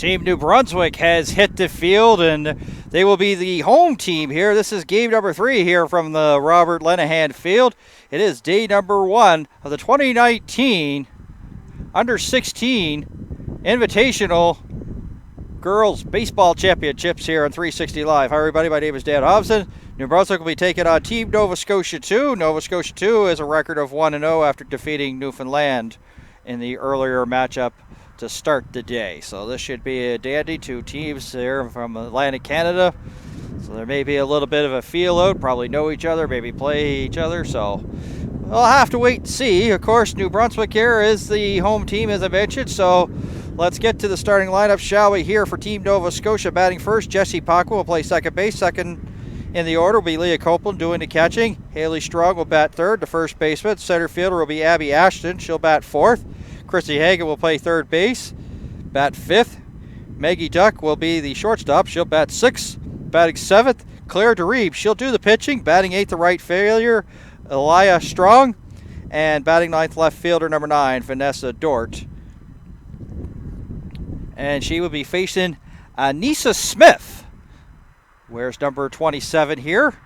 Team New Brunswick has hit the field, and they will be the home team here. This is game number 3 here from the Robert Lenahan Field. It is day number 1 of the 2019 Under-16 Invitational Girls Baseball Championships here on 360 Live. Hi, everybody. My name is Dan Hobson. New Brunswick will be taking on Team Nova Scotia 2. Nova Scotia 2 has a record of 1-0 after defeating Newfoundland in the earlier matchup to start the day. So this should be a dandy. 2 teams there from Atlantic Canada. So there may be a little bit of a feel out. Probably know each other, maybe play each other. So we'll have to wait and see. Of course, New Brunswick here is the home team, as I mentioned. So let's get to the starting lineup, shall we? Here for Team Nova Scotia, batting first, Jessie Pacwa will play second base. Second in the order will be Lea Copeland doing the catching. Haley Strong will bat third, the first baseman. Center fielder will be Abby Ashton. She'll bat fourth. Chrissy Hagan will play third base, bat fifth. Maggie Duck will be the shortstop. She'll bat sixth. Batting seventh, Claire DeReeb. She'll do the pitching. Batting eighth, the right fielder, Elia Strong. And batting ninth, left fielder number 9, Vanessa Dort. And she will be facing Anissa Smith. Wears number 27 here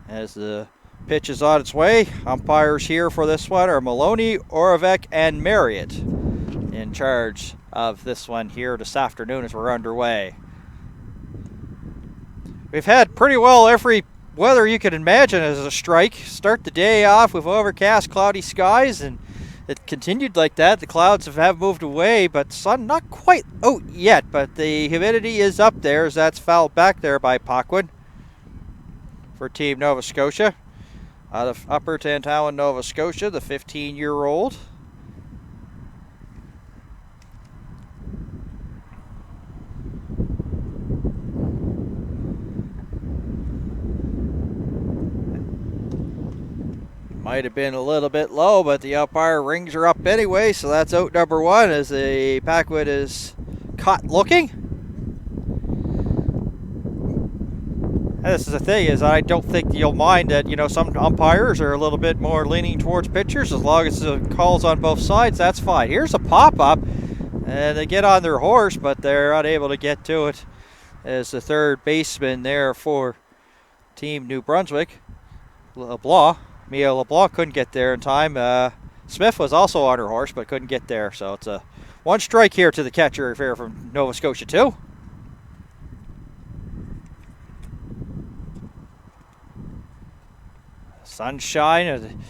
as the pitch is on its way. Umpires here for this one are Maloney, Oravec, and Marriott in charge of this one here this afternoon as we're underway. We've had pretty well every weather you could imagine as a strike. Start the day off with overcast, cloudy skies, and it continued like that. The clouds have moved away, but sun not quite out yet, but the humidity is up there as that's fouled back there by Pacwa for Team Nova Scotia. Out of Upper Tantallon, Nova Scotia, the 15-year-old. Might have been a little bit low, but the umpire rings her up anyway, so that's out number 1 as the Pacwa is caught looking. And this is the thing, is I don't think you'll mind that, you know, some umpires are a little bit more leaning towards pitchers. As long as the call's on both sides, that's fine. Here's a pop-up, and they get on their horse, but they're unable to get to it as the third baseman there for Team New Brunswick, Mia LeBlanc couldn't get there in time. Smith was also on her horse, but couldn't get there. So it's a 1 strike here to the catcher here from Nova Scotia 2. Sunshine.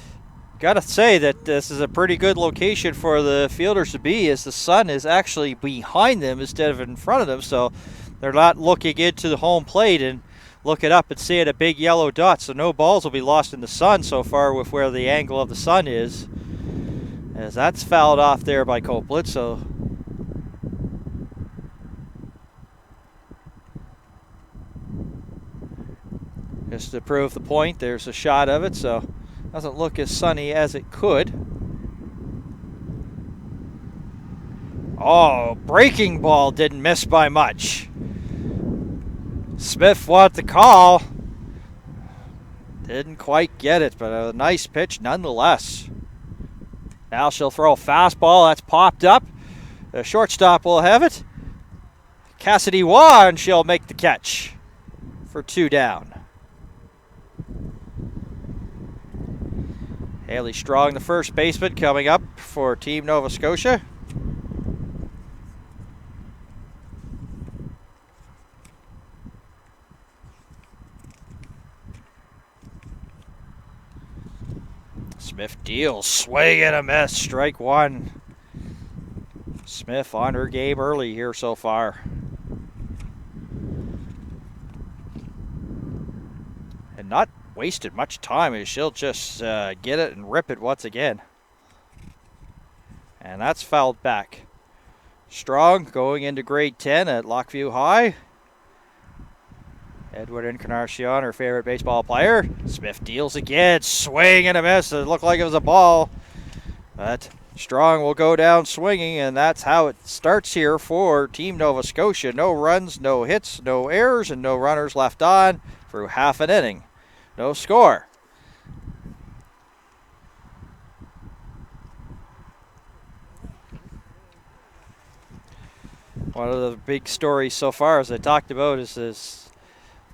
Gotta say that this is a pretty good location for the fielders to be, as the sun is actually behind them instead of in front of them. So they're not looking into the home plate and looking up and seeing a big yellow dot, so no balls will be lost in the sun so far with where the angle of the sun is, as that's fouled off there by Copeland. So just to prove the point, there's a shot of it, so doesn't look as sunny as it could. Oh, breaking ball didn't miss by much. Smith wanted the call. Didn't quite get it, but a nice pitch nonetheless. Now she'll throw a fastball. That's popped up. The shortstop will have it. Cassidy Wan, she'll make the catch for 2 down. Haley Strong, the first baseman, coming up for Team Nova Scotia. Smith deals, swing and a miss, strike 1. Smith on her game early here so far. And not wasted much time, as she'll just get it and rip it once again. And that's fouled back. Strong going into grade 10 at Lockview High. Edward Encarnacion, her favorite baseball player. Smith deals again, swing and a miss. It looked like it was a ball, but Strong will go down swinging, and that's how it starts here for Team Nova Scotia. No runs, no hits, no errors, and no runners left on through half an inning. No score. One of the big stories so far, as I talked about,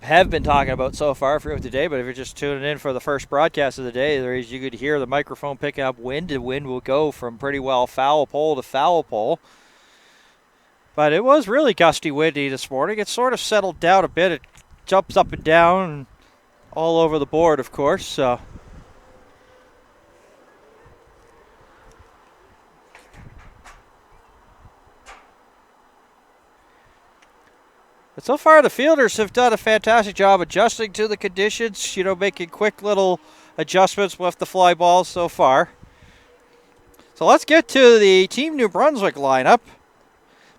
have been talking about so far throughout the day, but if you're just tuning in for the first broadcast of the day, you could hear the microphone picking up wind. The wind will go from pretty well foul pole to foul pole. But it was really gusty windy this morning. It sort of settled down a bit. It jumps up and down all over the board, of course. So but so far, the fielders have done a fantastic job adjusting to the conditions, making quick little adjustments with the fly balls so far. So let's get to the Team New Brunswick lineup.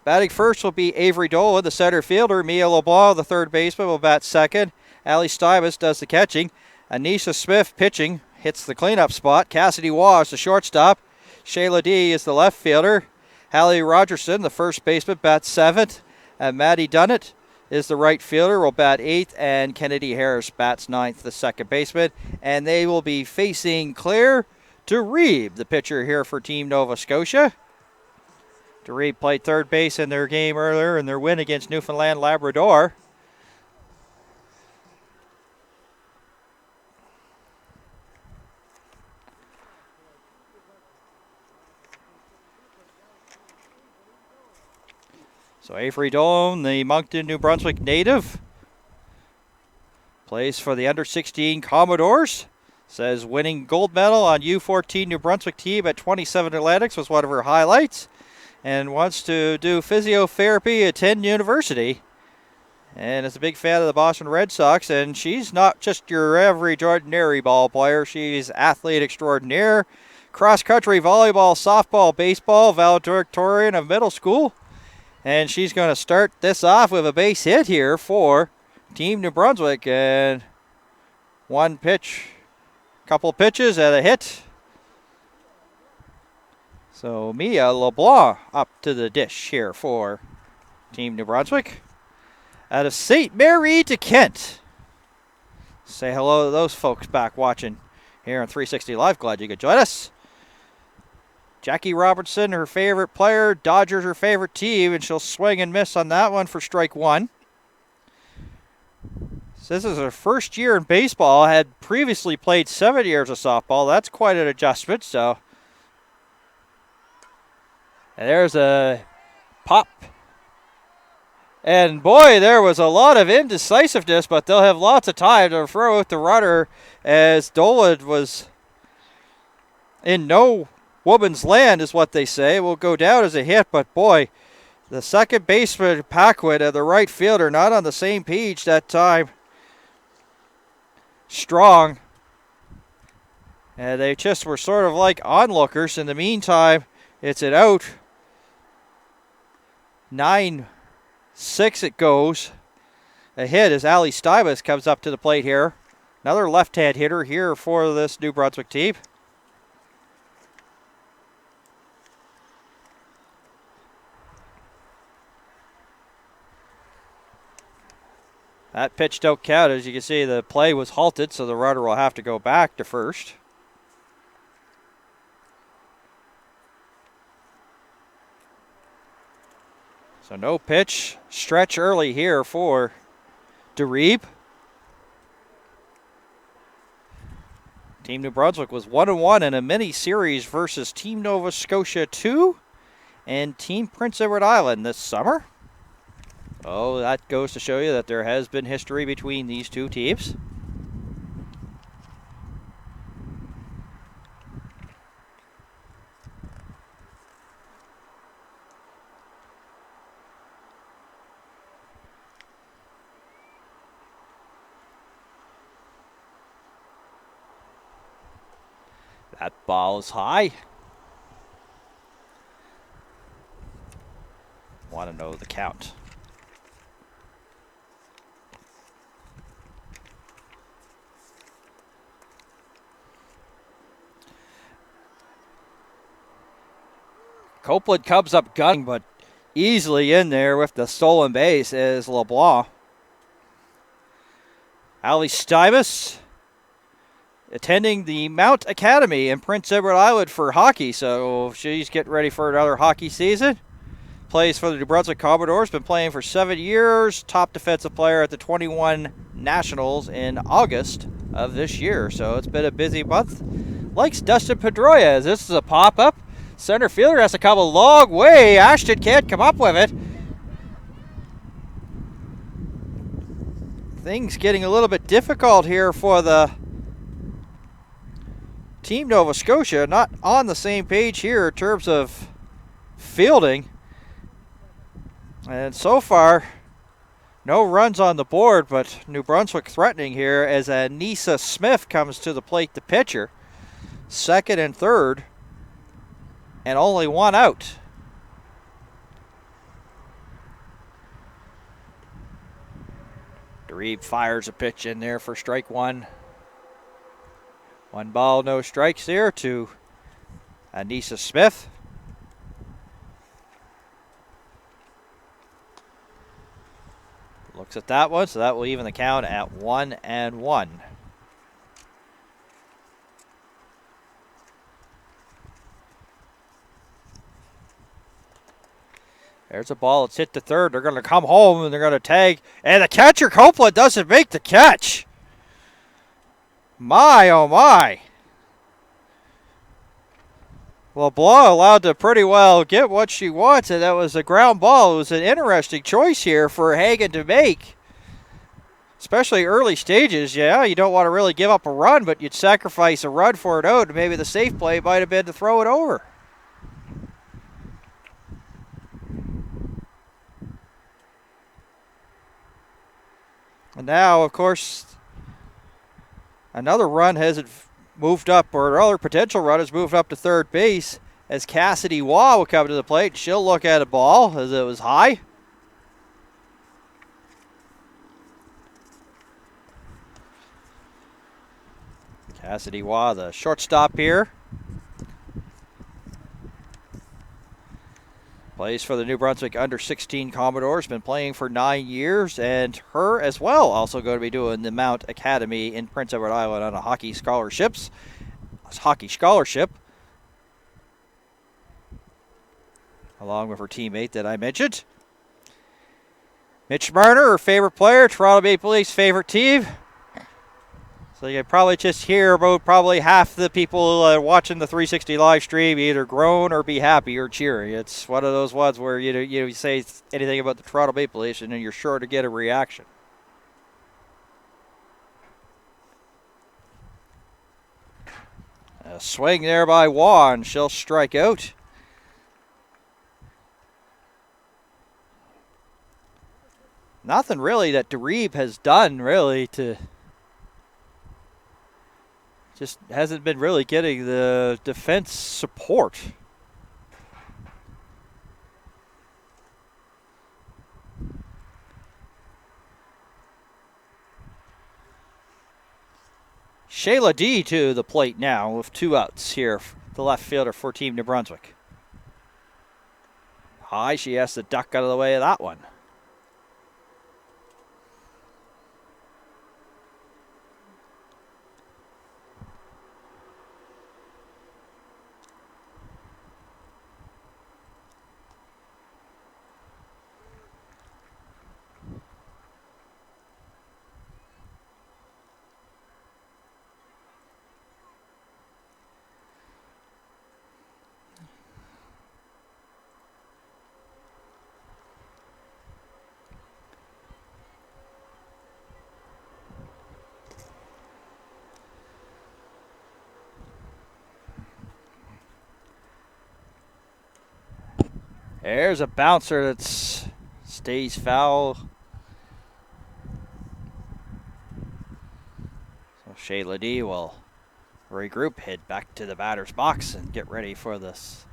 Batting first will be Avery Dolan, the center fielder. Mia LeBlanc, the third baseman, will bat second. Allie Stybus does the catching. Anisha Smith pitching, hits the cleanup spot. Cassidy Wash, the shortstop. Shayla D is the left fielder. Hallie Rogerson, the first baseman, bats seventh. And Maddie Dunnett is the right fielder, will bat eighth, and Kennedy Harris bats ninth, the second baseman. And they will be facing Claire DeReeb, the pitcher here for Team Nova Scotia. DeReeb played third base in their game earlier in their win against Newfoundland Labrador. So Avery Dolan, the Moncton, New Brunswick native, plays for the under-16 Commodores. Says winning gold medal on U14 New Brunswick team at 27 Athletics was one of her highlights. And wants to do physiotherapy at 10 University. And is a big fan of the Boston Red Sox. And she's not just your average ordinary ball player. She's athlete extraordinaire. Cross-country, volleyball, softball, baseball, valedictorian of middle school. And she's going to start this off with a base hit here for Team New Brunswick. And one pitch, couple of pitches and a hit. So Mia LeBlanc up to the dish here for Team New Brunswick. Out of St. Mary to Kent. Say hello to those folks back watching here on 360 Live. Glad you could join us. Jackie Robertson, her favorite player. Dodgers, her favorite team. And she'll swing and miss on that one for strike one. So this is her first year in baseball. Had previously played 7 years of softball. That's quite an adjustment. So and there's a pop. And boy, there was a lot of indecisiveness, but they'll have lots of time to throw out the runner as Dolan was in no woman's land, is what they say. Will go down as a hit, but boy, the second baseman, Paquin, and the right fielder not on the same page that time. Strong. And they just were sort of like onlookers. In the meantime, it's an out. 9-6 it goes. A hit as Allie Stybus comes up to the plate here. Another left-hand hitter here for this New Brunswick team. That pitch don't count. As you can see, the play was halted, so the runner will have to go back to first. So no pitch. Stretch early here for DeReeb. Team New Brunswick was 1-1 in a mini-series versus Team Nova Scotia 2 and Team Prince Edward Island this summer. Oh, that goes to show you that there has been history between these two teams. That ball is high. Want to know the count. Copeland comes up gunning, but easily in there with the stolen base is LeBlanc. Allie Stybus attending the Mount Academy in Prince Edward Island for hockey, so she's getting ready for another hockey season. plays for the New Brunswick Commodores, been playing for 7 years, top defensive player at the 21 Nationals in August of this year. So it's been a busy month. Likes Dustin Pedroia. This is a pop-up. Center fielder has to come a long way. Ashton can't come up with it. Things getting a little bit difficult here for the Team Nova Scotia. Not on the same page here in terms of fielding. And so far, no runs on the board, but New Brunswick threatening here as Anissa Smith comes to the plate, the pitcher. Second and third, and only one out. Reeb fires a pitch in there for strike one. 1 ball, no strikes there to Anissa Smith. Looks at that one, so that will even the count at 1-1. There's a ball that's hit to third. They're going to come home and they're going to tag. And the catcher, Copeland, doesn't make the catch. My, oh my. LeBlanc allowed to pretty well get what she wants, and that was a ground ball. It was an interesting choice here for Hagen to make. Especially early stages. Yeah, you don't want to really give up a run, but you'd sacrifice a run for an out. Maybe the safe play might have been to throw it over. And now, of course, another run hasn't moved up, or another potential run has moved up to third base as Cassidy Waugh will come to the plate. She'll look at a ball as it was high. Cassidy Waugh, the shortstop here. Plays for the New Brunswick under-16 Commodores. Been playing for 9 years, and her as well also going to be doing the Mount Academy in Prince Edward Island on a hockey scholarship. Along with her teammate that I mentioned. Mitch Marner, her favorite player, Toronto Maple Leafs' favorite team. So you can probably just hear about probably half the people watching the 360 live stream either groan or be happy or cheering. It's one of those ones where you say anything about the Toronto Maple Leafs and then you're sure to get a reaction. A swing there by Waugh, and she'll strike out. Nothing really that Reeb has done really to... Just hasn't been really getting the defense support. Shayla D to the plate now with 2 outs here, the left fielder for Team New Brunswick. High, she has to duck out of the way of that one. There's a bouncer that stays foul. So Shayla D will regroup, head back to the batter's box, and get ready for this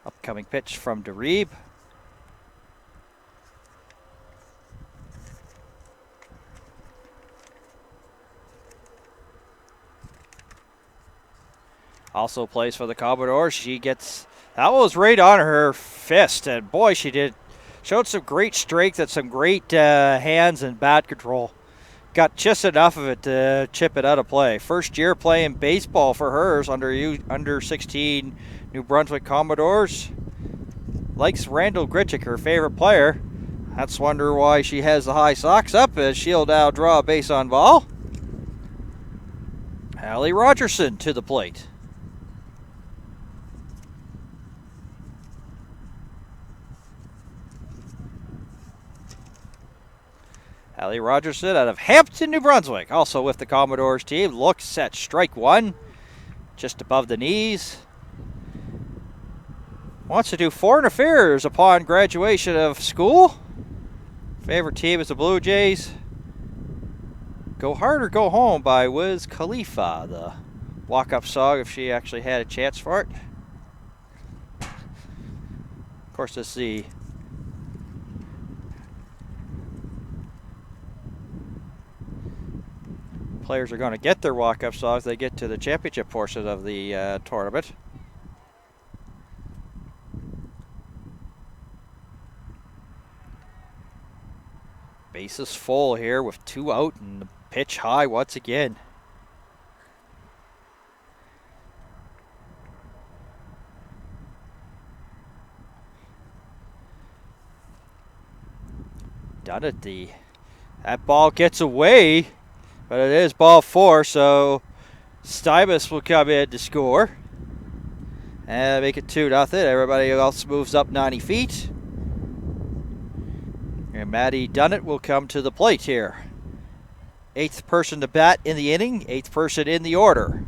upcoming pitch from Reeb. Also plays for the Commodores. She gets... That was right on her fist, and boy, she showed some great strength and some great hands and bat control. Got just enough of it to chip it out of play. First year playing baseball for hers under 16 New Brunswick Commodores. likes Randall Gritchick, her favorite player. That's wonder why she has the high socks up as she'll now draw a base on ball. Hallie Rogerson to the plate. Hallie Rogerson out of Hampton, New Brunswick, also with the Commodores team, looks at strike one, just above the knees. Wants to do foreign affairs upon graduation of school. Favorite team is the Blue Jays. Go Hard or Go Home by Wiz Khalifa, the walk-up song if she actually had a chance for it. Of course, this is the players are going to get their walk-up songs. They get to the championship portion of the tournament. Bases full here with 2 out and the pitch high once again. Done it. That ball gets away, but it is ball 4, so Stybus will come in to score and make it 2-0. Everybody else moves up 90 feet. And Maddie Dunnett will come to the plate here. 8th person to bat in the inning, 8th person in the order.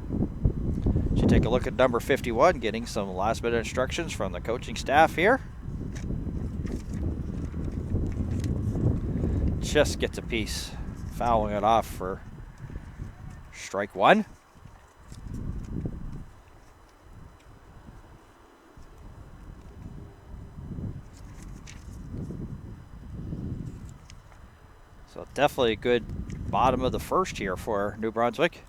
Should take a look at number 51, getting some last minute instructions from the coaching staff here. Just gets a piece, fouling it off for strike one. So definitely a good bottom of the first here for New Brunswick.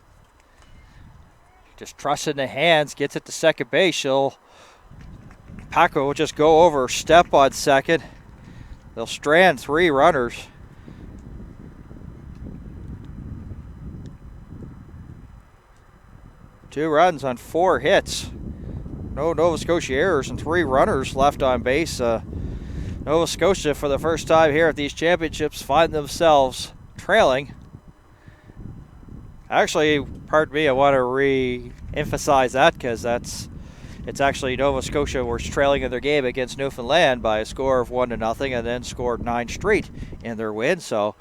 Just trusts in the hands, gets it to second base. Paco will just go over, step on second. They'll strand 3 runners. Two runs on 4 hits. No Nova Scotia errors and 3 runners left on base. Nova Scotia, for the first time here at these championships, find themselves trailing. Actually, pardon me, I want to re-emphasize that because it's actually Nova Scotia was trailing in their game against Newfoundland by a score of 1-0 and then scored 9 straight in their win. So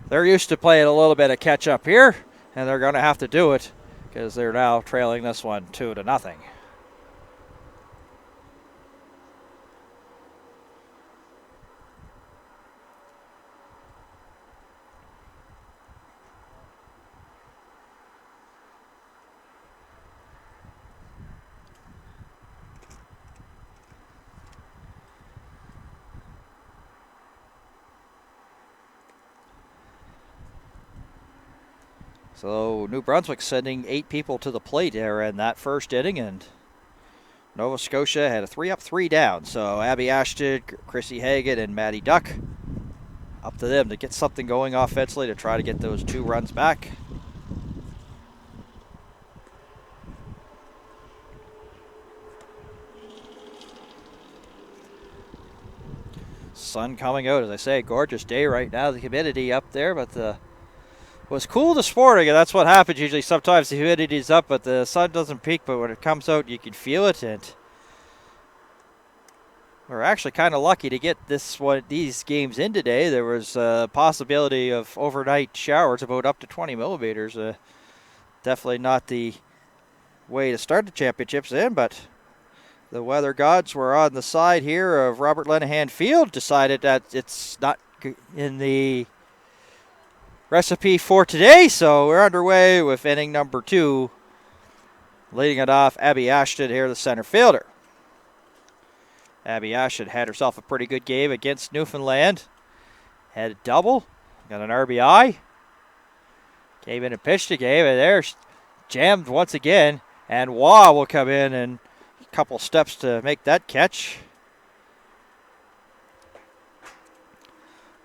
they're used to playing a little bit of catch up here, and they're going to have to do it because they're now trailing this one 2-0. So New Brunswick sending 8 people to the plate there in that first inning, and Nova Scotia had a 3-up, 3-down. So Abby Ashton, Chrissy Hagan, and Maddie Duck, up to them to get something going offensively to try to get those 2 runs back. Sun coming out, as I say, gorgeous day right now. The humidity up there, but was cool this morning, and that's what happens usually. Sometimes the humidity's up, but the sun doesn't peak, but when it comes out, you can feel it, and we're actually kind of lucky to get these games in today. There was a possibility of overnight showers, about up to 20 millimeters. Definitely not the way to start the championships in, but the weather gods were on the side here of Robert Lenahan Field, decided that it's not in the recipe for today, so we're underway with inning number 2. Leading it off, Abby Ashton here, the center fielder. Abby Ashton had herself a pretty good game against Newfoundland. Had a double, got an RBI. Came in and pitched a game, and there jammed once again, and Waugh will come in and a couple steps to make that catch.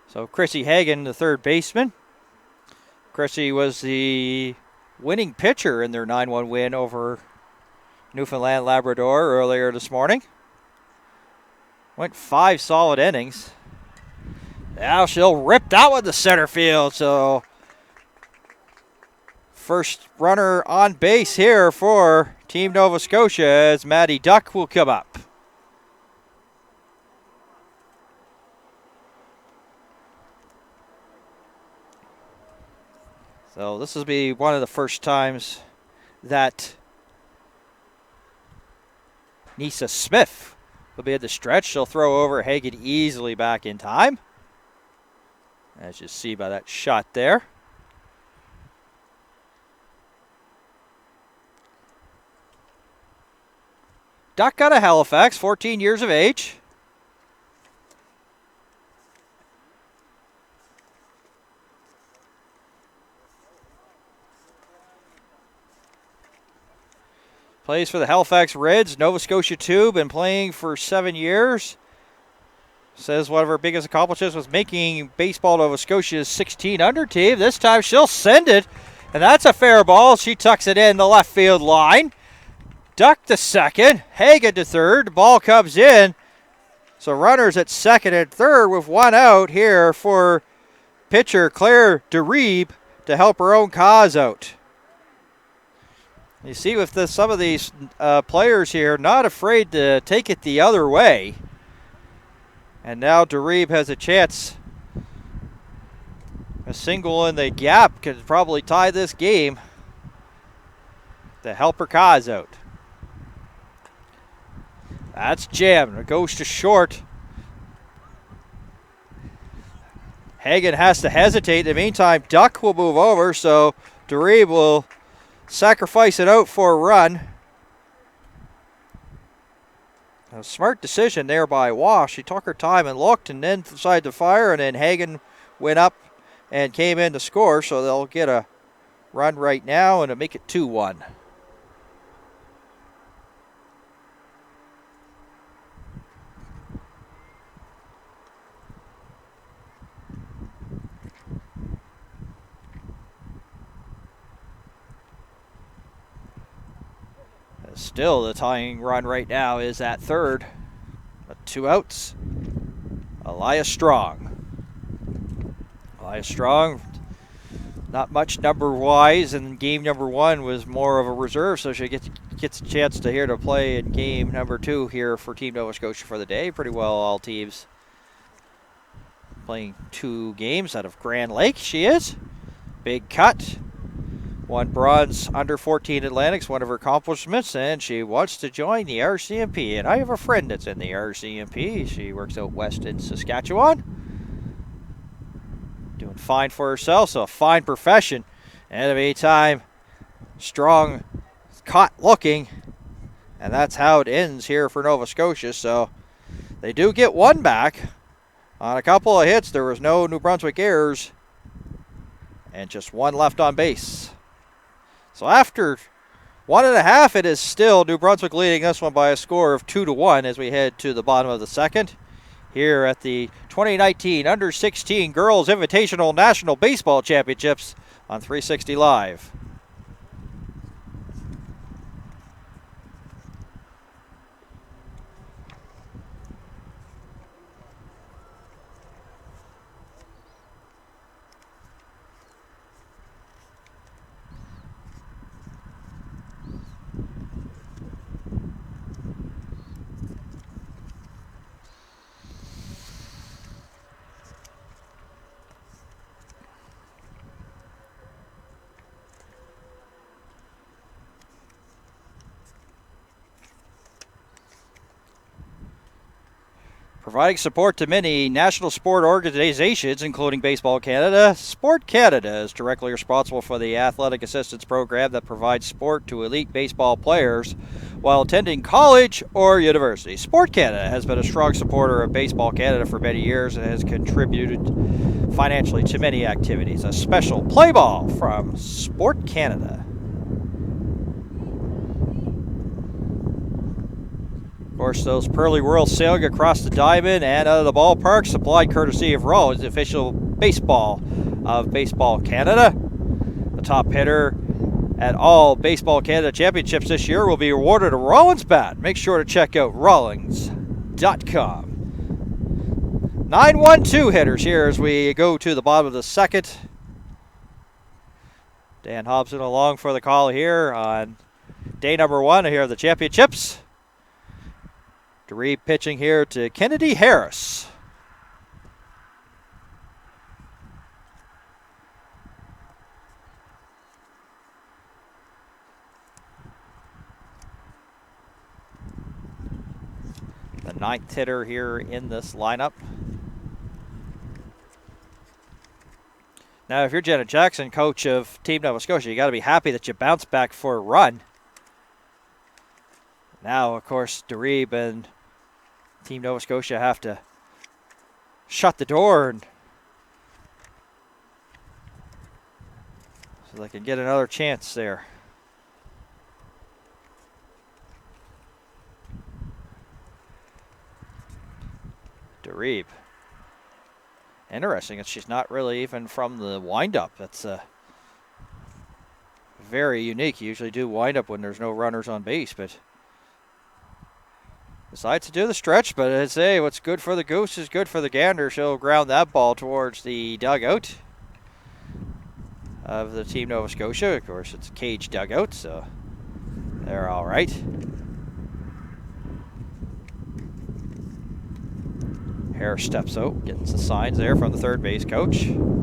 So Chrissy Hagan, the third baseman. Chrissy was the winning pitcher in their 9-1 win over Newfoundland Labrador earlier this morning. Went 5 solid innings. Now she'll rip that one to center field. So first runner on base here for Team Nova Scotia as Maddie Duck will come up. So this will be one of the first times that Nisa Smith will be at the stretch. She'll throw over Hagen easily back in time. As you see by that shot there. Duck out of Halifax, 14 years of age. Plays for the Halifax Reds, Nova Scotia 2, been playing for 7 years. Says one of her biggest accomplishments was making Baseball Nova Scotia's 16 under team. This time she'll send it, and that's a fair ball. She tucks it in the left field line. Duck to second, Hagen to third. The ball comes in. So runners at second and third with one out here for pitcher Claire DeRiebe to help her own cause out. You see with some of these players here, not afraid to take it the other way. And now DeRiebe has a chance. A single in the gap could probably tie this game to help her cause out. That's jammed. It goes to short. Hagen has to hesitate. In the meantime, Duck will move over, so DeRiebe will sacrifice it out for a run. A smart decision there by Wash. She took her time and looked and then decided to fire, and then Hagen went up and came in to score, so they'll get a run right now and it'll make it 2-1. Still, the tying run right now is at third. 2 outs. Lea Strong. Lea Strong, not much number-wise, and game number 1 was more of a reserve, so she gets a chance to play in game number 2 here for Team Nova Scotia for the day. Pretty well all teams playing 2 games out of Grand Lake, she is. Big cut. Won bronze under 14 Atlantics, one of her accomplishments, and she wants to join the RCMP. And I have a friend that's in the RCMP. She works out west in Saskatchewan. Doing fine for herself, so a fine profession. And in the meantime, Strong caught looking, and that's how it ends here for Nova Scotia. So they do get one back. On a couple of hits, there was no New Brunswick errors, and just one left on base. So after 1.5, it is still New Brunswick leading this one by a score of 2-1 as we head to the bottom of the second. Here at the 2019 Under-16 Girls Invitational National Baseball Championships on 360 Live. Providing support to many national sport organizations, including Baseball Canada, Sport Canada is directly responsible for the athletic assistance program that provides support to elite baseball players while attending college or university. Sport Canada has been a strong supporter of Baseball Canada for many years and has contributed financially to many activities. A special play ball from Sport Canada. Of course, those pearly whirls sailing across the diamond and out of the ballpark, supplied courtesy of Rollins, the official baseball of Baseball Canada. The top hitter at all Baseball Canada championships this year will be awarded a Rollins bat. Make sure to check out Rollins.com. 9-1-2 hitters here as we go to the bottom of the second. Dan Hobson along for the call here on day number 1 here of the championships. Dreeb pitching here to Kennedy Harris. The 9th hitter here in this lineup. Now, if you're Janet Jackson, coach of Team Nova Scotia, you got to be happy that you bounced back for a run. Now, of course, Dreeb and Team Nova Scotia have to shut the door and so they can get another chance there. Dreeb. Interesting, she's not really even from the windup. That's very unique. You usually do wind up when there's no runners on base, but decides to do the stretch. But I say, what's good for the goose is good for the gander. She'll ground that ball towards the dugout of the Team Nova Scotia. Of course, it's a cage dugout, so they're all right. Harris steps out, getting some signs there from the third base coach. And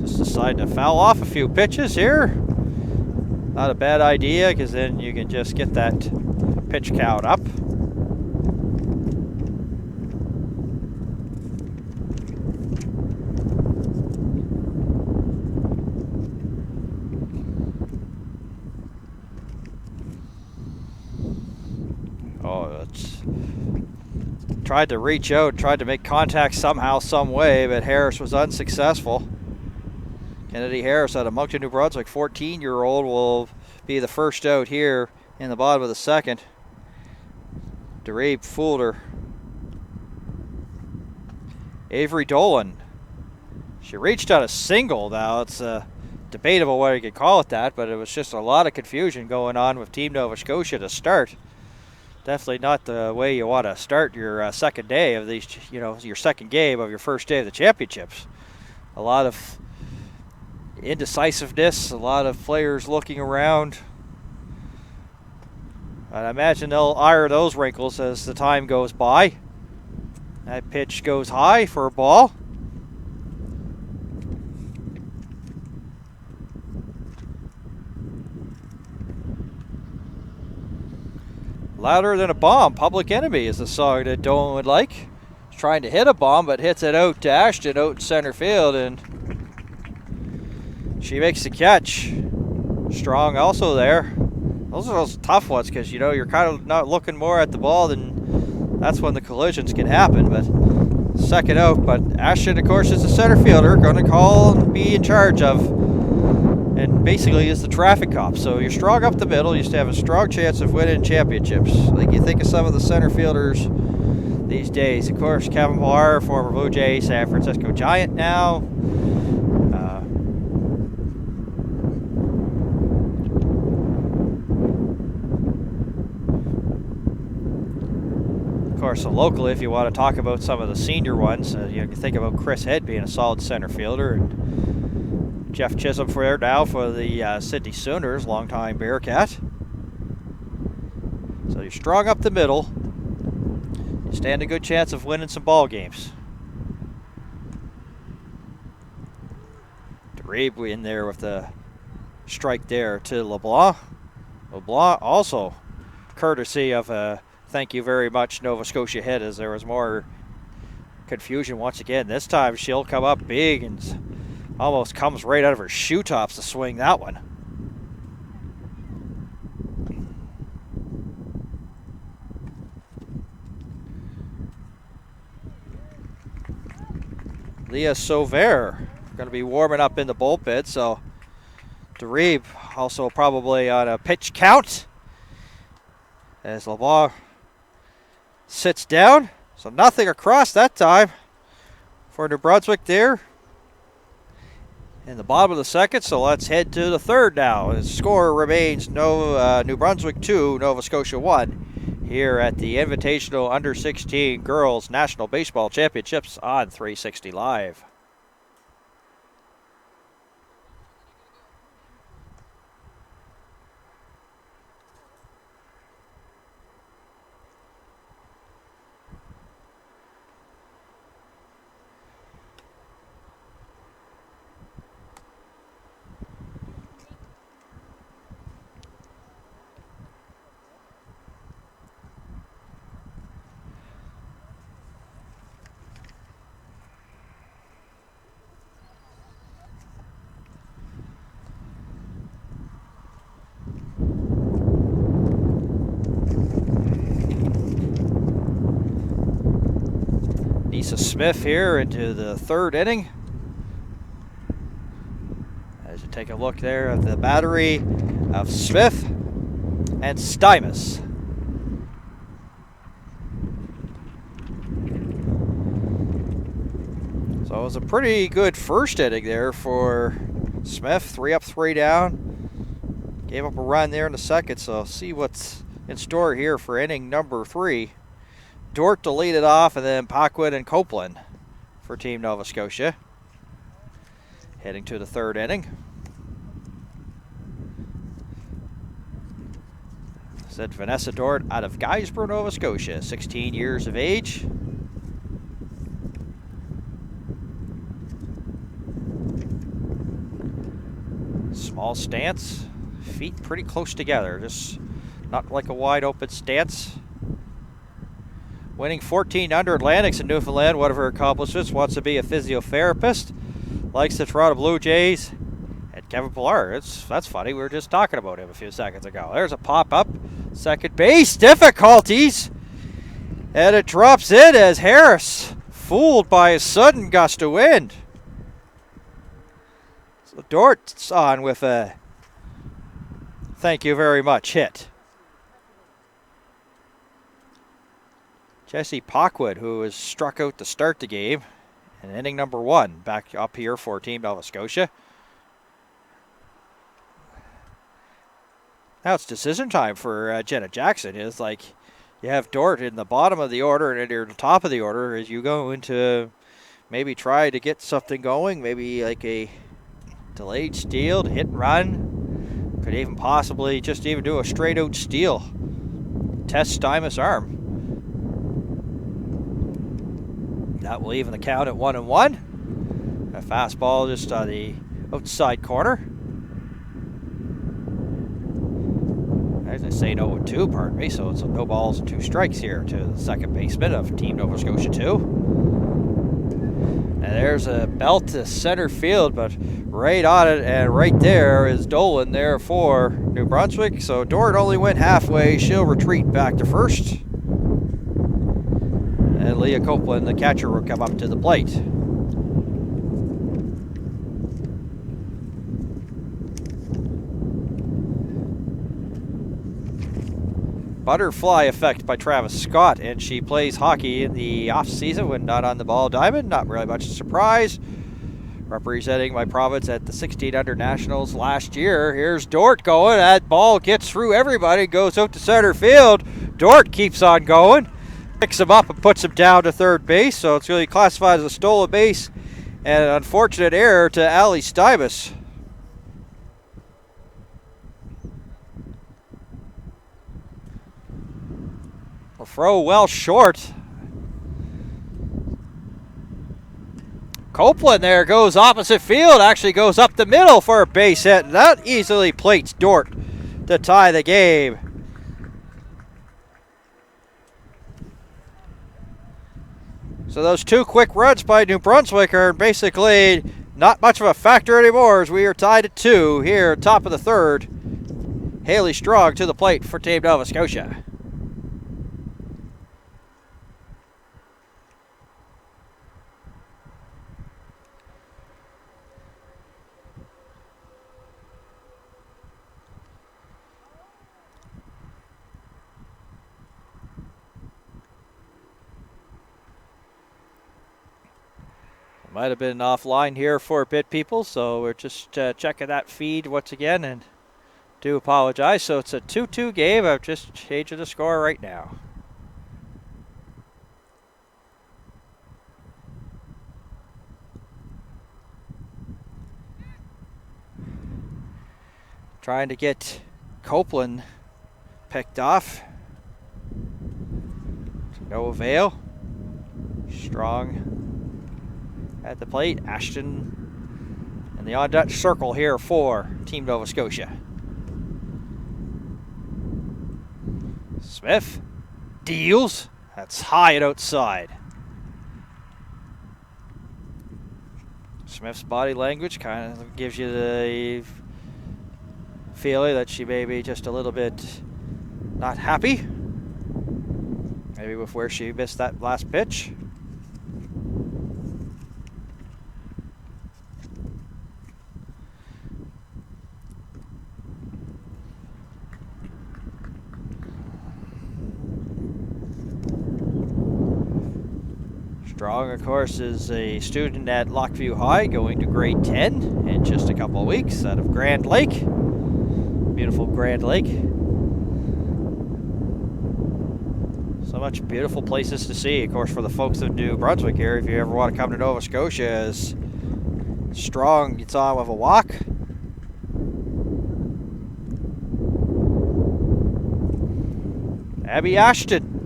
just deciding to foul off a few pitches here. Not a bad idea, because then you can just get that pitch count up. Tried to reach out, tried to make contact somehow, some way, but Harris was unsuccessful. Kennedy Harris out of Moncton, New Brunswick, 14-year-old, will be the first out here in the bottom of the second. Dreeb fooled her. Avery Dolan. She reached out a single. Now it's debatable whether you could call it that, but it was just a lot of confusion going on with Team Nova Scotia to start. Definitely not the way you want to start your second day of these, your second game of your first day of the championships. A lot of indecisiveness, a lot of players looking around. I imagine they'll ire those wrinkles as the time goes by. That pitch goes high for a ball. Louder Than a Bomb, Public Enemy is the song that Dolan would like. He's trying to hit a bomb, but hits it out to Ashton out in center field, and she makes the catch. Strong also there. Those are those tough ones, because you're kind of not looking more at the ball, than that's when the collisions can happen. But second out, but Ashton, of course, is the center fielder, going to call and be in charge of, and basically is the traffic cop. So you're strong up the middle. You used to have a strong chance of winning championships. Like you think of some of the center fielders these days. Of course, Kevin Millar, former Blue Jay, San Francisco Giant now. Of course, locally, if you want to talk about some of the senior ones, you can think about Chris Head being a solid center fielder, and Jeff Chisholm for there now for the Sydney Sooners, longtime Bearcat. So you're strong up the middle. You stand a good chance of winning some ball games. Dreeb in there with the strike there to LeBlanc. LeBlanc also courtesy of thank you very much, Nova Scotia Head, as there was more confusion once again. This time she'll come up big and almost comes right out of her shoe tops to swing that one. Lea Sauvert going to be warming up in the bullpen, so Dreeb also probably on a pitch count as LeBlanc sits down. So nothing across that time for New Brunswick there in the bottom of the second. So let's head to the third now. The score remains New Brunswick 2, Nova Scotia 1 here at the Invitational Under 16 Girls National Baseball Championships on 360 Live. Smith here into the third inning. As you take a look there at the battery of Smith and Stymus. So it was a pretty good first inning there for Smith. 3 up, 3 down. Gave up a run there in the second, so see what's in store here for inning number 3. Dort to lead it off, and then Paquin and Copeland for Team Nova Scotia. Heading to the third inning. Said Vanessa Dort out of Guysborough, Nova Scotia, 16 years of age. Small stance, feet pretty close together, just not like a wide open stance. Winning 14 under Atlantics in Newfoundland, one of her accomplishments. Wants to be a physiotherapist. Likes the Toronto Blue Jays. And Kevin Pillar, that's funny. We were just talking about him a few seconds ago. There's a pop-up. Second base, difficulties. And it drops in as Harris, fooled by a sudden gust of wind. So Dort's on with a thank you very much hit. Jesse Paquin, who was struck out to start the game, and inning number 1 back up here for Team Nova Scotia. Now it's decision time for Jenna Jackson. It's like you have Dort in the bottom of the order and at the top of the order as you go into maybe try to get something going, maybe like a delayed steal to hit and run. Could even possibly just even do a straight out steal. Test Stymus' arm. That will even the count at 1-1. A fastball just on the outside corner. I was going to say 0-2, pardon me. So it's no balls and 2 strikes here to the second baseman of Team Nova Scotia 2. And there's a belt to center field, but right on it and right there is Dolan there for New Brunswick. So Dort only went halfway. She'll retreat back to first. And Lea Copeland, the catcher, will come up to the plate. Butterfly effect by Travis Scott, and she plays hockey in the off-season when not on the ball diamond. Not really much surprise. Representing my province at the 16 under nationals last year. Here's Dort going. That ball gets through everybody, goes out to center field. Dort keeps on going. Picks him up and puts him down to third base, so it's really classified as a stolen base and an unfortunate error to Ali Stymus. A throw well short. Copeland there goes opposite field, actually goes up the middle for a base hit, and that easily plates Dort to tie the game. So those 2 quick runs by New Brunswick are basically not much of a factor anymore as we are tied at 2 here, top of the third. Haley Strong to the plate for Team Nova Scotia. Might have been offline here for a bit, people, so we're just checking that feed once again, and Do apologize. So it's a 2-2 game. I'm just changing the score right now. Trying to get Copeland picked off. No avail. Strong at the plate. Ashton in the on-Dutch circle here for Team Nova Scotia. Smith deals. That's high and outside. Smith's body language kind of gives you the feeling that she may be just a little bit not happy. Maybe with where she missed that last pitch. Strong, of course, is a student at Lockview High, going to grade 10 in just a couple of weeks out of Grand Lake. Beautiful Grand Lake. So much beautiful places to see. Of course, for the folks of New Brunswick here, if you ever want to come to Nova Scotia, is Strong gets on with a walk. Abby Ashton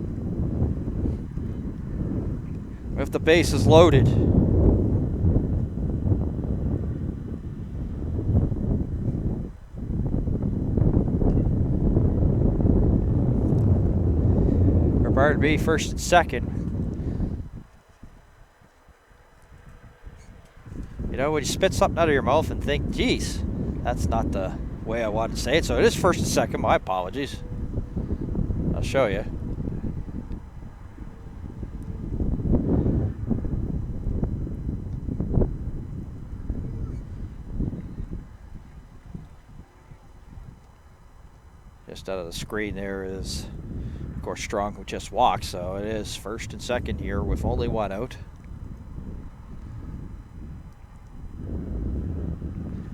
with the bases loaded. Required to be first and second. You know, when you spit something out of your mouth and think, geez, that's not the way I wanted to say it. So it is first and second. My apologies. I'll show you. Just out of the screen there is, of course, Strong, who just walked, so it is first and second here with only one out.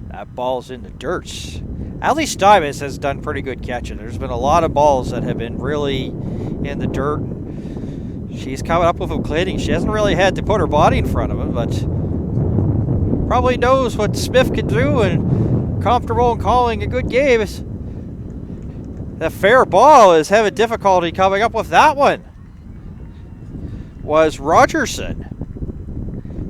That ball's in the dirt. Ali Stuyvesant has done pretty good catching. There's been a lot of balls that have been really in the dirt. She's coming up with them cleaning. She hasn't really had to put her body in front of him, but probably knows what Smith can do and comfortable in calling a good game. The fair ball is having difficulty coming up with that one. Was Rogerson.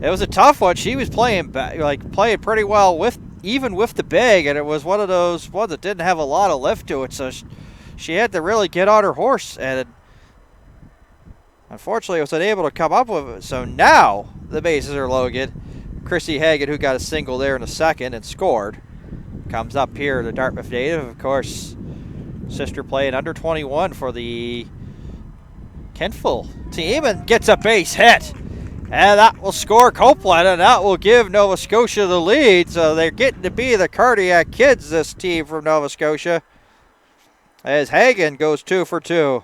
It was a tough one. She was playing playing pretty well with even with the bag, and it was one of those ones that didn't have a lot of lift to it, so she had to really get on her horse, and unfortunately was unable to come up with it. So now the bases are loaded. Chrissy Hagan, who got a single there in the second and scored, comes up here, the Dartmouth native, of course. Sister playing under 21 for the Kentville team and gets a base hit. And that will score Copeland, and that will give Nova Scotia the lead. So they're getting to be the cardiac kids, this team from Nova Scotia, as Hagan goes 2 for 2.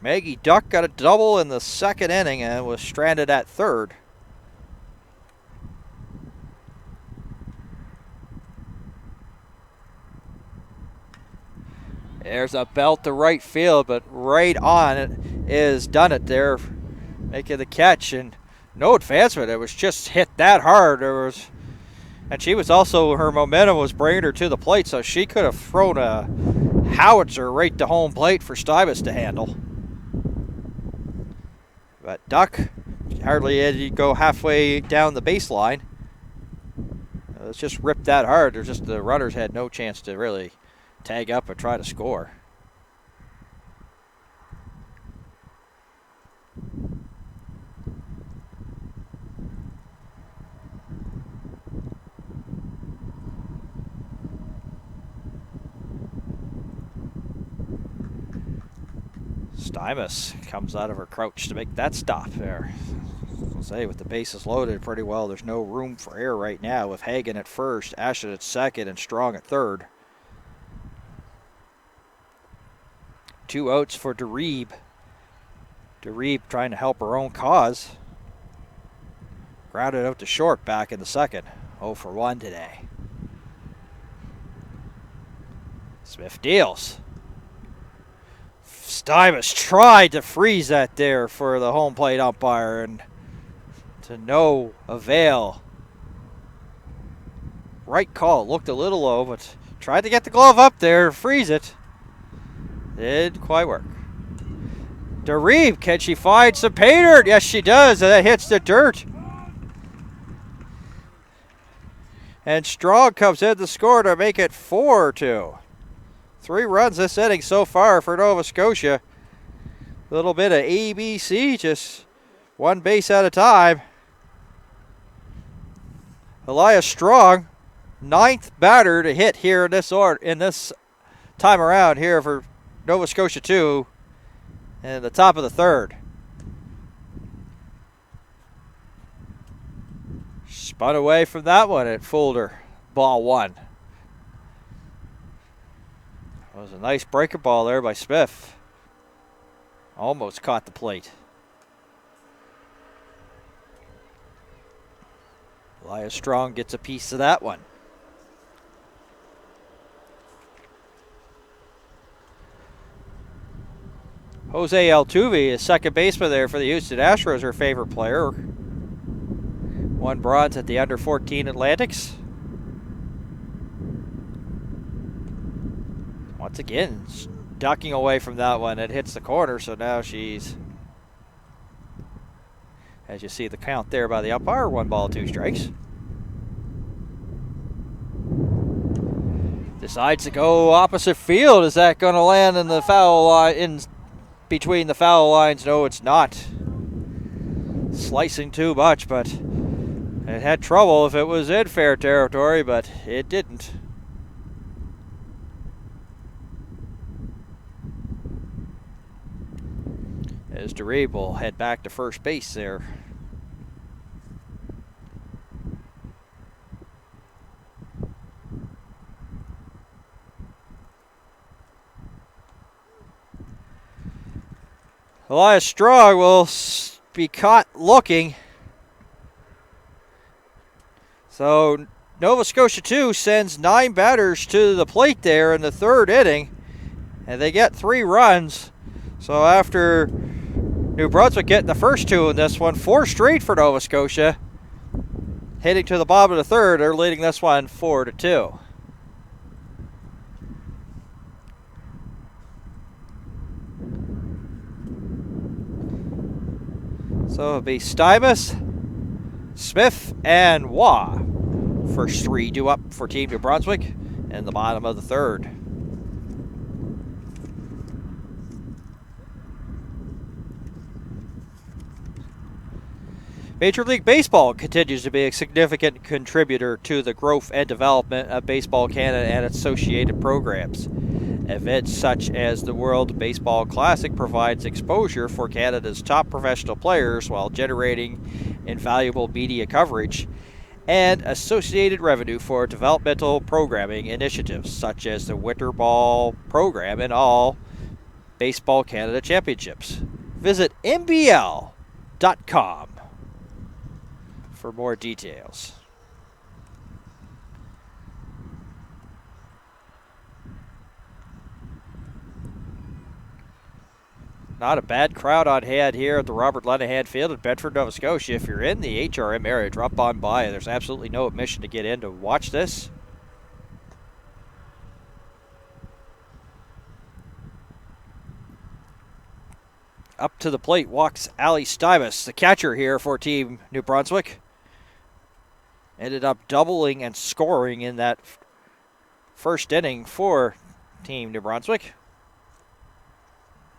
Maggie Duck got a double in the second inning and was stranded at third. There's a belt to right field, but right on it is done it there, making the catch, and no advancement. It was just hit that hard. And she was also, her momentum was bringing her to the plate, so she could have thrown a howitzer right to home plate for Stuyvesant to handle. But Duck hardly had to go halfway down the baseline. It's just ripped that hard. There's just the runners had no chance to really tag up and try to score. Stymus comes out of her crouch to make that stop there. I'll say with the bases loaded pretty well, there's no room for error right now with Hagan at first, Ashton at second, and Strong at third. 2 outs for DeReeb. DeReeb trying to help her own cause. Grounded out to short back in the second. 0 for 1 today. Smith deals. Stybus tried to freeze that there for the home plate umpire, and to no avail. Right call. Looked a little low, but tried to get the glove up there, freeze it. Didn't quite work. DeReeb, can she find some pay dirt? Yes, she does, and that hits the dirt. And Strong comes in to score to make it 4-2. 3 runs this inning so far for Nova Scotia. A little bit of ABC, just one base at a time. Lea Strong, 9th batter to hit here in this time around here for Nova Scotia 2 in the top of the 3rd. Spun away from that one. It fooled her. Ball 1. That was a nice breaker ball there by Smith. Almost caught the plate. Lea Strong gets a piece of that one. Jose Altuve is second baseman there for the Houston Astros, her favorite player. Won bronze at the under-14 Atlantics. Once again, ducking away from that one. It hits the corner, so now she's, as you see the count there by the umpire, 1 ball, 2 strikes. Decides to go opposite field. Is that going to land in the foul line, in between the foul lines? No, it's not. Slicing too much, but it had trouble if it was in fair territory, but it didn't. As DeReeb will head back to first base there. Lea Strong will be caught looking. So Nova Scotia 2 sends 9 batters to the plate there in the 3rd inning, and they get 3 runs. So after New Brunswick getting the first 2 in this one, 4 straight for Nova Scotia. Heading to the bottom of the 3rd, they're leading this one 4-2. So it'll be Stybus, Smith, and Waugh. First 3 due up for Team New Brunswick in the bottom of the 3rd. Major League Baseball continues to be a significant contributor to the growth and development of Baseball Canada and its associated programs. Events such as the World Baseball Classic provides exposure for Canada's top professional players while generating invaluable media coverage and associated revenue for developmental programming initiatives such as the Winter Ball program and all Baseball Canada Championships. Visit mbl.com for more details. Not a bad crowd on hand here at the Robert Lenahan Field in Bedford, Nova Scotia. If you're in the HRM area, drop on by. There's absolutely no admission to get in to watch this. Up to the plate walks Allie Stybus, the catcher here for Team New Brunswick. Ended up doubling and scoring in that first inning for Team New Brunswick.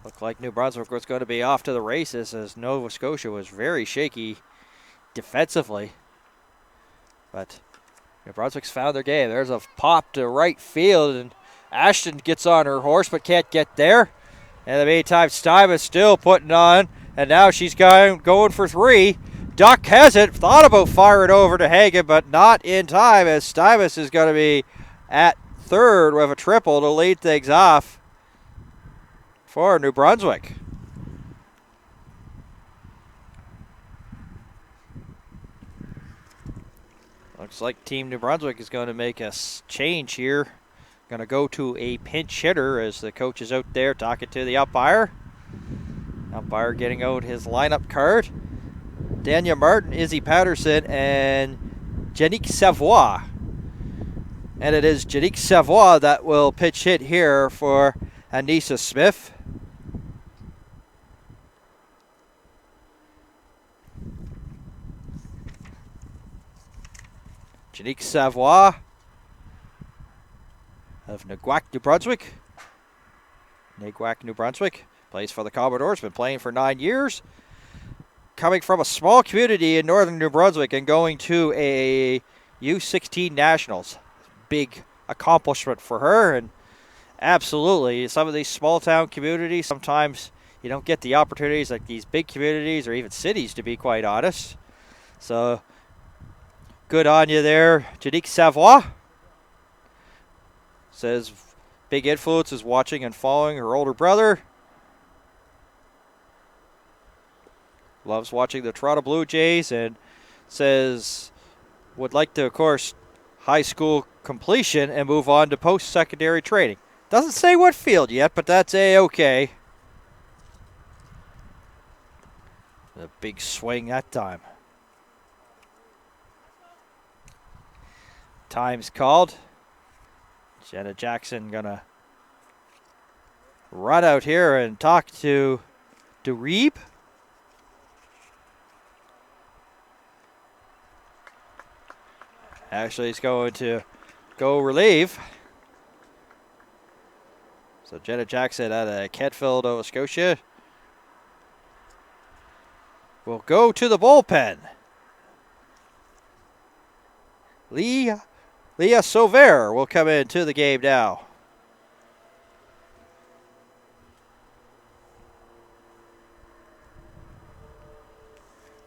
Looked like New Brunswick was going to be off to the races as Nova Scotia was very shaky defensively. But New Brunswick's found their game. There's a pop to right field, and Ashton gets on her horse but can't get there. In the meantime, Stybus still putting on, and now she's going for 3. Duck has it, thought about firing over to Hagen, but not in time as Stybus is going to be at 3rd with a triple to lead things off for New Brunswick. Looks like Team New Brunswick is going to make a change here going to go to a pinch hitter as the coach is out there talking to the umpire. Umpire getting out his lineup card. Daniel Martin, Izzy Patterson, and Janique Savoie. And it is Janique Savoie that will pitch hit here for Anissa Smith. Janique Savoie of Naguac, New Brunswick. Naguac, New Brunswick. Plays for the Commodores, been playing for 9 years. Coming from a small community in northern New Brunswick and going to a U16 Nationals. Big accomplishment for her, and absolutely, some of these small town communities, sometimes you don't get the opportunities like these big communities or even cities, to be quite honest. So, good on you there, Janique Savoie. Says big influence is watching and following her older brother. Loves watching the Toronto Blue Jays, and says would like to, of course, high school completion and move on to post-secondary training. Doesn't say what field yet, but that's A-okay. A big swing that time. Time's called. Jenna Jackson gonna run out here and talk to DeReeb. Actually, he's going to go relieve. So Jenna Jackson out of Kentville, Nova Scotia, will go to the bullpen. Lea Sauvert will come into the game now.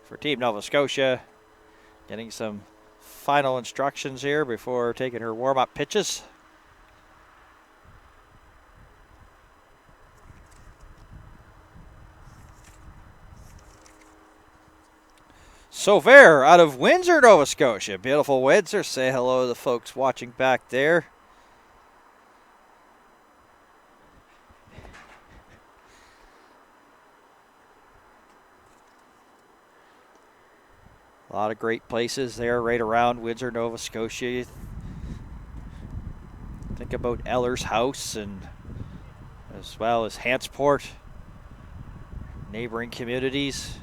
For Team Nova Scotia, getting some final instructions here before taking her warm-up pitches. Sauvert out of Windsor, Nova Scotia. Beautiful Windsor. Say hello to the folks watching back there. A lot of great places there right around Windsor, Nova Scotia. Think about Eller's House, and as well as Hantsport, neighboring communities.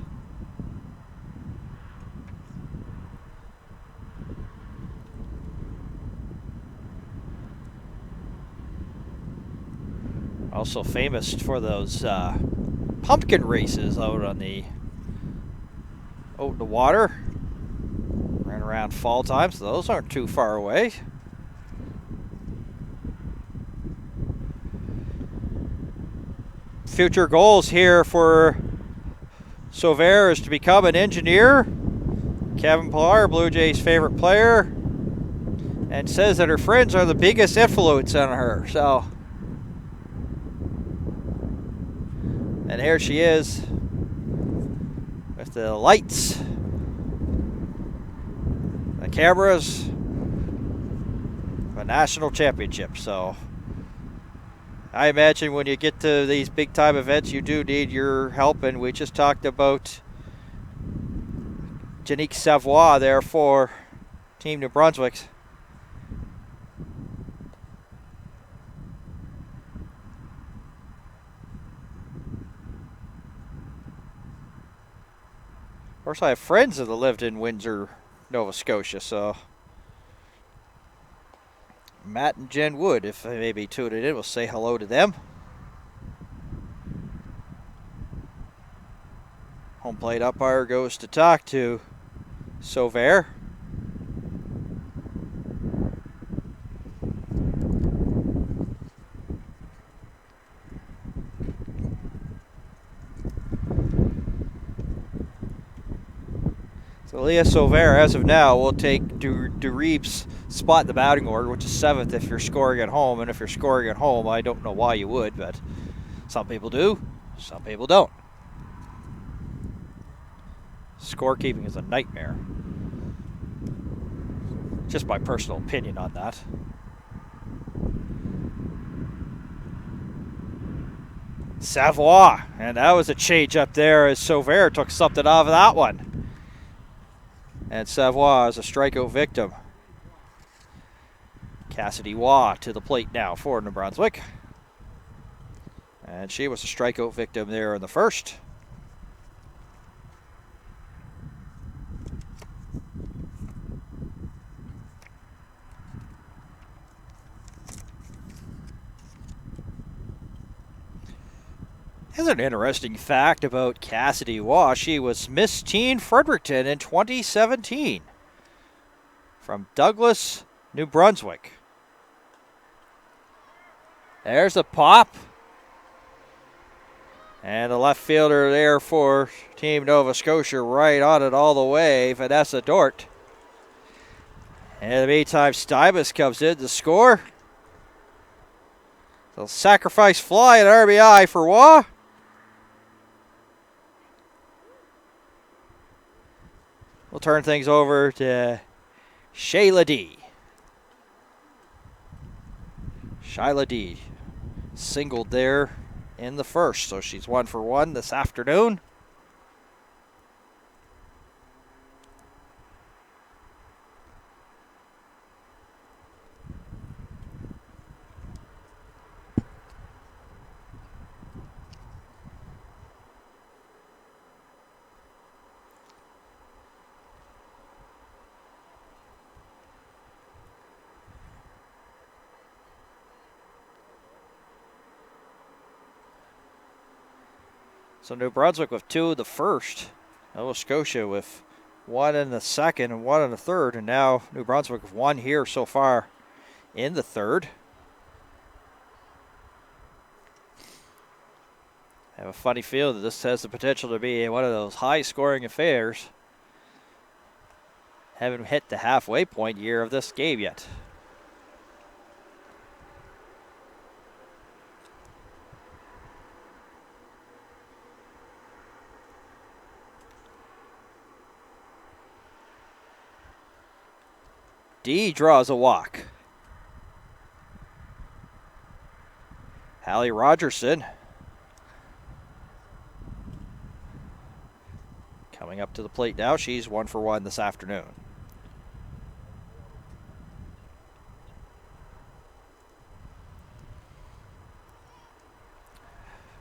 Also famous for those pumpkin races out on the water. Ran around fall time, so those aren't too far away. Future goals here for Sauvert is to become an engineer. Kevin Pillar, Blue Jays' favorite player, and says that her friends are the biggest influence on her. So, and here she is with the lights, the cameras, the national championship. So I imagine when you get to these big time events, you do need your help, and we just talked about Janique Savoie there for Team New Brunswick. Of course, I have friends that lived in Windsor, Nova Scotia, so Matt and Jen Wood, if they may be tuned in, we'll say hello to them. Home plate umpire goes to talk to Sauvert. So Lea Sauvert, as of now, will take DeReeb's spot in the batting order, which is 7th if you're scoring at home. And if you're scoring at home, I don't know why you would, but some people do, some people don't. Scorekeeping is a nightmare. Just my personal opinion on that. Savoie, and that was a change up there as Sauveur took something off of that one. And Savoie is a strikeout victim. Cassidy Waugh to the plate now for New Brunswick. And she was a strikeout victim there in the first. Here's an interesting fact about Cassidy Waugh. She was Miss Teen Fredericton in 2017 from Douglas, New Brunswick. There's a pop. And the left fielder there for Team Nova Scotia right on it all the way, Vanessa Dort. And in the meantime, Stybus comes in to score. So sacrifice fly and RBI for Waugh. We'll turn things over to Shayla D. Shayla D singled there in the first, so she's 1 for 1 this afternoon. So New Brunswick with 2 in the first. Nova Scotia with 1 in the second and 1 in the third. And now New Brunswick with 1 here so far in the third. I have a funny feeling that this has the potential to be one of those high-scoring affairs. Haven't hit the halfway point year of this game yet. D draws a walk. Hallie Rogerson coming up to the plate now. She's 1 for 1 this afternoon.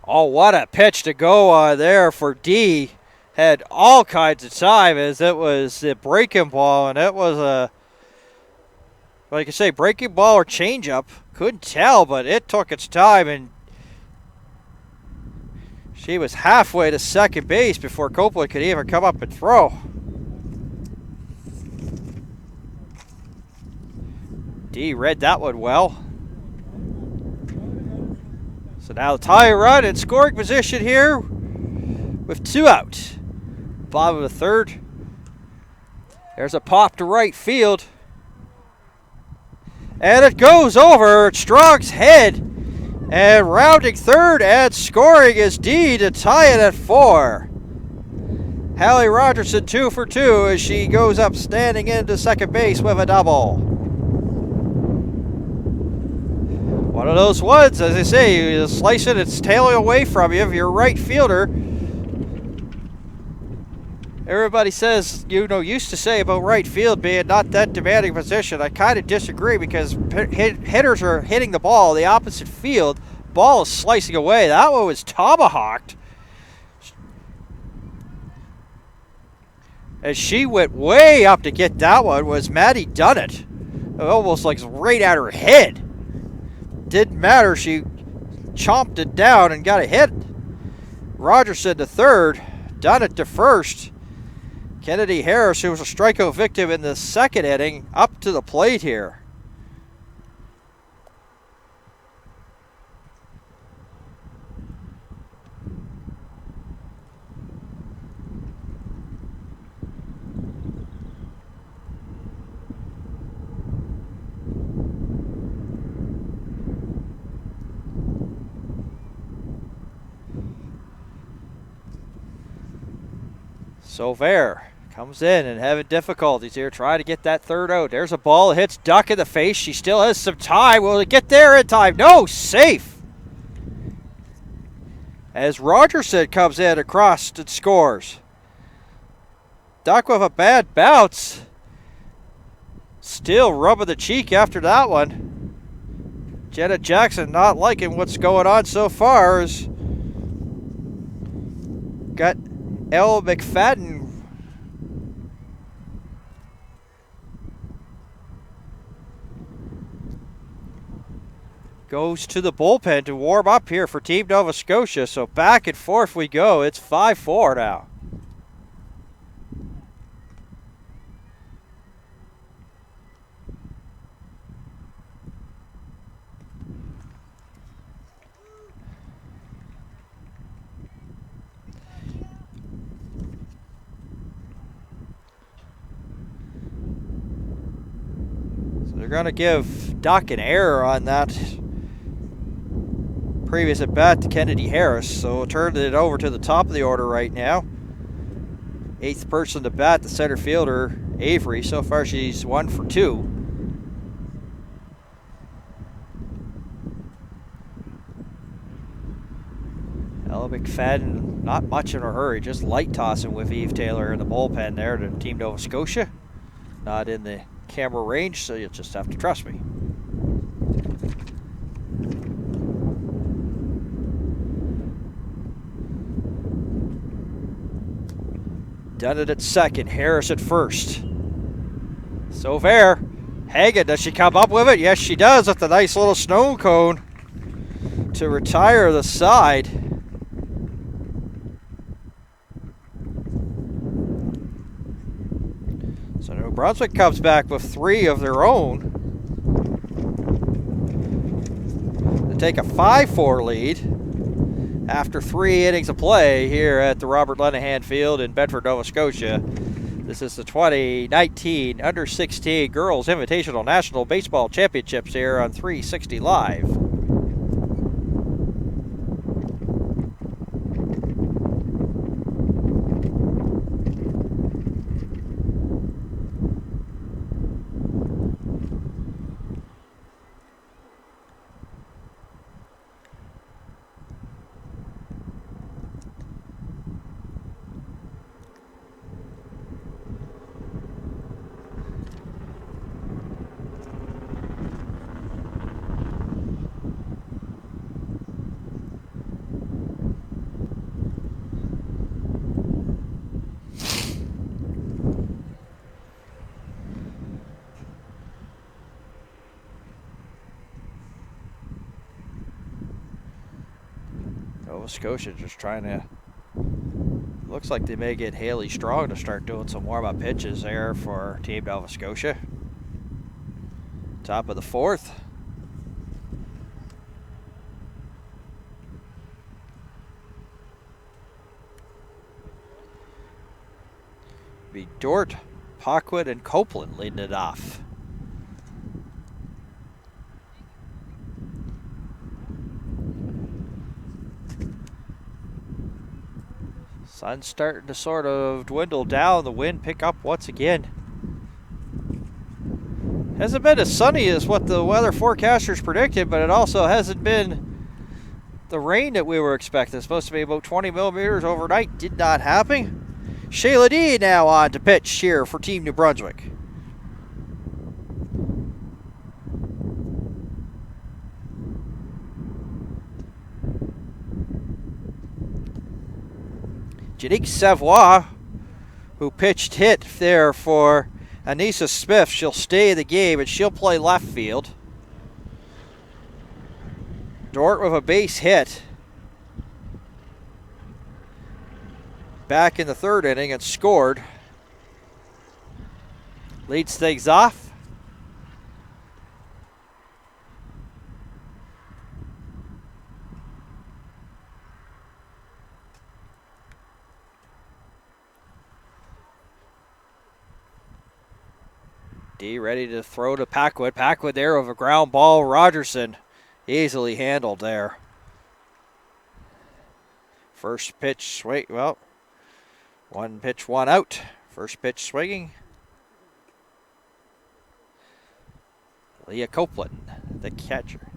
Oh, what a pitch to go on there for D. Had all kinds of time as it was a breaking ball, and it was a, like I say, breaking ball or changeup. Couldn't tell, but it took its time, and she was halfway to second base before Copeland could even come up and throw. D read that one well. So now the tie run in scoring position here with 2 out. Bottom of the third. There's a pop to right field. And it goes over Strong's head. And rounding third and scoring is D to tie it at 4. Hallie Rogerson 2 for 2 as she goes up standing into second base with a double. One of those ones, as I say, you slice it, it's tailing away from you. If you're a right fielder, everybody says, used to say about right field being not that demanding position. I kind of disagree because hitters are hitting the ball the opposite field. Ball is slicing away. That one was tomahawked. As she went way up to get that one was Maddie Dunnett. Almost like right at her head. Didn't matter. She chomped it down and got a hit. Rogerson to third. Dunnett to first. Kennedy Harris, who was a strikeout victim in the second inning, up to the plate here. Sauveur comes in and having difficulties here, trying to get that third out. There's a ball, it hits Duck in the face. She still has some time. Will it get there in time? No, safe. as Rogerson comes in across and scores. Duck with a bad bounce. Still rubbing the cheek after that one. Jenna Jackson not liking what's going on so far. Has got Elle McFadden goes to the bullpen to warm up here for Team Nova Scotia. So back and forth we go. It's 5-4 now. They're going to give Duck an error on that previous at bat to Kennedy Harris, so we'll turn it over to the top of the order right now. 8th person to bat, the center fielder, Avery. So far she's 1 for 2. Ella McFadden, not much in a hurry, just light tossing with Eve Taylor in the bullpen there to Team Nova Scotia. Not in the camera range, so you'll just have to trust me. Done it at second, Harris at first. So fair. Hagen, does she come up with it? Yes, she does, with the nice little snow cone to retire the side. So New Brunswick comes back with 3 of their own to take a 5-4 lead after 3 innings of play here at the Robert Lenahan Field in Bedford, Nova Scotia. This is the 2019 Under-16 Girls Invitational National Baseball Championships here on 360 Live. Nova Scotia just trying to, looks like they may get Haley Strong to start doing some warm-up pitches there for Team Nova Scotia. Top of the 4th. Be Dort, Paquin, and Copeland leading it off. Sun's starting to sort of dwindle down. The wind pick up once again. Hasn't been as sunny as what the weather forecasters predicted, but it also hasn't been the rain that we were expecting. It's supposed to be about 20 millimeters overnight. Did not happen. Shayla D now on to pitch here for Team New Brunswick. Janique Savoie, who pitched hit there for Anissa Smith, she'll stay in the game and she'll play left field. Dort with a base hit back in the 3rd inning and scored. Leads things off. D ready to throw to Paquin. Paquin there with a ground ball. Rogerson easily handled there. First pitch swing. Well, 1 pitch, 1 out. First pitch swinging. Lea Copeland, the catcher.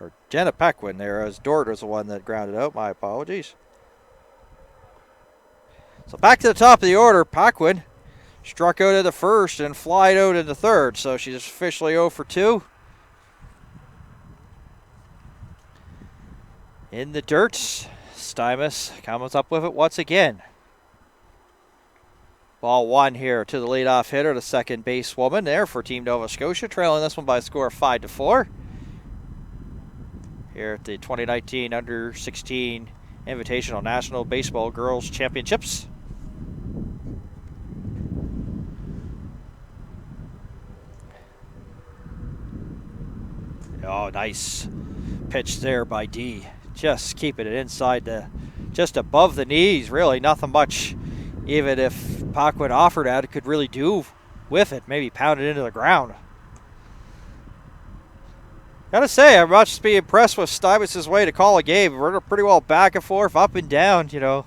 Or Jenna Paquin there, as Dort was the one that grounded out. My apologies. So back to the top of the order. Paquin struck out in the first and flied out in the third. So she's officially 0 for 2. In the dirt, Stymus comes up with it once again. Ball 1 here to the leadoff hitter, the second base woman there for Team Nova Scotia, trailing this one by a score of 5-4. Here at the 2019 Under-16 Invitational National Baseball Girls Championships. Oh, nice pitch there by D. Just keeping it inside just above the knees. Really nothing much, even if Paquin offered at it, could really do with it. Maybe pound it into the ground. Gotta say, I'm much be impressed with Stymus' way to call a game. We're pretty well back and forth, up and down, you know.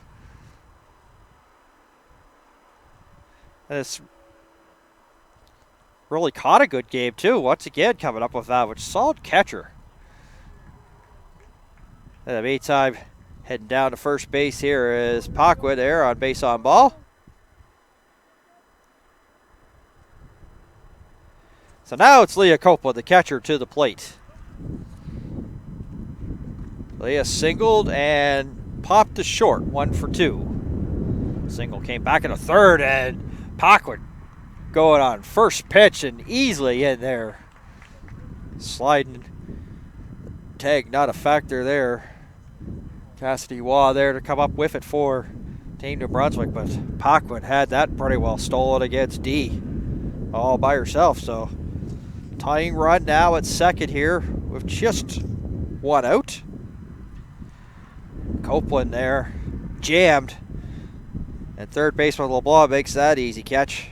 And it's really caught a good game, too. Once again, coming up with that, which solid catcher. In the meantime, heading down to first base here is Paquin there on base on ball. So now it's Lea Copeland, the catcher, to the plate. Lea singled and popped to short, 1 for 2. Single came back in the third, and Paquin going on first pitch and easily in there. Sliding. Tag not a factor there. Cassidy Waugh there to come up with it for Team New Brunswick, but Paquin had that pretty well stolen against D all by herself. So tying run now at second here with just 1 out. Copeland there jammed, and third baseman LeBlanc makes that easy catch.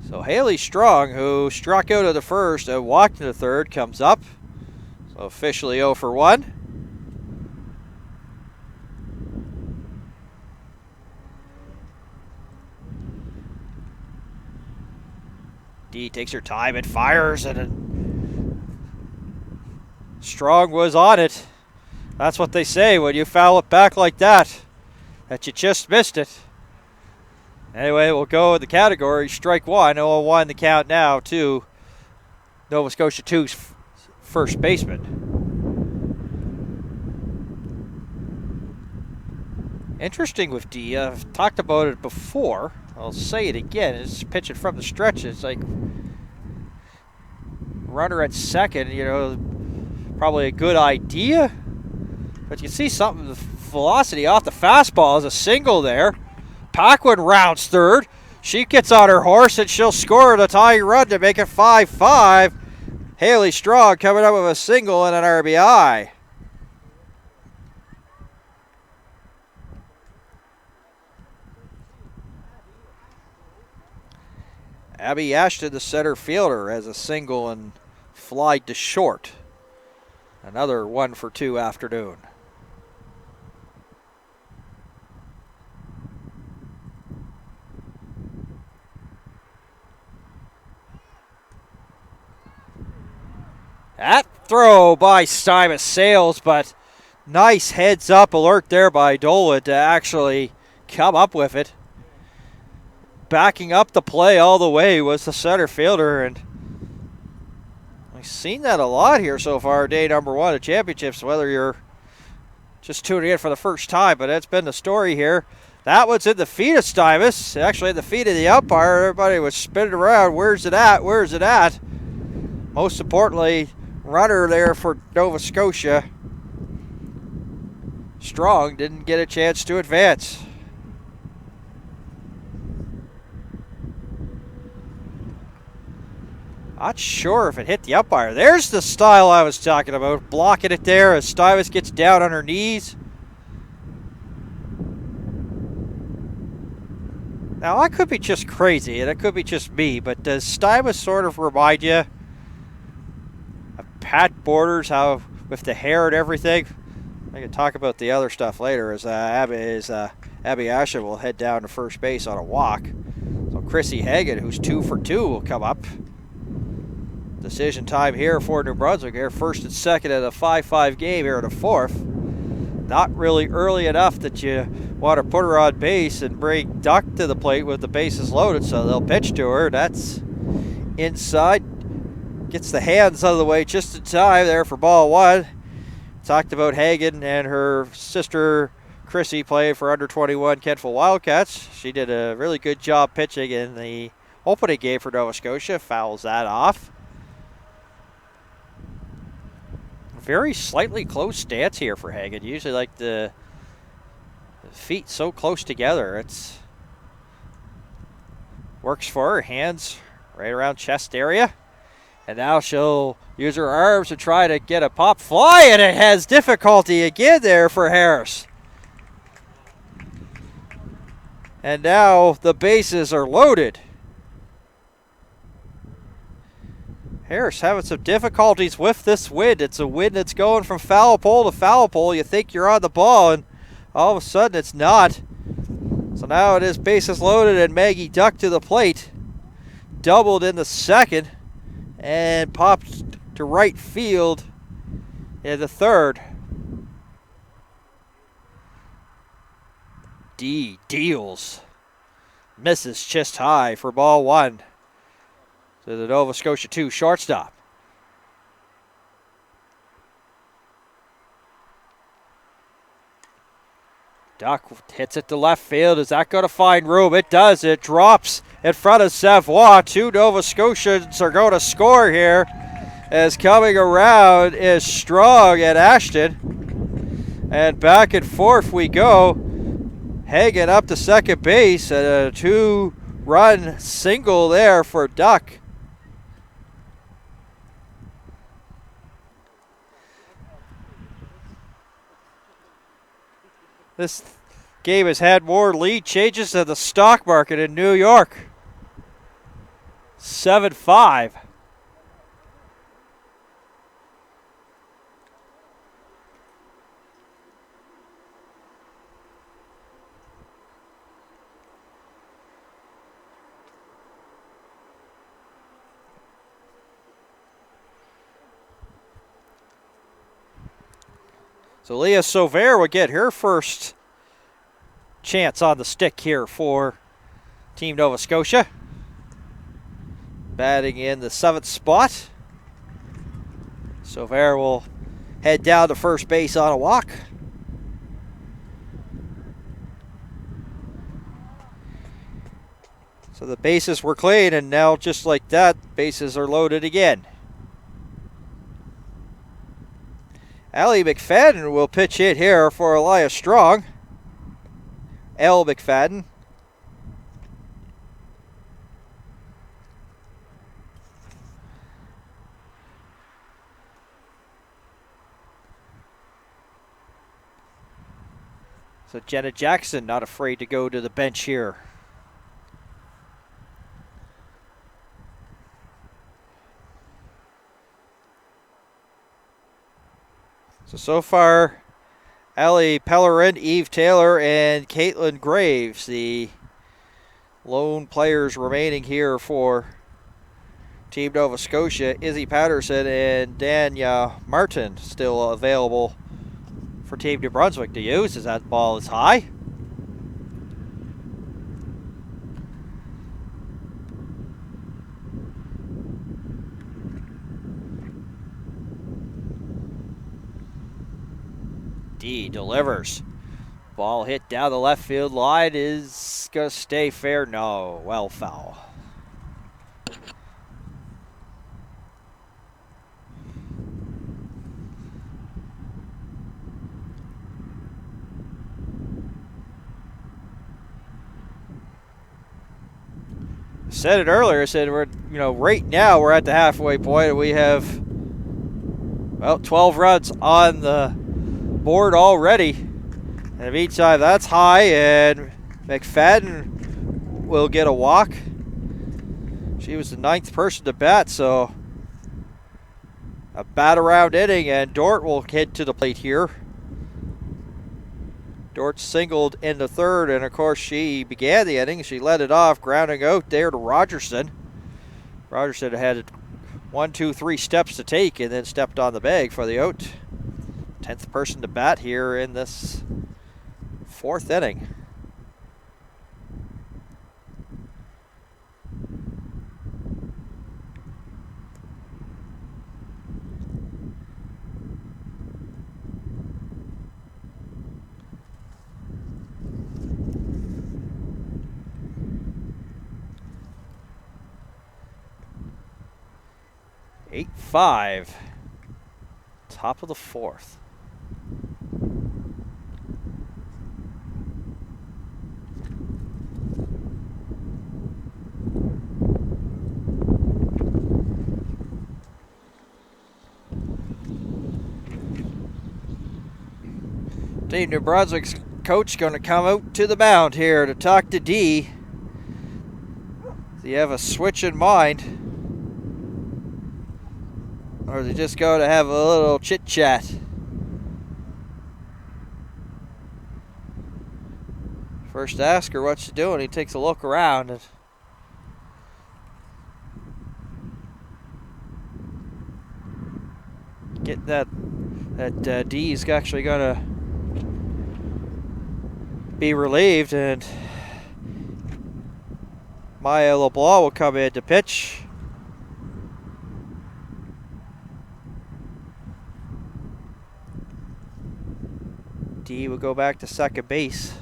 So Haley Strong, who struck out of the first and walked to the third, comes up. So officially 0 for 1. D takes her time and fires, and Strong was on it. That's what they say when you foul it back like that you just missed it. Anyway, we'll go in the category strike 1. 0-1 the count now to Nova Scotia 2's first baseman. Interesting with D. I've talked about it before. I'll say it again. It's pitching from the stretch. It's like runner at second, you know, probably a good idea. But you see something, the velocity off the fastball is a single there. Paquin rounds third. She gets on her horse and she'll score the tying run to make it 5-5. Haley Strong coming up with a single and an RBI. Abby Ashton, the center fielder, has a single and flied to short. Another 1 for 2 afternoon. That throw by Stymus sails, but nice heads up alert there by Dolan to actually come up with it. Backing up the play all the way was the center fielder, and we've seen that a lot here so far, day number 1 of championships, whether you're just tuning in for the first time, but that's been the story here. That one's in the feet of Stymus, actually in the feet of the umpire. Everybody was spinning around, where's it at, where's it at? Most importantly, runner there for Nova Scotia, Strong, didn't get a chance to advance. Not sure if it hit the umpire. There's the style I was talking about, blocking it there as Stymus gets down on her knees. Now, I could be just crazy, and it could be just me, but does Stymus sort of remind you of Pat Borders, how with the hair and everything? I can talk about the other stuff later as Abby Ashton will head down to first base on a walk. So Chrissy Hagan, who's 2 for 2, will come up. Decision time here for New Brunswick. Here first and second in a 5-5 game here in the fourth. Not really early enough that you want to put her on base and bring Duck to the plate with the bases loaded, so they'll pitch to her. That's inside. Gets the hands out of the way just in time there for ball one. Talked about Hagen and her sister Chrissy playing for under 21 Kentville Wildcats. She did a really good job pitching in the opening game for Nova Scotia. Fouls that off. Very slightly close stance here for Hagen. Usually like the feet so close together. It's works for her. Hands right around chest area. And now she'll use her arms to try to get a pop fly, and it has difficulty again there for Harris. And now the bases are loaded. Harris having some difficulties with this wind. It's a wind that's going from foul pole to foul pole. You think you're on the ball, and all of a sudden it's not. So now it is bases loaded, and Maggie Duck to the plate. Doubled in the second, and popped to right field in the third. D deals. Misses chest high for ball one to the Nova Scotia 2 shortstop. Duck hits it to left field. Is that going to find room? It does. It drops in front of Savoie. 2 Nova Scotians are going to score here, as coming around is Strong and Ashton. And back and forth we go. Hagen up to second base, and a 2-run single there for Duck. This game has had more lead changes than the stock market in New York. 7-5. So Lea Sauvert will get her first chance on the stick here for Team Nova Scotia. Batting in the 7th spot. Sauvert will head down to first base on a walk. So the bases were clean, and now just like that, bases are loaded again. Allie McFadden will pitch hit here for Elias Strong. L. McFadden. So Jenna Jackson not afraid to go to the bench here. So far, Allie Pellerin, Eve Taylor, and Caitlin Graves, the lone players remaining here for Team Nova Scotia. Izzy Patterson and Danya Martin still available for Team New Brunswick to use, as that ball is high. D delivers. Ball hit down the left field line. Is going to stay fair? No. Well, foul. Said it earlier. I said we're, right now we're at the halfway point, and we have, 12 runs on the board already. And in the meantime, that's high, and McFadden will get a walk. She was the 9th person to bat, so a bat around inning, and Dort will head to the plate here. Dort singled in the 3rd, and of course she began the inning. She led it off, grounding out there to Rogerson. Rogerson had 1, 2, 3 steps to take and then stepped on the bag for the out. 10th person to bat here in this 4th inning. Eight, 5. Top of the 4th. Team New Brunswick's coach going to come out to the mound here to talk to D. Do you have a switch in mind? Or is he just going to have a little chit chat? First ask her what she's doing. He takes a look around. And getting that D's actually going to be relieved, and Maya LeBlanc will come in to pitch. D will go back to second base.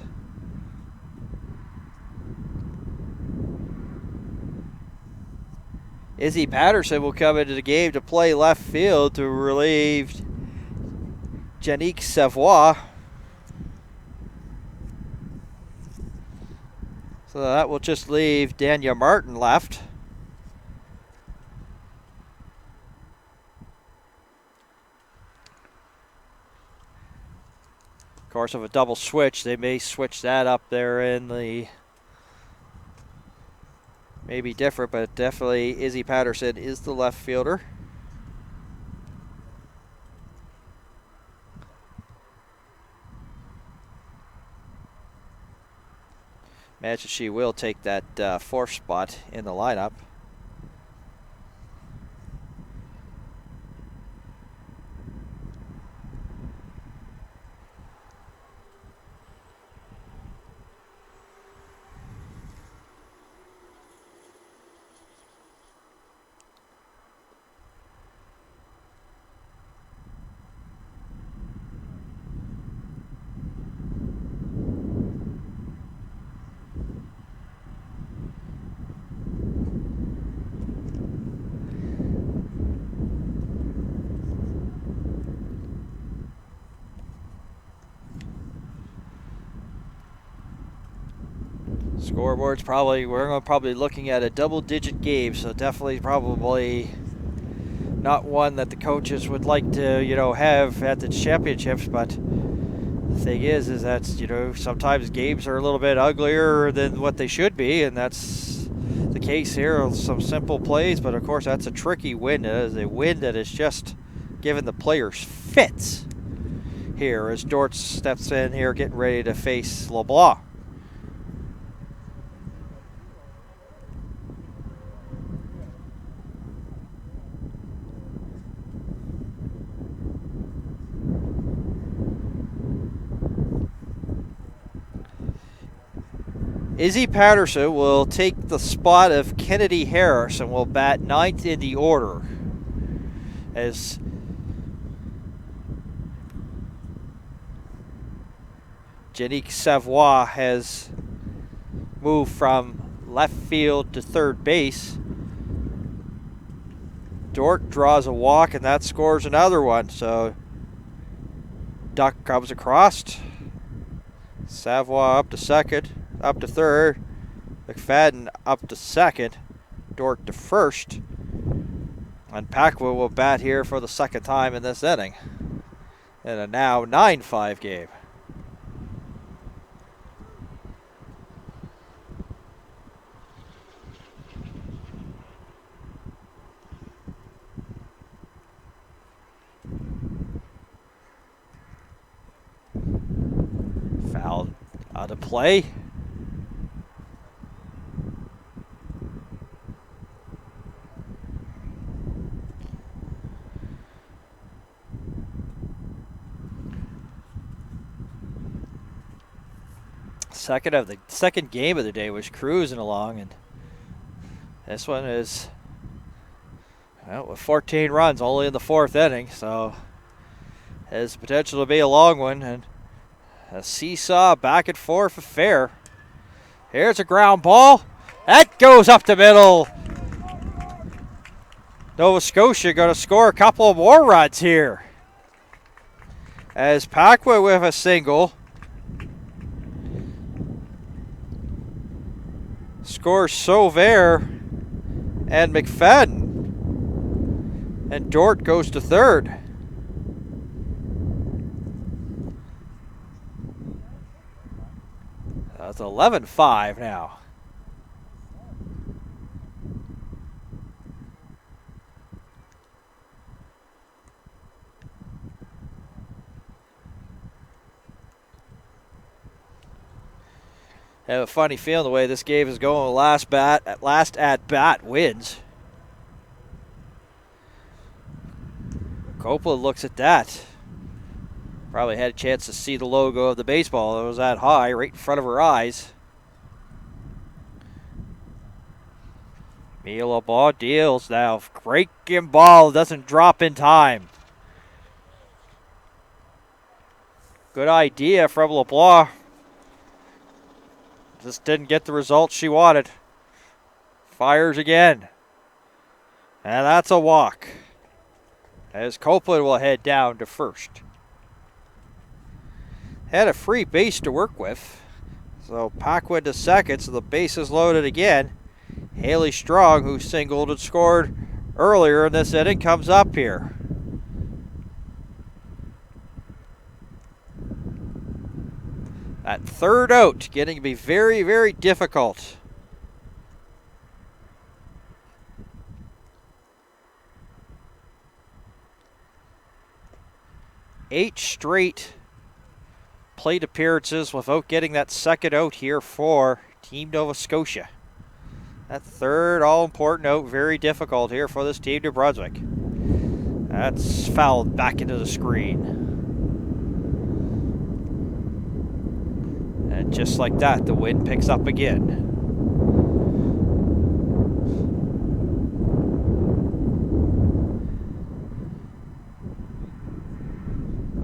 Izzy Patterson will come into the game to play left field to relieve Janique Savoie. So that will just leave Dania Martin left. Of course, of a double switch, they may switch that up there in the... Maybe different, but definitely Izzy Patterson is the left fielder. Imagine she will take that 4th spot in the lineup. Scoreboard's we're probably looking at a double-digit game, so definitely probably not one that the coaches would like to, have at the championships. But the thing is that, sometimes games are a little bit uglier than what they should be, and that's the case here. Some simple plays, but of course that's a tricky win. It is a win that is just giving the players fits here as Dort steps in here getting ready to face LeBlanc. Izzy Patterson will take the spot of Kennedy Harris and will bat 9th in the order, as Janique Savoie has moved from left field to third base. Dort draws a walk, and that scores another one. So Duck comes across. Savoie up to second. Up to third, McFadden up to second, Dort to first, and Packwood will bat here for the second time in this inning in a now 9-5 game. Foul out of play. Second game of the day was cruising along, and this one is, well, with 14 runs only in the 4th inning, so has potential to be a long one, and a seesaw back and forth affair. Here's a ground ball. That goes up the middle. Nova Scotia going to score a couple of more runs here. As Paquin with a single. Scores Sauvert and McFadden. And Dort goes to third. That's 11-5 now. I have a funny feeling the way this game is going. Last at bat wins. Copeland looks at that. Probably had a chance to see the logo of the baseball. It was that high, right in front of her eyes. Lea LeBlanc deals now. Breaking ball doesn't drop in time. Good idea from LeBlanc. Just didn't get the result she wanted. Fires again. And that's a walk. As Copeland will head down to first. Had a free base to work with. So Paquin to second, so the base is loaded again. Haley Strong, who singled and scored earlier in this inning, comes up here. That third out getting to be very, very difficult. Eight straight plate appearances without getting that second out here for Team Nova Scotia. That third all-important out, very difficult here for this Team New Brunswick. That's fouled back into the screen. And just like that, the wind picks up again.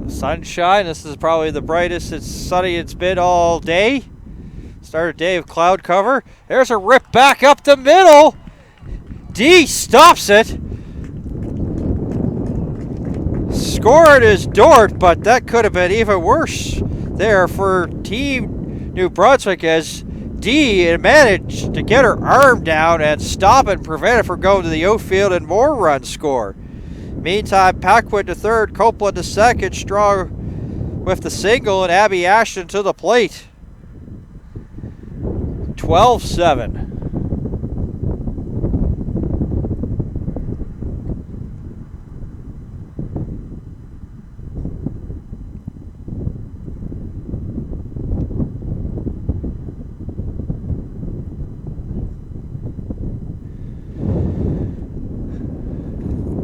Sunshine, this is probably the brightest it's sunny it's been all day. Start a day of cloud cover. There's a rip back up the middle. D stops it. Scored is Dort, but that could have been even worse there for Team New Brunswick, as D managed to get her arm down and stop it and prevent it from going to the outfield and more runs scored. Meantime, Paquin to third, Copeland to second, Strong with the single, and Abby Ashton to the plate. 12-7.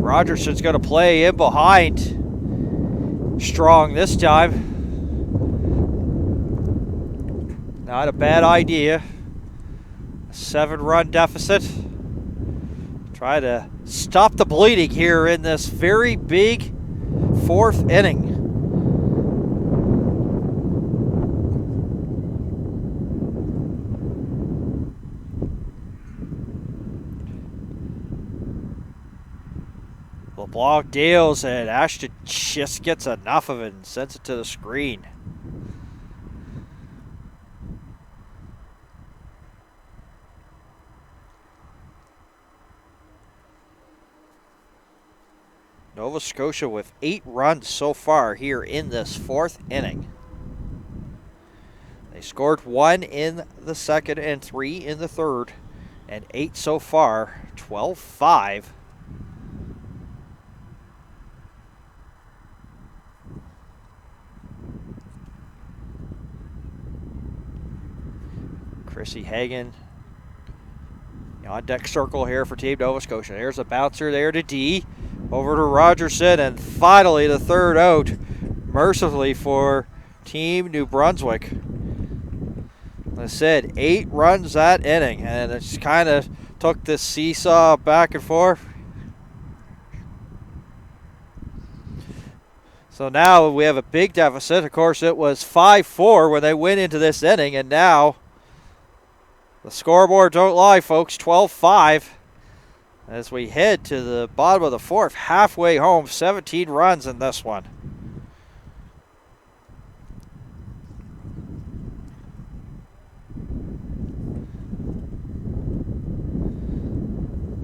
Rogerson's going to play in behind Strong this time. Not a bad idea. A 7-run deficit. Try to stop the bleeding here in this very big 4th inning. LeBlanc deals, and Ashton just gets enough of it and sends it to the screen. Nova Scotia with 8 runs so far here in this 4th inning. They scored 1 in the 2nd and 3 in the 3rd, and 8 so far, 12-5. Chrissy Hagen on deck circle here for Team Nova Scotia. There's a bouncer there to D. Over to Rogerson, and finally the third out, mercifully for Team New Brunswick. I said 8 runs that inning, and it just kind of took this seesaw back and forth. So now we have a big deficit. Of course, it was 5-4 when they went into this inning, and now the scoreboard don't lie, folks. 12-5 as we head to the bottom of the fourth, halfway home. 17 runs in this one.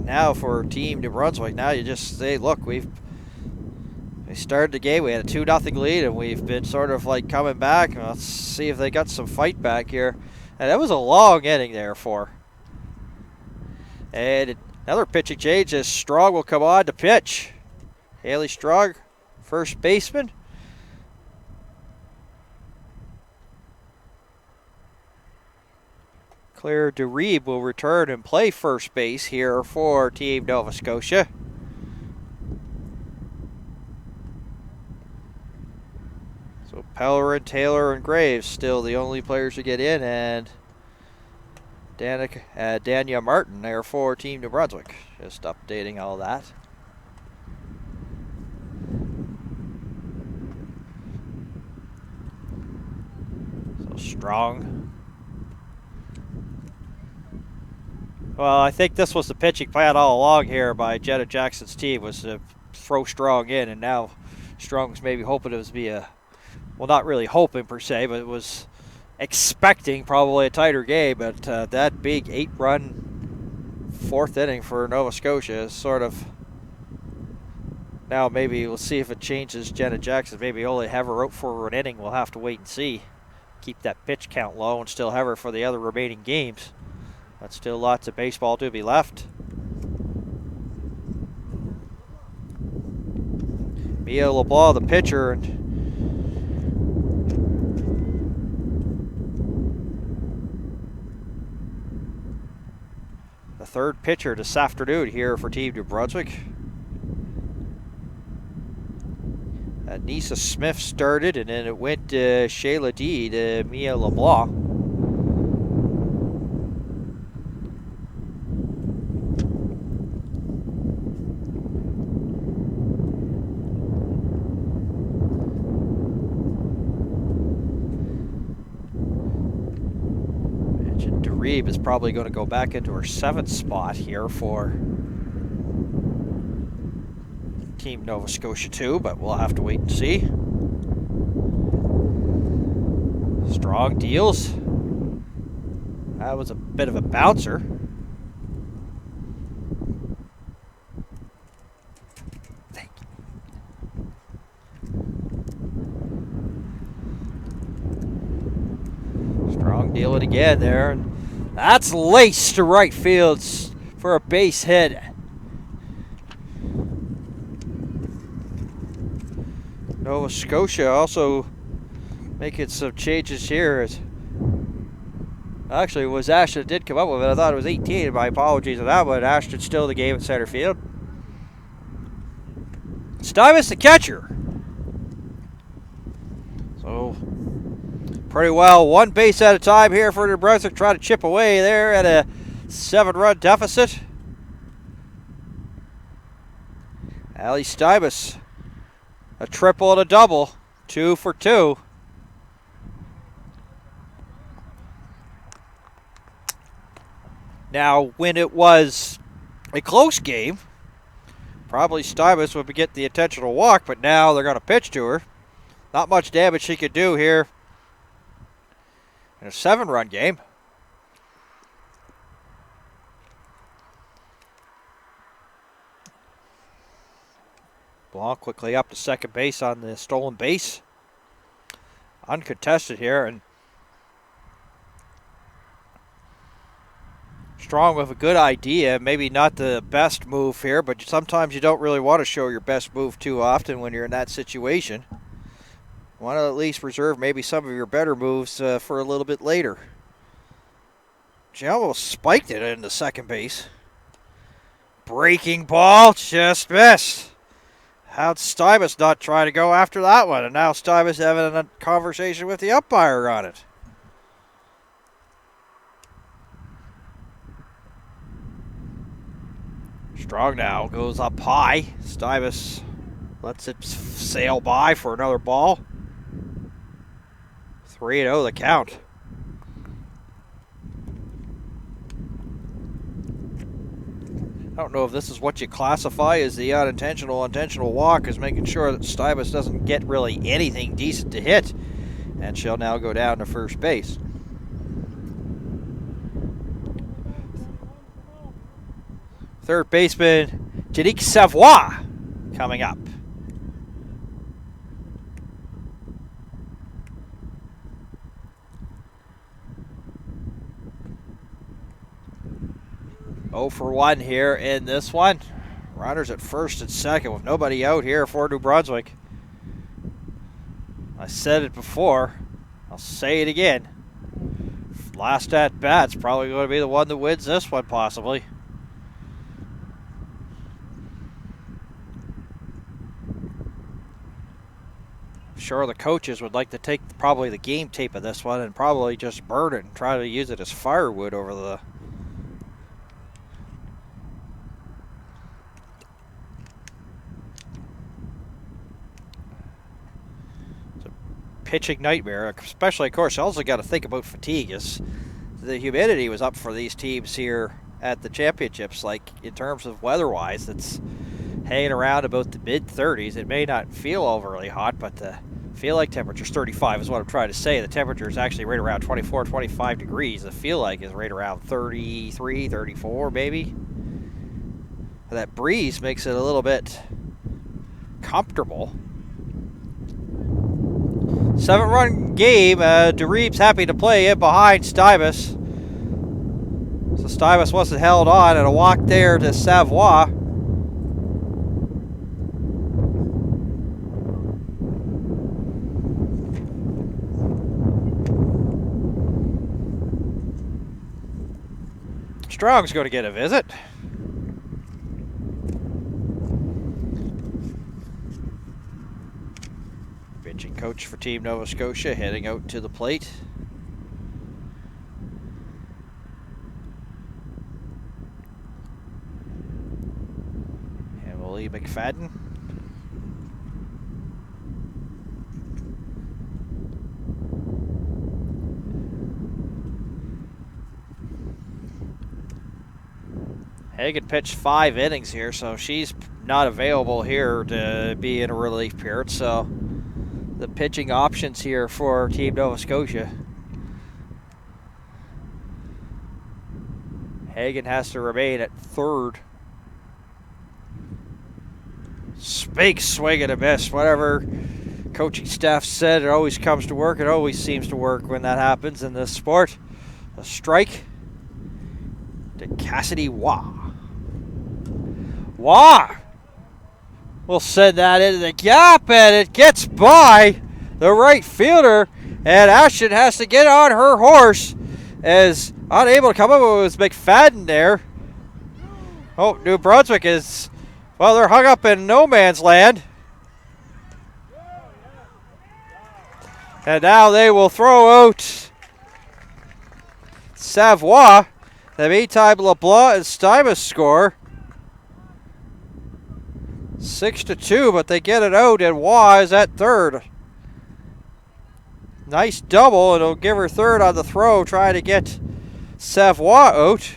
Now for Team New Brunswick, now you just say, look, we started the game, we had a 2-0 lead, and we've been sort of like coming back. Let's see if they got some fight back here. And that was a long inning there for. And another pitching change as Strong will come on to pitch. Haley Strong, first baseman. Claire DeReeb will return and play first base here for Team Nova Scotia. So Pellerin, Taylor, and Graves still the only players to get in, and Dania Martin there for Team New Brunswick. Just updating all that. So Strong. Well, I think this was the pitching plan all along here by Jenna Jackson's team, was to throw Strong in, and now Strong was maybe hoping it was be a, well, not really hoping per se, but it was expecting probably a tighter game. But that big 8-run fourth inning for Nova Scotia is sort of, now maybe we'll see if it changes Jenna Jackson. Maybe only have her out for an inning. We'll have to wait and see. Keep that pitch count low and still have her for the other remaining games. But still lots of baseball to be left. Mia LeBlanc, the pitcher, and the third pitcher this afternoon here for Team New Brunswick. Nisa Smith started, and then it went Shayla D to Mia LeBlanc. Reeb is probably going to go back into her 7th spot here for Team Nova Scotia 2, but we'll have to wait and see. Strong deals. That was a bit of a bouncer. Thank you. Strong deal it again there. That's laced to right field for a base hit. Nova Scotia also making some changes here. Actually, it was Ashton that did come up with it. I thought it was 18. My apologies on that one. Ashton still the game at center field. Stuyvesant the catcher. So pretty well one base at a time here for New Brunswick, trying to chip away there at a 7-run deficit. Allie Stuyvesant, a triple and a double, 2 for 2. Now, when it was a close game, probably Stuyvesant would get the intentional walk, but now they're going to pitch to her. Not much damage she could do here in a 7-run game. Blanc quickly up to second base on the stolen base. Uncontested here, and Strong with a good idea. Maybe not the best move here, but sometimes you don't really want to show your best move too often when you're in that situation. Want to at least reserve maybe some of your better moves for a little bit later. She almost spiked it into second base. Breaking ball, just missed. How'd Stuyvesant not try to go after that one? And now Stuyvesant having a conversation with the umpire on it. Strong now goes up high. Stybus lets it sail by for another ball. 3-0 the count. I don't know if this is what you classify as the intentional walk, is making sure that Stybus doesn't get really anything decent to hit. And she'll now go down to first base. Third baseman, Janique Savoie, coming up. Oh for 1 here in this one. Runners at first and second with nobody out here for New Brunswick. I said it before. I'll say it again. Last at bat's probably going to be the one that wins this one, possibly. Sure, the coaches would like to take probably the game tape of this one and probably just burn it and try to use it as firewood over the... It's a pitching nightmare, especially, of course, you also got to think about fatigue. As the humidity was up for these teams here at the championships, like in terms of weather-wise, it's hanging around about the mid-30s. It may not feel overly hot, but the feel like temperature's 35 is what I'm trying to say. The temperature is actually right around 24, 25 degrees. The feel like is right around 33, 34 maybe. That breeze makes it a little bit comfortable. 7-run game. DeReeb's happy to play in behind Stybus. So Stybus wasn't held on, and a walk there to Savoie. Strong's going to get a visit. Pitching coach for Team Nova Scotia heading out to the plate. Emily McFadden. Hagen pitched 5 innings here, so she's not available here to be in a relief period. So the pitching options here for Team Nova Scotia. Hagen has to remain at third. Big swing and a miss. Whatever coaching staff said, it always comes to work. It always seems to work when that happens in this sport. A strike to Cassidy Waugh. Waugh will send that into the gap, and it gets by the right fielder, and Ashton has to get on her horse as unable to come up with McFadden there. Oh, New Brunswick is, well, they're hung up in no man's land. And now they will throw out Savoie. In the meantime, LeBlanc and Stybus score. 6-2, but they get it out, and Waugh is at third. Nice double, and it'll give her third on the throw, trying to get Savoie out.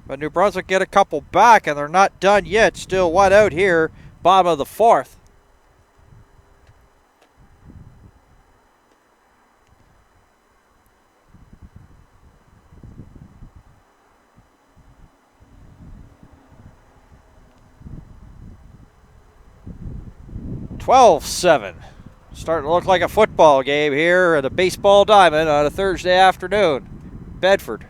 But New Brunswick get a couple back, and they're not done yet. Still one out here, bottom of the fourth. "12-7. Starting to look like a football game here at a baseball diamond on a Thursday afternoon. Bedford.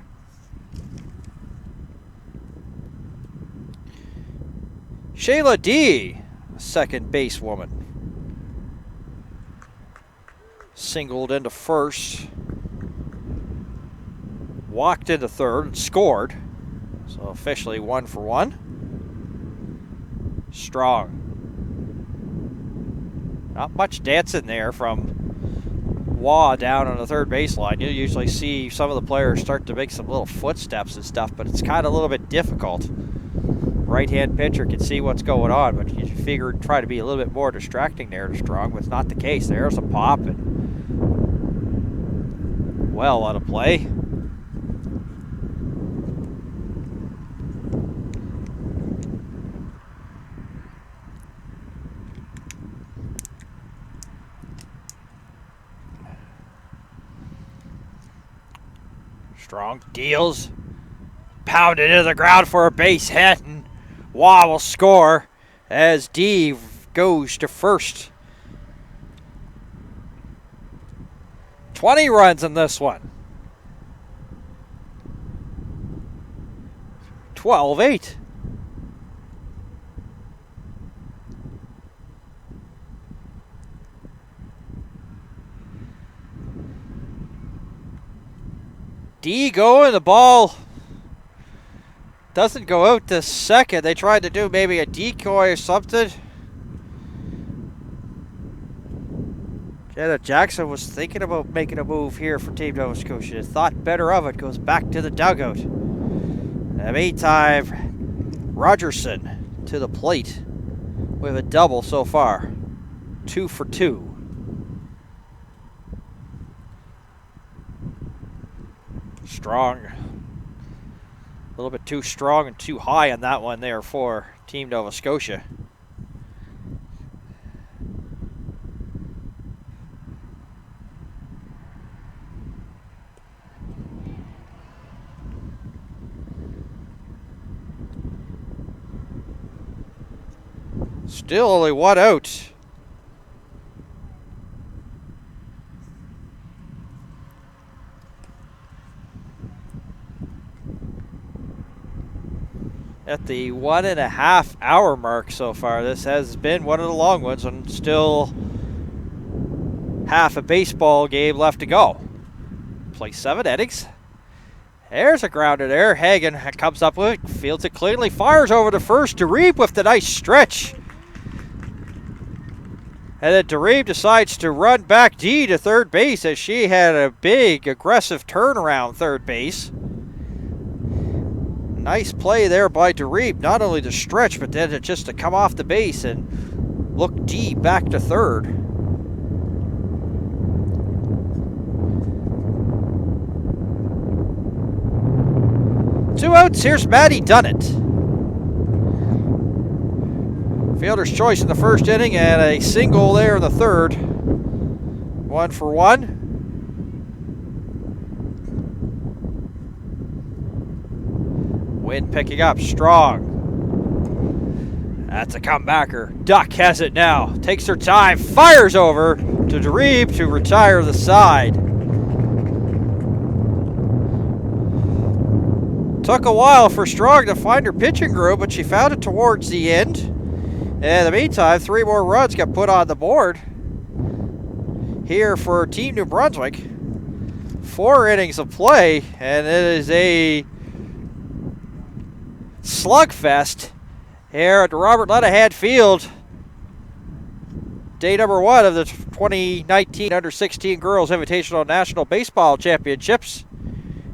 Shayla D, second base woman. Singled into first. Walked into third and scored. So officially 1 for 1. Strong. Not much dancing there from Waugh down on the third baseline. You'll usually see some of the players start to make some little footsteps and stuff, but it's kind of a little bit difficult. right-hand pitcher can see what's going on, but you figure try to be a little bit more distracting there to Strong, but it's not the case. There's a pop and well out of play. Strong deals, pounded into the ground for a base hit, and Waugh will score as D goes to first. 20 runs in this one. 12-8. D going, the ball doesn't go out to second. They tried to do maybe a decoy or something. Janet Jackson was thinking about making a move here for Team Nova Scotia. Thought better of it, goes back to the dugout. In the meantime, Rogerson to the plate with a double so far. 2 for 2. Strong. A little bit too strong and too high on that one there for Team Nova Scotia. Still only one out. At the 1.5 hour mark so far. This has been one of the long ones, and still half a baseball game left to go. Play 7 innings. There's a grounder there. Hagen comes up with it, fields it cleanly, fires over to first. Dereeb with the nice stretch. And then Dereeb decides to run back D to third base as she had a big aggressive turnaround third base. Nice play there by Dereeb, not only to stretch, but then just to come off the base and look D back to third. Two outs, here's Maddie Dunnett. Fielder's choice in the first inning and a single there in the third. 1 for 1. Wind picking up, Strong. That's a comebacker. Duck has it now. Takes her time, fires over to Dereeb to retire the side. Took a while for Strong to find her pitching groove, but she found it towards the end. And in the meantime, 3 more runs got put on the board here for Team New Brunswick. 4 innings of play, and it is a slugfest here at the Robert Lenahan Field. Day number 1 of the 2019 Under-16 Girls Invitational National Baseball Championships.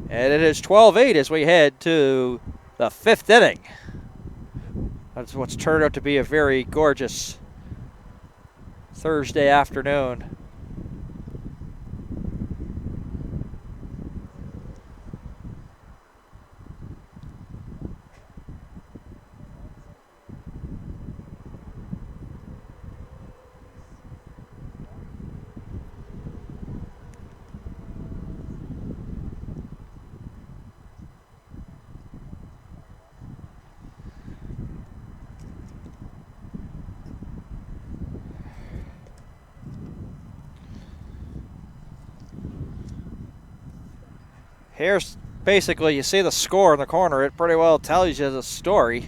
And it is 12-8 as we head to the 5th inning. That's what's turned out to be a very gorgeous Thursday afternoon. Here's basically, you see the score in the corner. It pretty well tells you the story.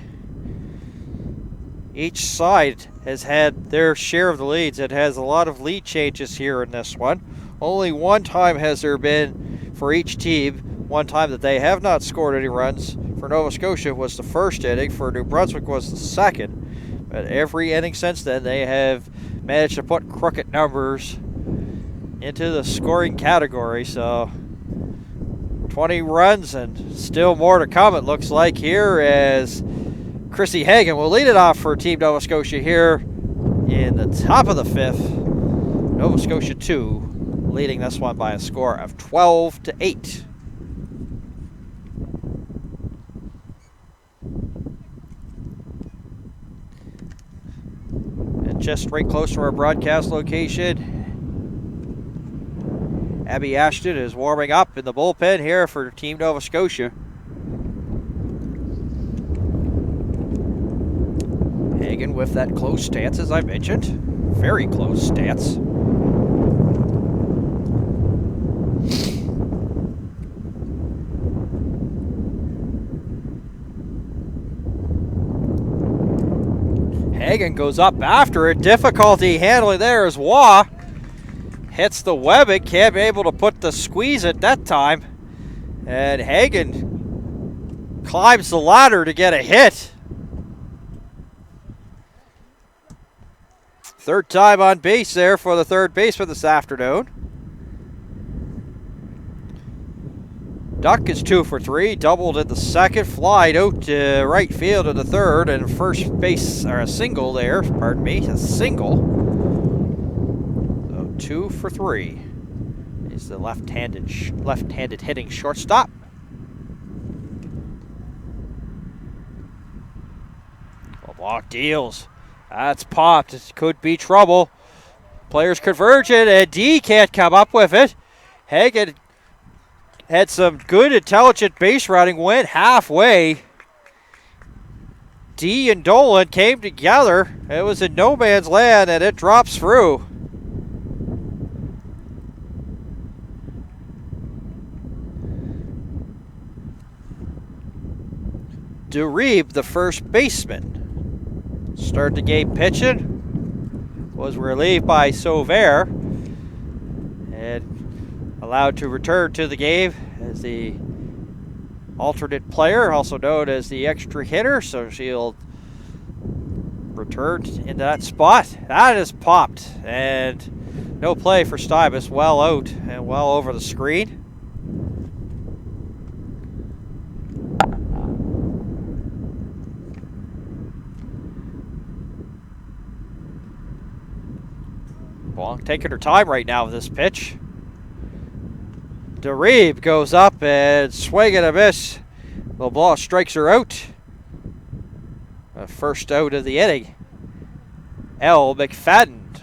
Each side has had their share of the leads. It has a lot of lead changes here in this one. Only one time has there been for each team. One time that they have not scored any runs. For Nova Scotia was the first inning. For New Brunswick was the second. But every inning since then, they have managed to put crooked numbers into the scoring category. So 20 runs and still more to come, it looks like, here as Chrissy Hagen will lead it off for Team Nova Scotia here in the top of the 5th. Nova Scotia 2 leading this one by a score of 12-8. And just right close to our broadcast location, Abby Ashton is warming up in the bullpen here for Team Nova Scotia. Hagen with that close stance, as I mentioned. Very close stance. Hagen goes up after it. Difficulty handling there as Waugh hits the webbing. Can't be able to put the squeeze at that time. And Hagen climbs the ladder to get a hit. Third time on base there for the third baseman this afternoon. Duck is 2 for 3, doubled in the second, flied out to right field in the third, and first base, or a single there, pardon me, a single. So 2 for 3 is the left-handed hitting shortstop. Block deals. That's popped. It could be trouble. Players converging, and D can't come up with it. Hagen had some good, intelligent base running, went halfway. D and Dolan came together. It was in no man's land, and it drops through. DeReeb, the first baseman, started the game pitching, was relieved by Sauvert, and allowed to return to the game as the alternate player, also known as the extra hitter, so she'll return into that spot. That is popped, and no play for Stibus, well out and well over the screen. Wong taking her time right now with this pitch. DeReeb goes up and swing and a miss. LeBlanc strikes her out. First out of the inning. Elle McFadden.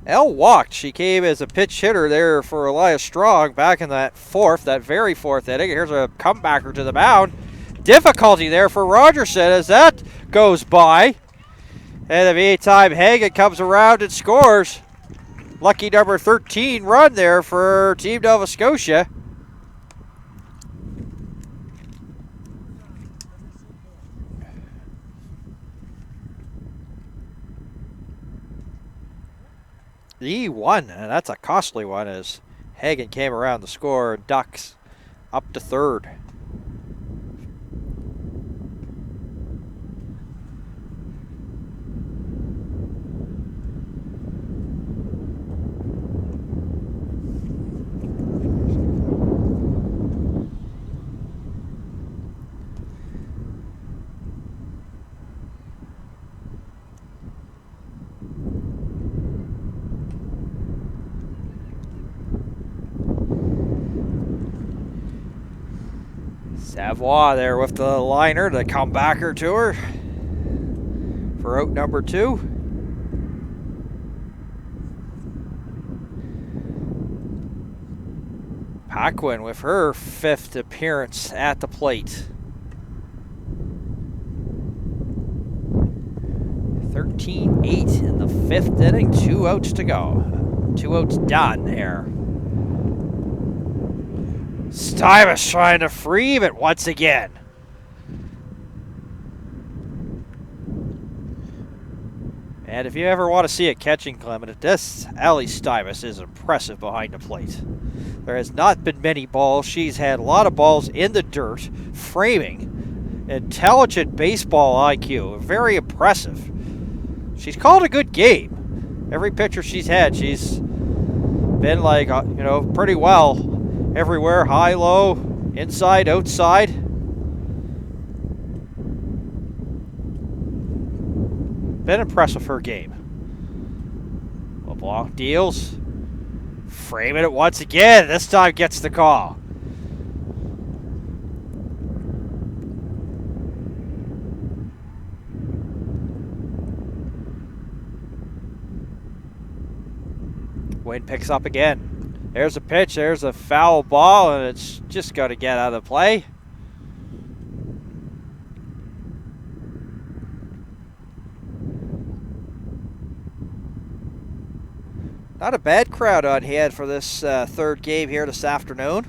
Elle walked. She came as a pitch hitter there for Elias Strong back in that very fourth inning. Here's a comebacker to the mound. Difficulty there for Rogerson as that goes by. And in the meantime, Hagen comes around and scores. Lucky number 13 run there for Team Nova Scotia. The one, and that's a costly one, as Hagen came around to score. Ducks up to third. Savoie there with the liner, the comebacker to her for out number 2. Paquin with her 5th appearance at the plate. 13-8 in the 5th inning, 2 outs to go. 2 outs done there. Stibus trying to free it once again. And if you ever want to see a catching climate, this Allie Stibus is impressive behind the plate. There has not been many balls. She's had a lot of balls in the dirt, framing, intelligent baseball IQ, very impressive. She's called a good game. Every pitcher she's had, she's been like, pretty well. everywhere, high, low, inside, outside. Been impressed with her game. LeBlanc deals. Framing it once again. This time gets the call. Wind picks up again. There's a pitch. There's a foul ball, and it's just got to get out of play. Not a bad crowd on hand for this third game here this afternoon.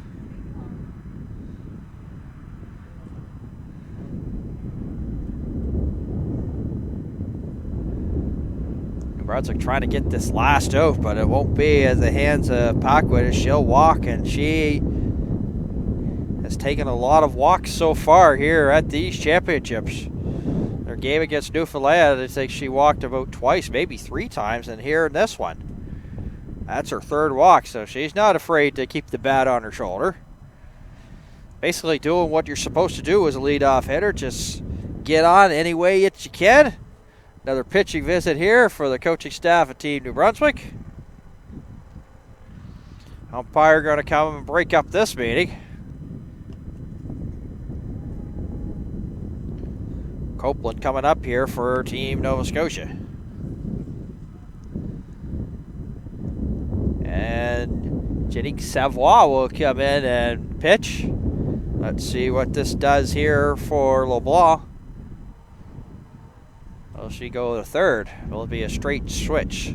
New Brunswick trying to get this last out, but it won't be at the hands of Paquin as she'll walk, and she has taken a lot of walks so far here at these championships. Their game against Newfoundland, I think she walked about twice, maybe 3 times, and here in this one. That's her third walk, so she's not afraid to keep the bat on her shoulder. Basically doing what you're supposed to do as a leadoff hitter. Just get on any way that you can. Another pitching visit here for the coaching staff of Team New Brunswick. Umpire going to come and break up this meeting. Copeland coming up here for Team Nova Scotia. And Janique Savoie will come in and pitch. Let's see what this does here for LeBlanc. Will she go to third? Will it be a straight switch?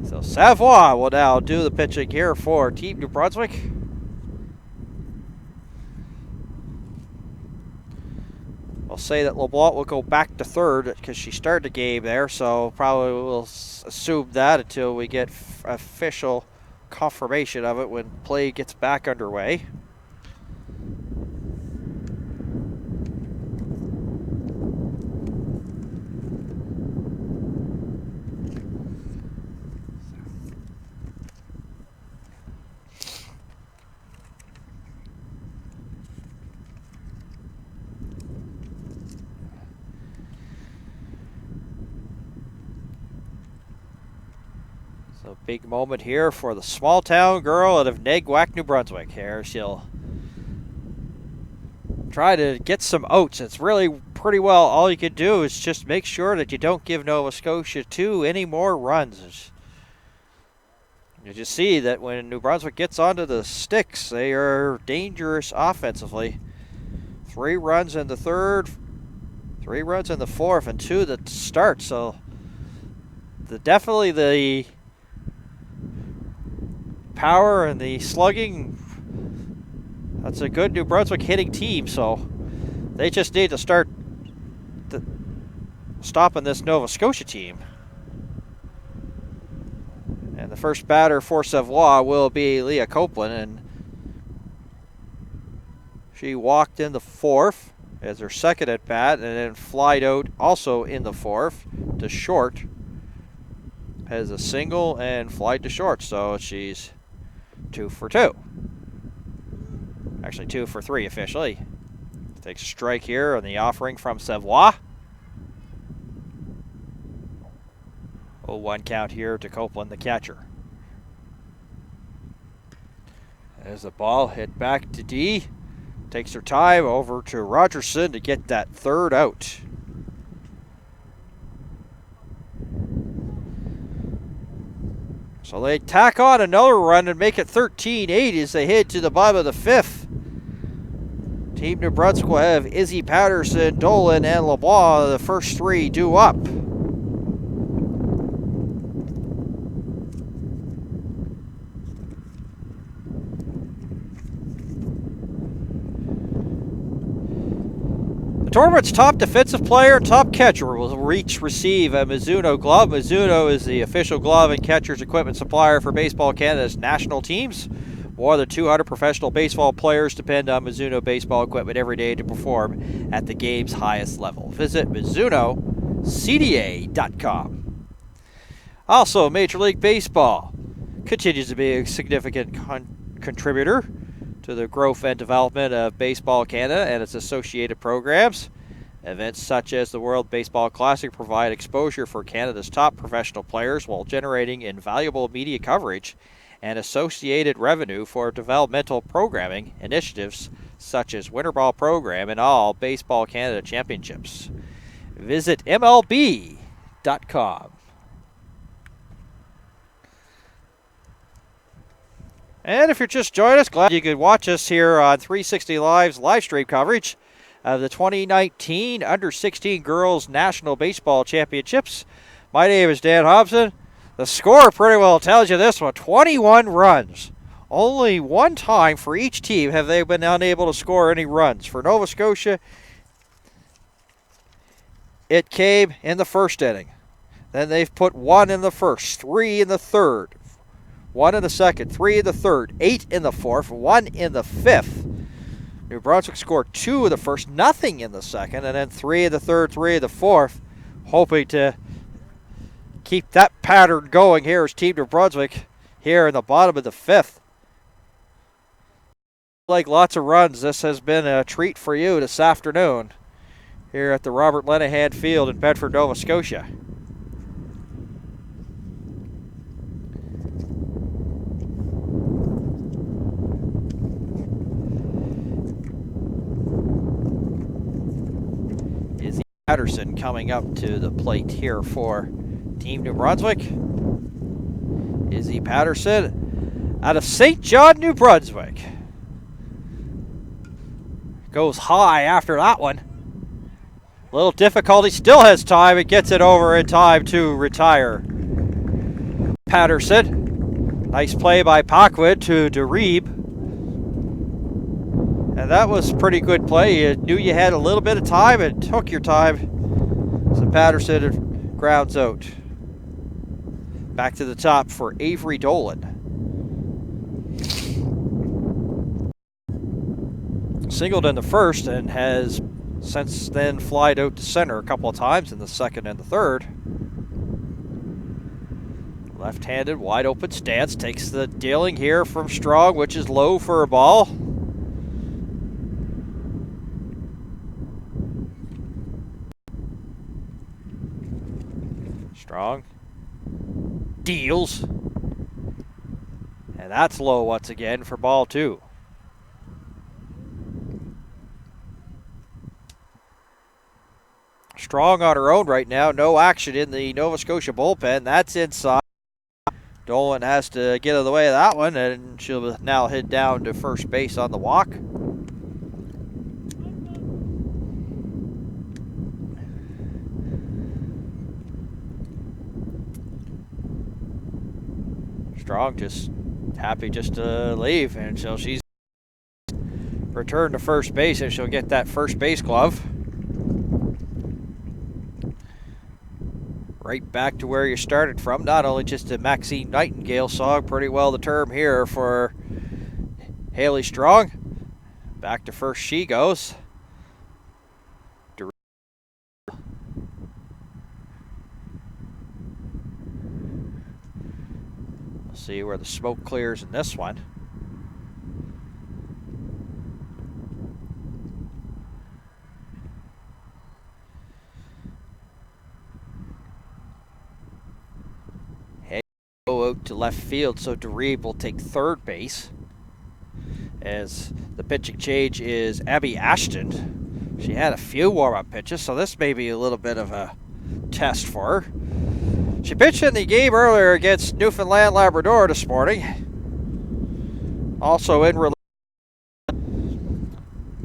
So Savoie will now do the pitching here for Team New Brunswick. I'll say that LeBlanc will go back to third because she started the game there, so probably we'll assume that until we get official confirmation of it when play gets back underway. So big moment here for the small town girl out of Naguac, New Brunswick. Here she'll try to get some outs. It's really pretty well all you can do is just make sure that you don't give Nova Scotia any more runs. You just see that when New Brunswick gets onto the sticks, they are dangerous offensively. 3 runs in the third, 3 runs in the fourth, and 2 that start. So definitely the power and the slugging, that's a good New Brunswick hitting team, so they just need to start stopping this Nova Scotia team. And the first batter for Savoie will be Lea Copeland, and she walked in the fourth as her second at bat, and then flied out also in the fourth to short, has a single and flied to short, so she's 2 for 2. Actually 2 for 3 officially. Takes a strike here on the offering from Savoie. 0-1 count here to Copeland, the catcher. There's the ball hit back to D. Takes her time over to Rogerson to get that third out. So they tack on another run and make it 13-8 as they head to the bottom of the 5th. Team New Brunswick will have Izzy Patterson, Dolan, and LeBlanc, the first 3 due up. The tournament's top defensive player and top catcher will receive a Mizuno glove. Mizuno is the official glove and catcher's equipment supplier for Baseball Canada's national teams. More than 200 professional baseball players depend on Mizuno baseball equipment every day to perform at the game's highest level. Visit Mizuno CDA.com. Also, Major League Baseball continues to be a significant contributor to the growth and development of Baseball Canada and its associated programs. Events such as the World Baseball Classic provide exposure for Canada's top professional players while generating invaluable media coverage and associated revenue for developmental programming initiatives such as Winter Ball Program and all Baseball Canada Championships. Visit MLB.com. And if you're just joining us, glad you could watch us here on 360 Live's live stream coverage of the 2019 Under-16 Girls National Baseball Championships. My name is Dan Hobson. The score pretty well tells you this one, 21 runs. Only one time for each team have they been unable to score any runs. For Nova Scotia, it came in the first inning. Then they've put one in the first, three in the third, one in the second, three in the third, 8 in the fourth, 1 in the fifth. New Brunswick scored 2 in the first, nothing in the second, and then 3 in the third, 3 in the fourth, hoping to keep that pattern going here as Team New Brunswick here in the bottom of the fifth. Like lots of runs, this has been a treat for you this afternoon here at the Robert Lenahan Field in Bedford, Nova Scotia. Patterson coming up to the plate here for Team New Brunswick. Izzy Patterson out of St. John, New Brunswick. Goes high after that one. Little difficulty, still has time. It gets it over in time to retire. Patterson. Nice play by Paquin to Derib. And that was pretty good play. You knew you had a little bit of time and took your time. So Patterson grounds out. Back to the top for Avery Dolan. Singled in the first and has since then flied out to center a couple of times in the second and the third. Left-handed, wide open stance. Takes the dealing here from Strong, which is low for a ball. Strong deals, and that's low once again for ball 2. Strong on her own right now, no action in the Nova Scotia bullpen. That's inside. Dolan has to get out of the way of that one, and she'll now head down to first base on the walk. Strong just happy just to leave, and so she's returned to first base, and she'll get that first base glove. Right back to where you started from. Not only just a Maxine Nightingale song, pretty well the term here for Haley Strong. Back to first she goes. See where the smoke clears in this one. Hey, go out to left field, so Derib will take third base. As the pitching change is Abby Ashton. She had a few warm-up pitches, so this may be a little bit of a test for her. She pitched in the game earlier against Newfoundland Labrador this morning. Also in relief.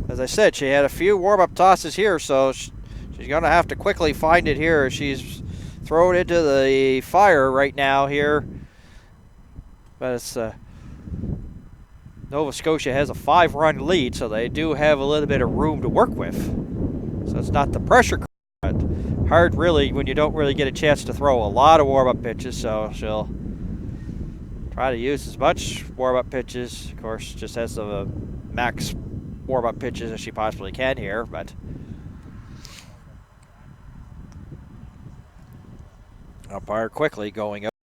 As I said, she had a few warm-up tosses here, so she's going to have to quickly find it here. She's thrown into the fire right now here. But it's Nova Scotia has a 5-run lead, so they do have a little bit of room to work with. So it's not the pressure. Hard really when you don't really get a chance to throw a lot of warm-up pitches, so she'll try to use as much warm-up pitches. Of course, just has the max warm-up pitches as she possibly can here, but Umpire quickly going up.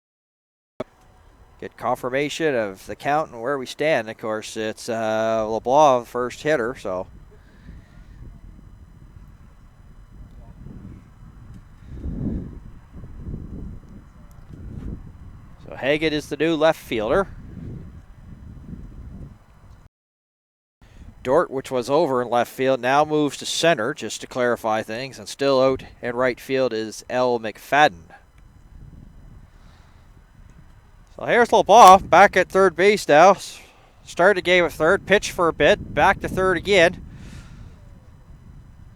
Get confirmation of the count and where we stand. Of course, it's LeBlanc, first hitter, so. So Hagen is the new left fielder. Dort, which was over in left field, now moves to center, just to clarify things, and still out in right field is L. McFadden. So here's LeBlanc back at third base now. Started the game at third, pitched for a bit, back to third again.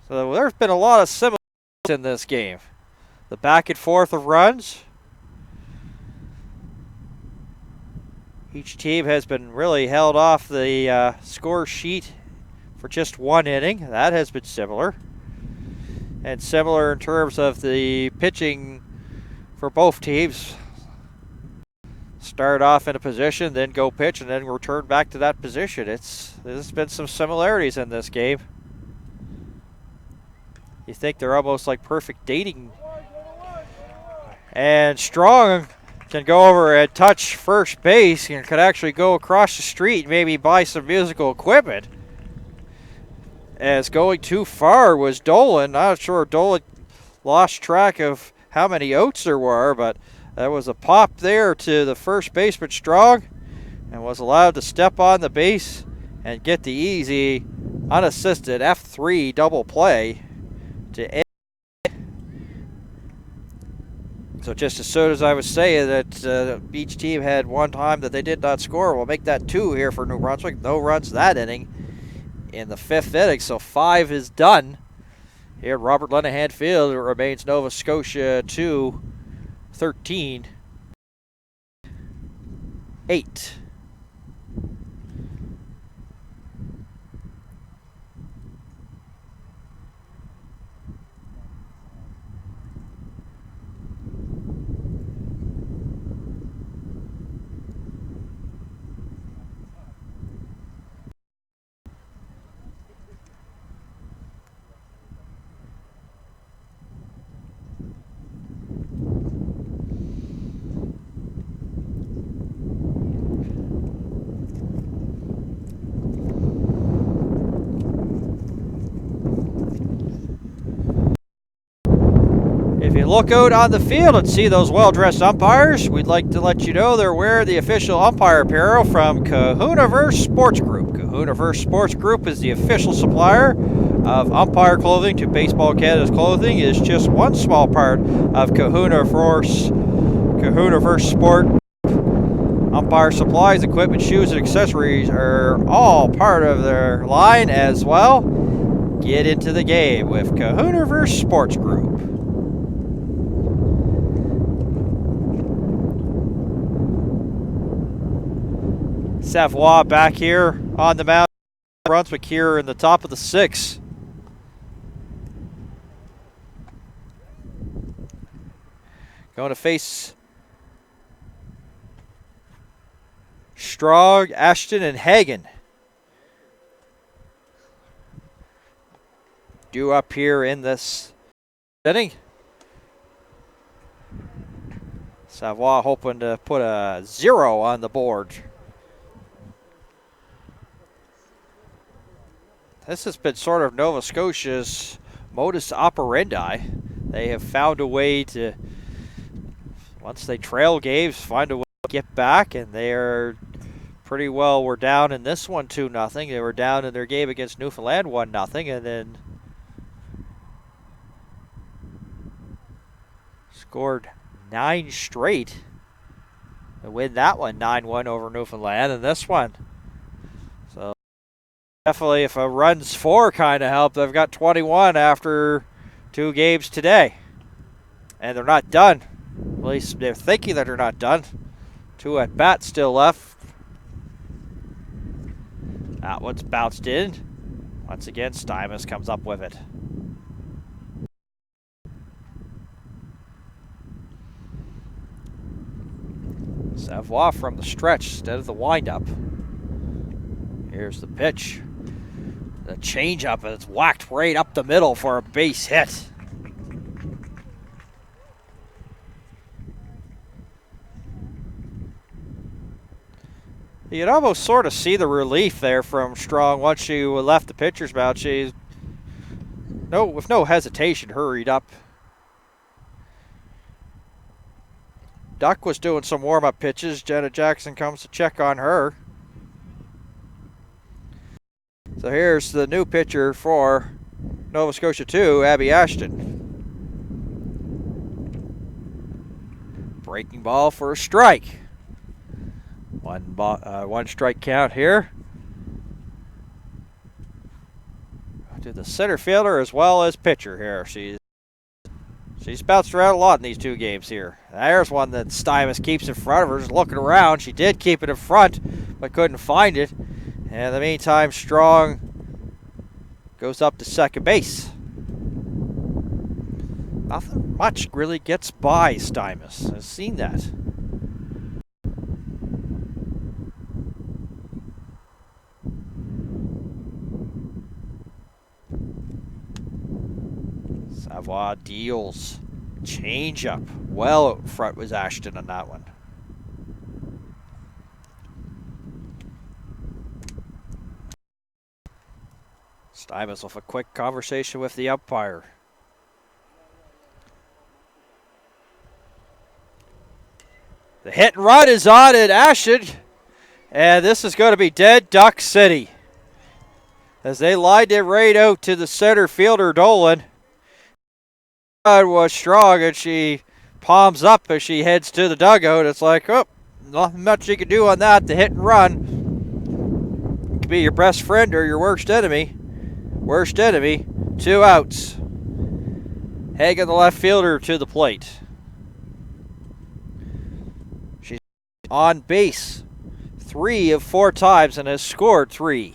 So there's been a lot of similarities in this game. The back and forth of runs. Each team has been really held off the score sheet for just one inning. That has been similar. And similar in terms of the pitching for both teams. Start off in a position, then go pitch, and then return back to that position. There's been some similarities in this game. You think they're almost like perfect dating. And Strong can go over and touch first base and could actually go across the street and maybe buy some musical equipment. As going too far was Dolan. Not sure Dolan lost track of how many outs there were, but there was a pop there to the first baseman Strong and was allowed to step on the base and get the easy, unassisted F3 double play to end. So just as soon as I was saying that each team had one time that they did not score, we'll make that 2 here for New Brunswick. No runs that inning in the 5th inning, so 5 is done. Here at Robert Lenahan Field, it remains Nova Scotia 2, 13, 8. If you look out on the field and see those well-dressed umpires, we'd like to let you know they're wearing the official umpire apparel from Kahunaverse Sports Group. Kahunaverse Sports Group is the official supplier of umpire clothing to Baseball Canada's clothing. It is just one small part of Kahunaverse Sport. Umpire supplies, equipment, shoes, and accessories are all part of their line as well. Get into the game with Kahunaverse Sports Group. Savoie back here on the mound. Brunswick here in the top of the 6th. Going to face Strong, Ashton, and Hagen. Due up here in this inning. Savoie hoping to put a 0 on the board. This has been sort of Nova Scotia's modus operandi. They have found a way to, once they trail games, find a way to get back, and they are pretty well were down in this one 2-0. They were down in their game against Newfoundland 1-0, and then scored 9 straight to win that one 9-1 over Newfoundland, and this one. So definitely, if a runs 4 kind of help, they've got 21 after 2 games today. And they're not done. At least they're thinking that they're not done. 2 at bat still left. That one's bounced in. Once again, Stymus comes up with it. Savoie from the stretch instead of the windup. Here's the pitch. The changeup, and it's whacked right up the middle for a base hit. You'd almost sort of see the relief there from Strong once she left the pitcher's mound. She, with no hesitation, hurried up. Duck was doing some warm-up pitches. Jenna Jackson comes to check on her. So here's the new pitcher for Nova Scotia 2, Abby Ashton. Breaking ball for a strike. One strike count here. To the center fielder as well as pitcher here. She's bounced around a lot in these two games here. There's one that Stuyvesant keeps in front of her, just looking around. She did keep it in front, but couldn't find it. And in the meantime, Strong goes up to second base. Nothing much really gets by Stuyvesant. I've seen that. Savoie deals. Change up. Well out in front was Ashton on that one. Stuyvesant with a quick conversation with the umpire. The hit and run is on at Ashton. And this is going to be dead Duck City. As they lined it right out to the center fielder, Dolan. Was Strong, and she palms up as she heads to the dugout. It's like, oh, nothing much you can do on that. The hit and run. It could be your best friend or your worst enemy. Worst enemy, 2 outs. Hagen, the left fielder, to the plate. She's on base 3 of 4 times and has scored 3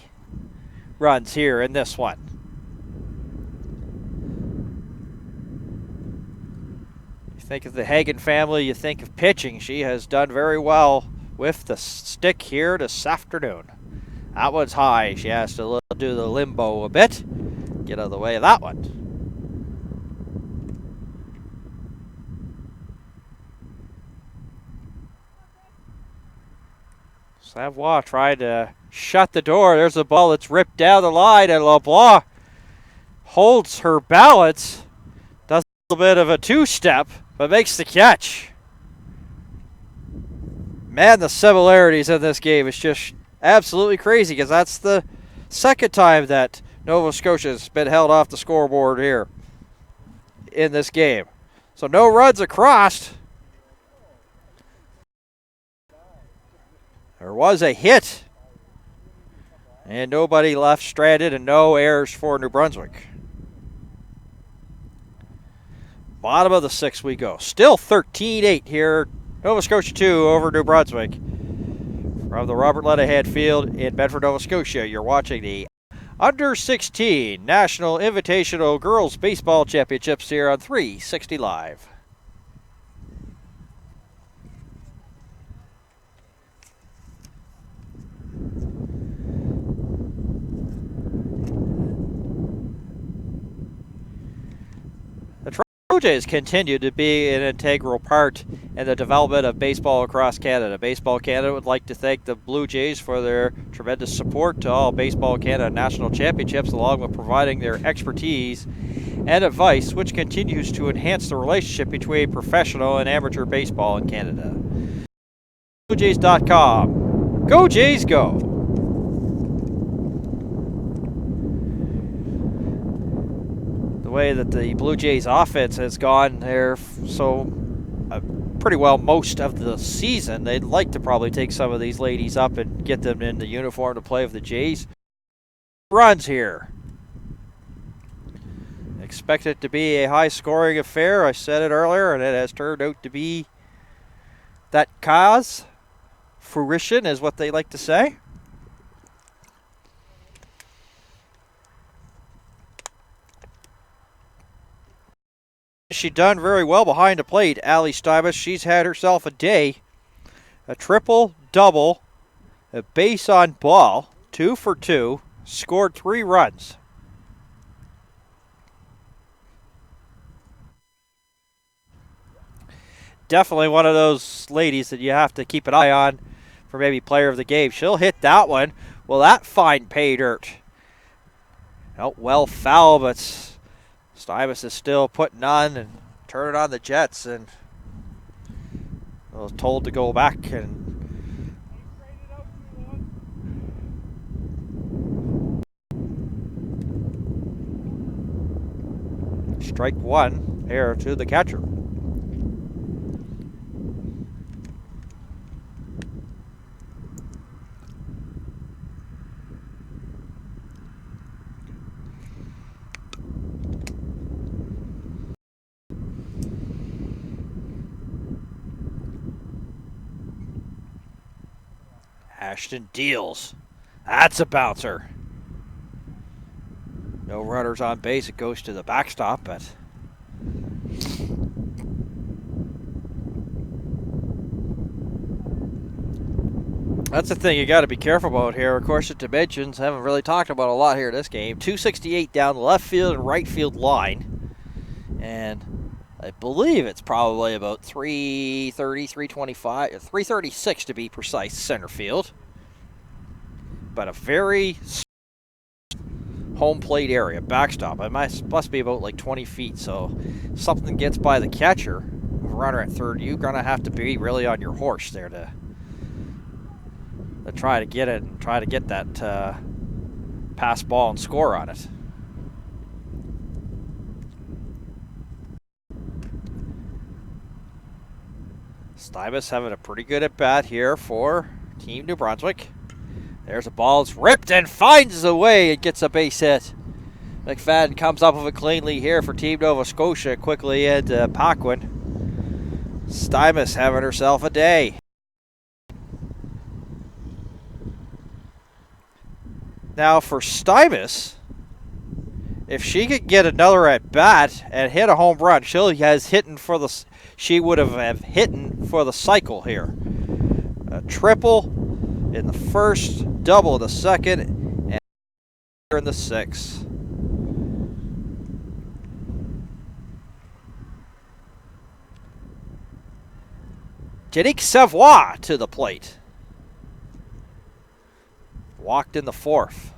runs here in this one. Think of the Hagen family, you think of pitching. She has done very well with the stick here this afternoon. That one's high. She has to do the limbo a bit. Get out of the way of that one. Savoie tried to shut the door. There's a ball that's ripped down the line, and LeBlanc holds her balance. Does a little bit of a 2-step. But makes the catch. Man, the similarities in this game is just absolutely crazy, because that's the second time that Nova Scotia's been held off the scoreboard here in this game. So no runs across. There was a hit. And nobody left stranded, and no errors for New Brunswick. Bottom of the 6th we go. Still 13-8 here. Nova Scotia 2 over New Brunswick. From the Robert Lenahan Field in Bedford, Nova Scotia, you're watching the Under-16 National Invitational Girls Baseball Championships here on 360 Live. Blue Jays continue to be an integral part in the development of baseball across Canada. Baseball Canada would like to thank the Blue Jays for their tremendous support to all Baseball Canada national championships, along with providing their expertise and advice, which continues to enhance the relationship between professional and amateur baseball in Canada. BlueJays.com. Go Jays, go! The way that the Blue Jays offense has gone there pretty well most of the season, they'd like to probably take some of these ladies up and get them in the uniform to play with the Jays. Runs here. Expect it to be a high-scoring affair. I said it earlier, and it has turned out to be that cause. Fruition is what they like to say. She's done very well behind the plate, Allie Stuyvesant. She's had herself a day. A triple-double, a base on ball, 2 for 2, scored 3 runs. Definitely one of those ladies that you have to keep an eye on for maybe player of the game. She'll hit that one. Will that find pay dirt? Oh, well foul, but Stuyvesant is still putting on and turning on the Jets, and I was told to go back and strike one here to the catcher. Ashton deals. That's a bouncer. No runners on base. It goes to the backstop, but that's the thing you got to be careful about here. Of course, the dimensions haven't really talked about a lot here in this game. 268 down the left field and right field line, and I believe it's probably about 330, 325, 336 to be precise, center field. But a very home plate area, backstop. It must be about like 20 feet. So if something gets by the catcher, runner at third, you're going to have to be really on your horse there to try to get it and try to get that pass ball and score on it. Stuyvesant having a pretty good at bat here for Team New Brunswick. There's a ball, it's ripped and finds a way. It gets a base hit. McFadden comes up with it cleanly here for Team Nova Scotia. Quickly into Paquin. Stuyvesant having herself a day. Now for Stuyvesant, if she could get another at bat and hit a home run, she would have hit for the cycle here. A triple in the first, double in the second, and in the sixth. Janique Savoie to the plate. Walked in the fourth.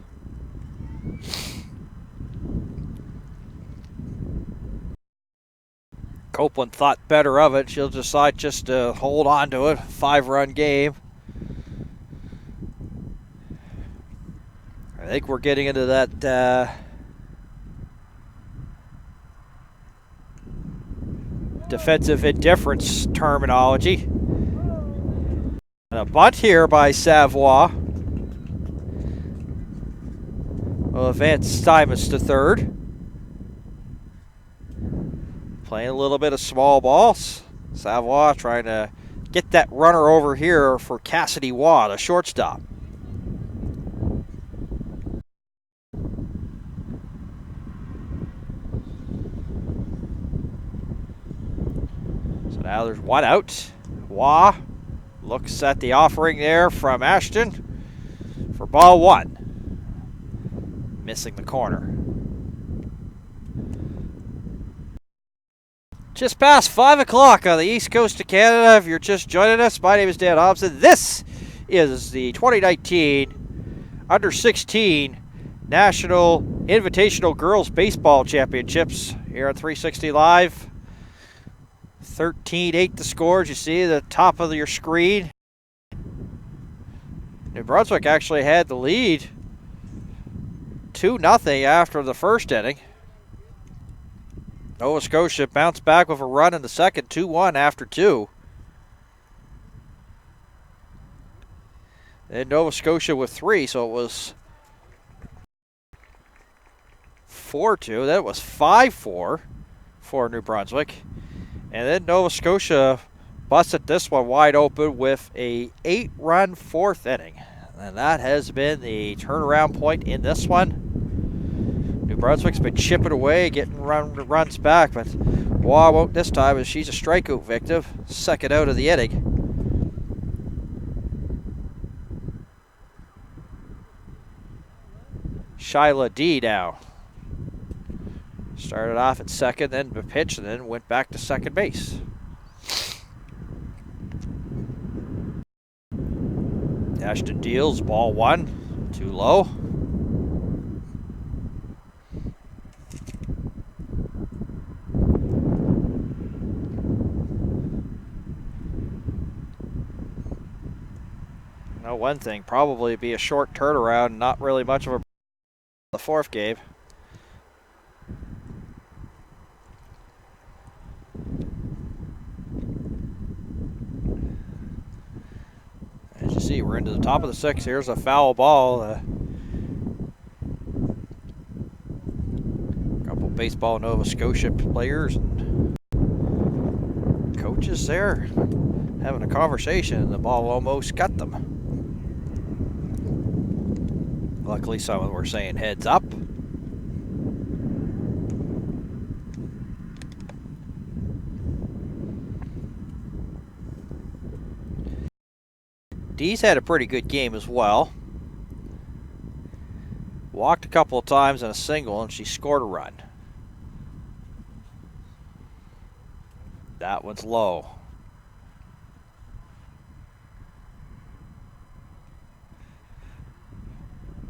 Copeland thought better of it. She'll decide just to hold on to it. 5-run game. I think we're getting into that defensive indifference terminology. And a bunt here by Savoie. Will advance Stuyvesant to third. Playing a little bit of small balls. Savoie trying to get that runner over here for Cassidy Waugh, the shortstop. So now there's one out. Waugh looks at the offering there from Ashton for ball one. Missing the corner. Just past 5 o'clock on the east coast of Canada. If you're just joining us, my name is Dan Hobson. This is the 2019 Under-16 National Invitational Girls Baseball Championships here on 360 Live. 13-8 the scores. You see the top of your screen. New Brunswick actually had the lead 2-0 after the first inning. Nova Scotia bounced back with a run in the second, 2-1 after 2. Then Nova Scotia with 3, so it was 4-2. Then it was 5-4 for New Brunswick. And then Nova Scotia busted this one wide open with a 8-run fourth inning. And that has been the turnaround point in this one. New Brunswick's been chipping away, getting runs back, but Waugh won't this time as she's a strikeout victim. Second out of the inning. Shyla D now. Started off at second, then pitched, and then went back to second base. Ashton deals, ball one, too low. Now one thing, probably be a short turnaround, not really much of a the fourth game. As you see, we're into the top of the sixth. Here's a foul ball. Couple baseball Nova Scotia players and coaches there having a conversation, and the ball almost got them. Luckily, some of them were saying heads up. Dee's had a pretty good game as well. Walked a couple of times in a single, and she scored a run. That one's low.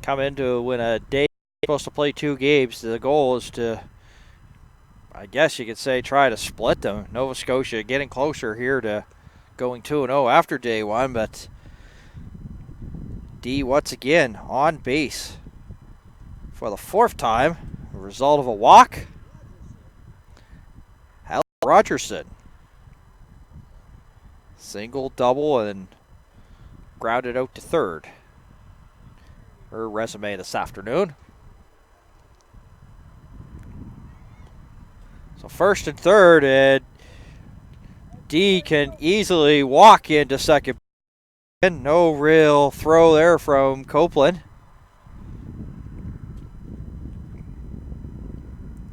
Come into when a day supposed to play 2 games, the goal is to, I guess you could say, try to split them. Nova Scotia getting closer here to going 2-0 after day 1, but Dee once again on base for the 4th time, a result of a walk. Hal Rogerson. Single, double, and grounded out to third. Her resume this afternoon. So first and third, and Dee can easily walk into second. And no real throw there from Copeland.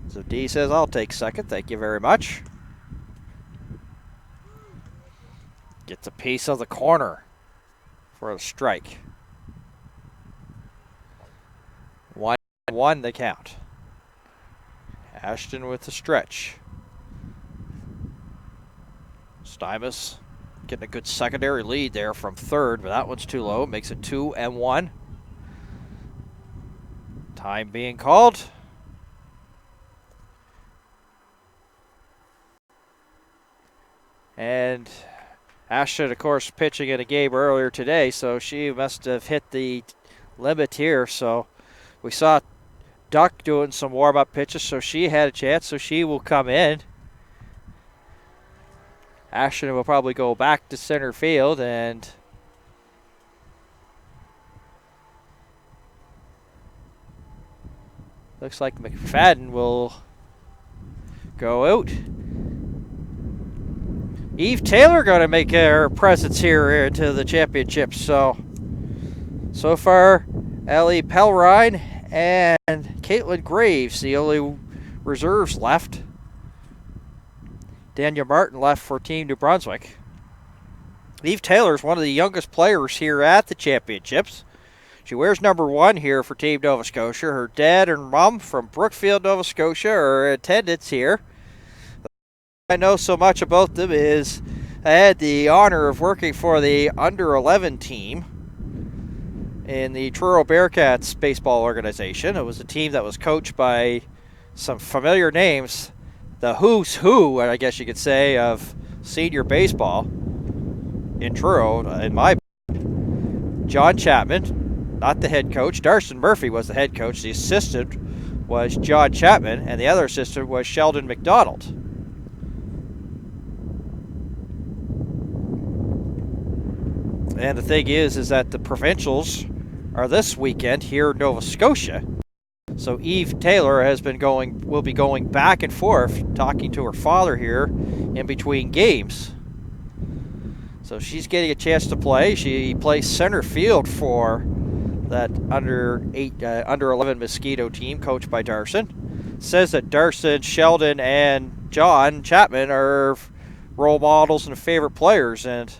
So Dee says, I'll take second, thank you very much. Gets a piece of the corner for a strike. 1-1 the count. Ashton with the stretch. Stymus getting a good secondary lead there from third, but that one's too low. Makes it 2-1. Time being called. And Ashton, of course, pitching in a game earlier today, so she must have hit the limit here. So we saw Duck doing some warm-up pitches, so she had a chance, so she will come in. Ashton will probably go back to center field, and looks like McFadden will go out. Eve Taylor going to make her presence here into the championship. So far, Ellie Pelrine and Caitlin Graves, the only reserves left. Daniel Martin left for Team New Brunswick. Eve Taylor is one of the youngest players here at the championships. She wears number 1 here for Team Nova Scotia. Her dad and mom from Brookfield, Nova Scotia are in attendance here. I know so much about them is I had the honor of working for the under-11 team in the Truro Bearcats baseball organization. It was a team that was coached by some familiar names, the who's who, I guess you could say, of senior baseball in Truro, in my John Chapman, not the head coach. Darcy Murphy was the head coach. The assistant was John Chapman, and the other assistant was Sheldon McDonald. And the thing is that the provincials are this weekend here in Nova Scotia. So Eve Taylor will be going back and forth, talking to her father here in between games. So she's getting a chance to play. She plays center field for that under 11 Mosquito team coached by Darson. Says that Darson, Sheldon, and John Chapman are role models and favorite players, and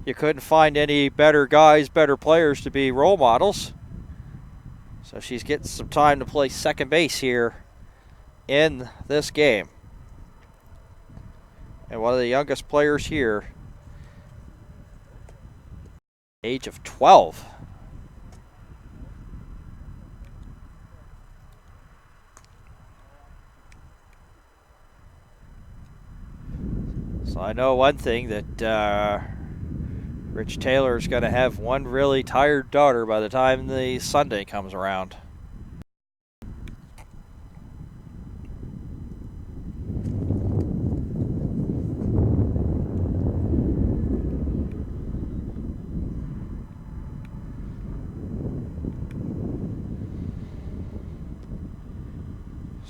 you couldn't find any better guys, better players to be role models. So she's getting some time to play second base here in this game. And one of the youngest players here, age of 12. So I know one thing, that Rich Taylor's going to have one really tired daughter by the time the Sunday comes around.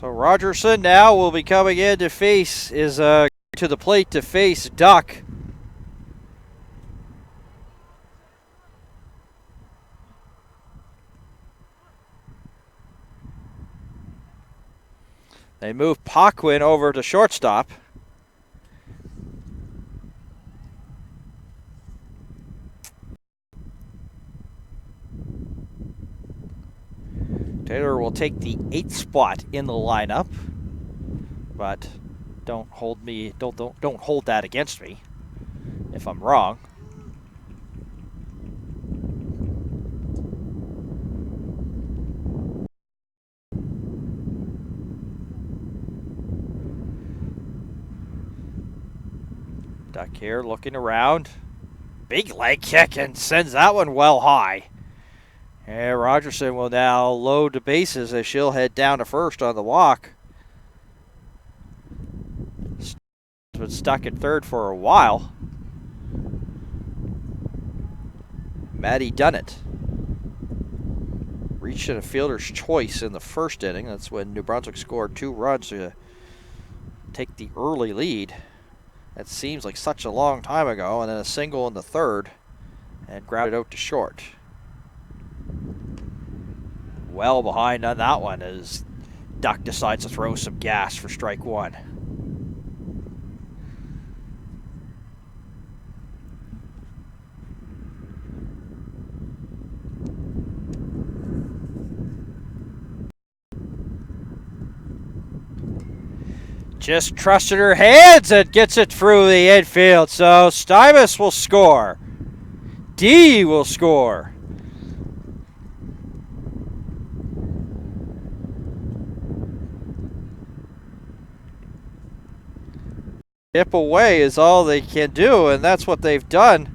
So Rogerson now will be coming in to face, to the plate to face Duck. They move Paquin over to shortstop. Taylor will take the 8th spot in the lineup, but don't hold that against me if I'm wrong. Duck here looking around. Big leg kick and sends that one well high. And Rogerson will now load the bases as she'll head down to first on the walk. Been stuck at third for a while. Maddie Dunnett reached a fielder's choice in the first inning. That's when New Brunswick scored 2 runs to take the early lead. That seems like such a long time ago, and then a single in the third and grounded out to short. Well behind on that one as Duck decides to throw some gas for strike 1. Just trusted her hands and gets it through the infield. So Stybus will score. D will score. Chip away is all they can do, and that's what they've done.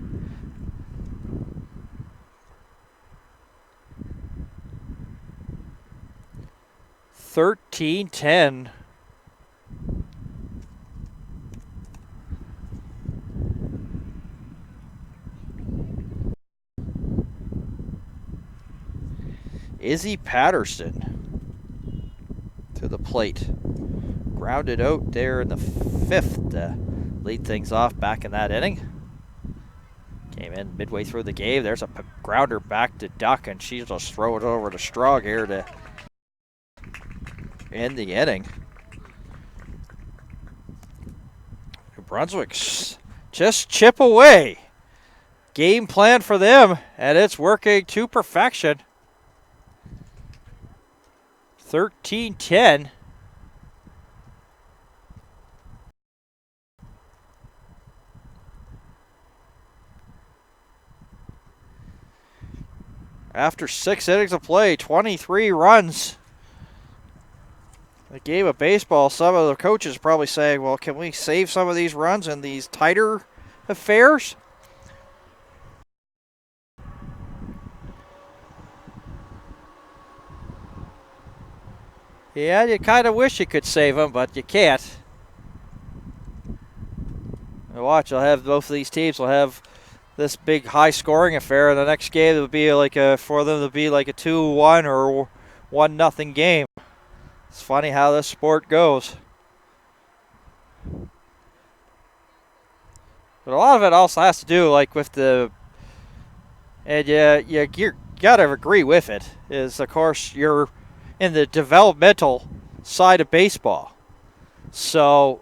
(13-10). Izzy Patterson to the plate. Grounded out there in the 5th to lead things off back in that inning. Came in midway through the game. There's a grounder back to Duck, and she'll just throw it over to Strong here to end the inning. New Brunswick's just chip away. Game plan for them, and it's working to perfection. 13-10. After 6 innings of play, 23 runs. A game of baseball, some of the coaches are probably saying, well, can we save some of these runs in these tighter affairs? Yeah, you kind of wish you could save them, but you can't. Watch, I'll have both of these teams will have this big high-scoring affair, and the next game will be for them to be like a 2-1 or 1-0 game. It's funny how this sport goes. But a lot of it also has to do with the, and you gotta agree with it, is of course you're in the developmental side of baseball. So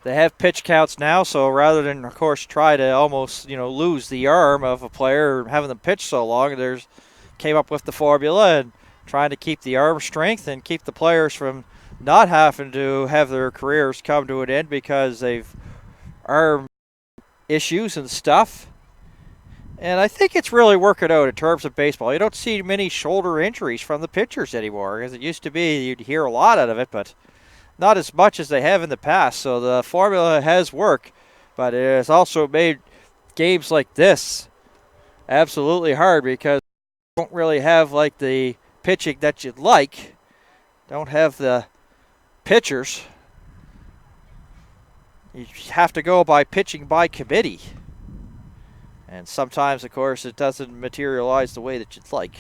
they have pitch counts now, so rather than, of course, try to almost, lose the arm of a player having them pitch so long, came up with the formula and trying to keep the arm strength and keep the players from not having to have their careers come to an end because they've arm issues and stuff. And I think it's really working out in terms of baseball. You don't see many shoulder injuries from the pitchers anymore, as it used to be. You'd hear a lot out of it, but not as much as they have in the past. So the formula has worked, but it has also made games like this absolutely hard because you don't really have like the pitching that you'd like. Don't have the pitchers. You have to go by pitching by committee. And sometimes, of course, it doesn't materialize the way that you'd like.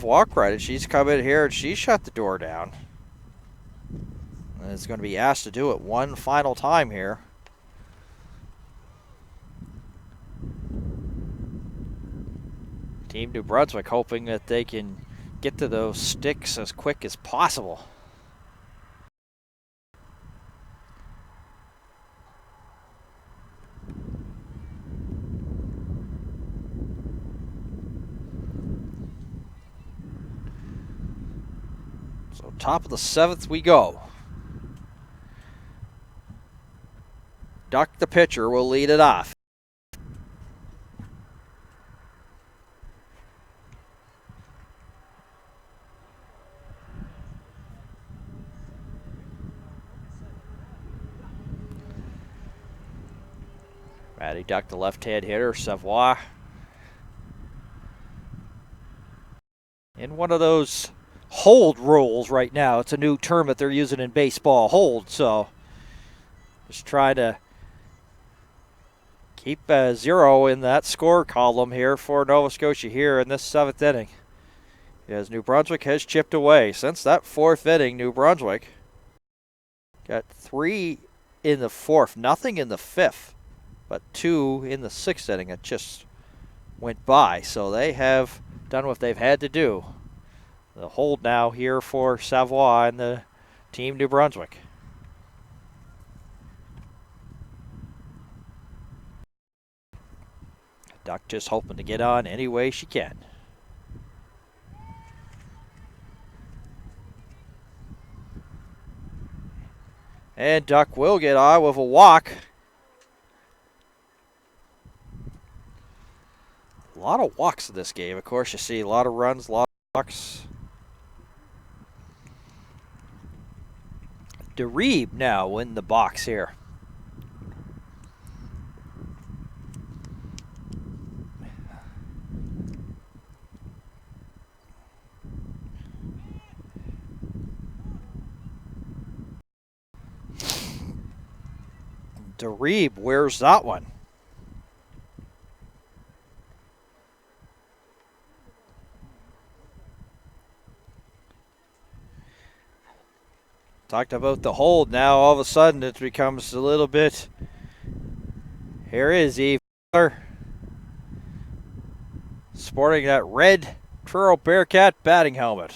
Walk credit. She's come in here and she shut the door down. And is going to be asked to do it one final time here. Team New Brunswick hoping that they can get to those sticks as quick as possible. So top of the 7th we go. Duck the pitcher will lead it off. Matty Duck, the left-hand hitter, Savoie. In one of those hold rules right now. It's a new term that they're using in baseball, hold. So just trying to keep a 0 in that score column here for Nova Scotia here in this 7th inning. As New Brunswick has chipped away. Since that 4th inning, New Brunswick got 3 in the 4th, nothing in the 5th, but 2 in the 6th inning. It just went by. So they have done what they've had to do. The hold now here for Savoie and the team New Brunswick. Duck just hoping to get on any way she can. And Duck will get on with a walk. A lot of walks in this game. Of course, you see a lot of runs, a lot of walks. DeReeb now in the box here. DeReeb, where's that one? Talked about the hold. Now all of a sudden it becomes a little bit. Here is Eve Taylor, sporting that red Truro Bearcat batting helmet.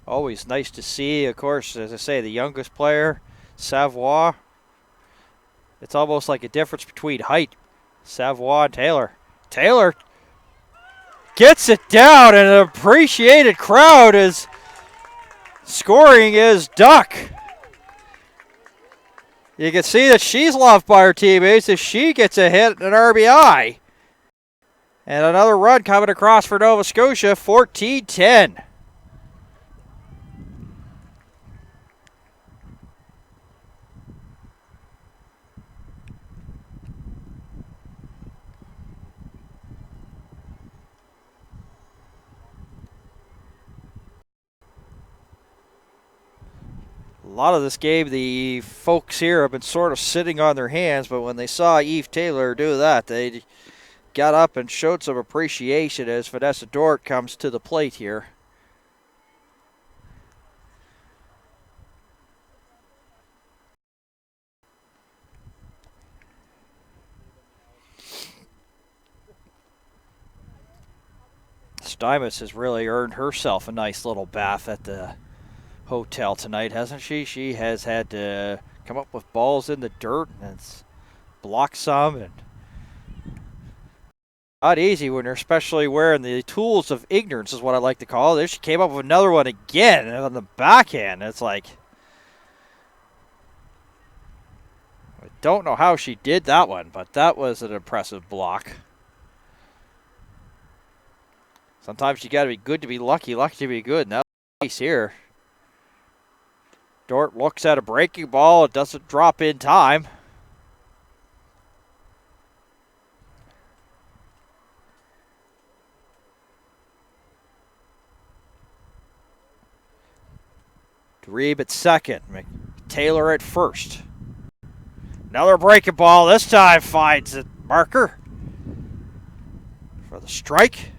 Always nice to see, of course, as I say, the youngest player, Savoie. It's almost like a difference between height. Savoie and Taylor. Taylor gets it down, and an appreciated crowd is scoring is Duck. You can see that she's loved by her teammates as she gets a hit, an RBI. And another run coming across for Nova Scotia, 14-10. A lot of this game, the folks here have been sort of sitting on their hands, but when they saw Eve Taylor do that, they got up and showed some appreciation as Vanessa Dort comes to the plate here. Stuymus has really earned herself a nice little bath at the hotel tonight, hasn't she? She has had to come up with balls in the dirt and block some, and not easy when you're especially wearing the tools of ignorance is what I like to call it. There she came up with another one again on the backhand. It's like, I don't know how she did that one, but that was an impressive block. Sometimes you got to be good to be lucky, lucky to be good, and that's the case here. Dort looks at a breaking ball. It doesn't drop in time. Drebe at second. Taylor at first. Another breaking ball. This time finds a marker for the strike.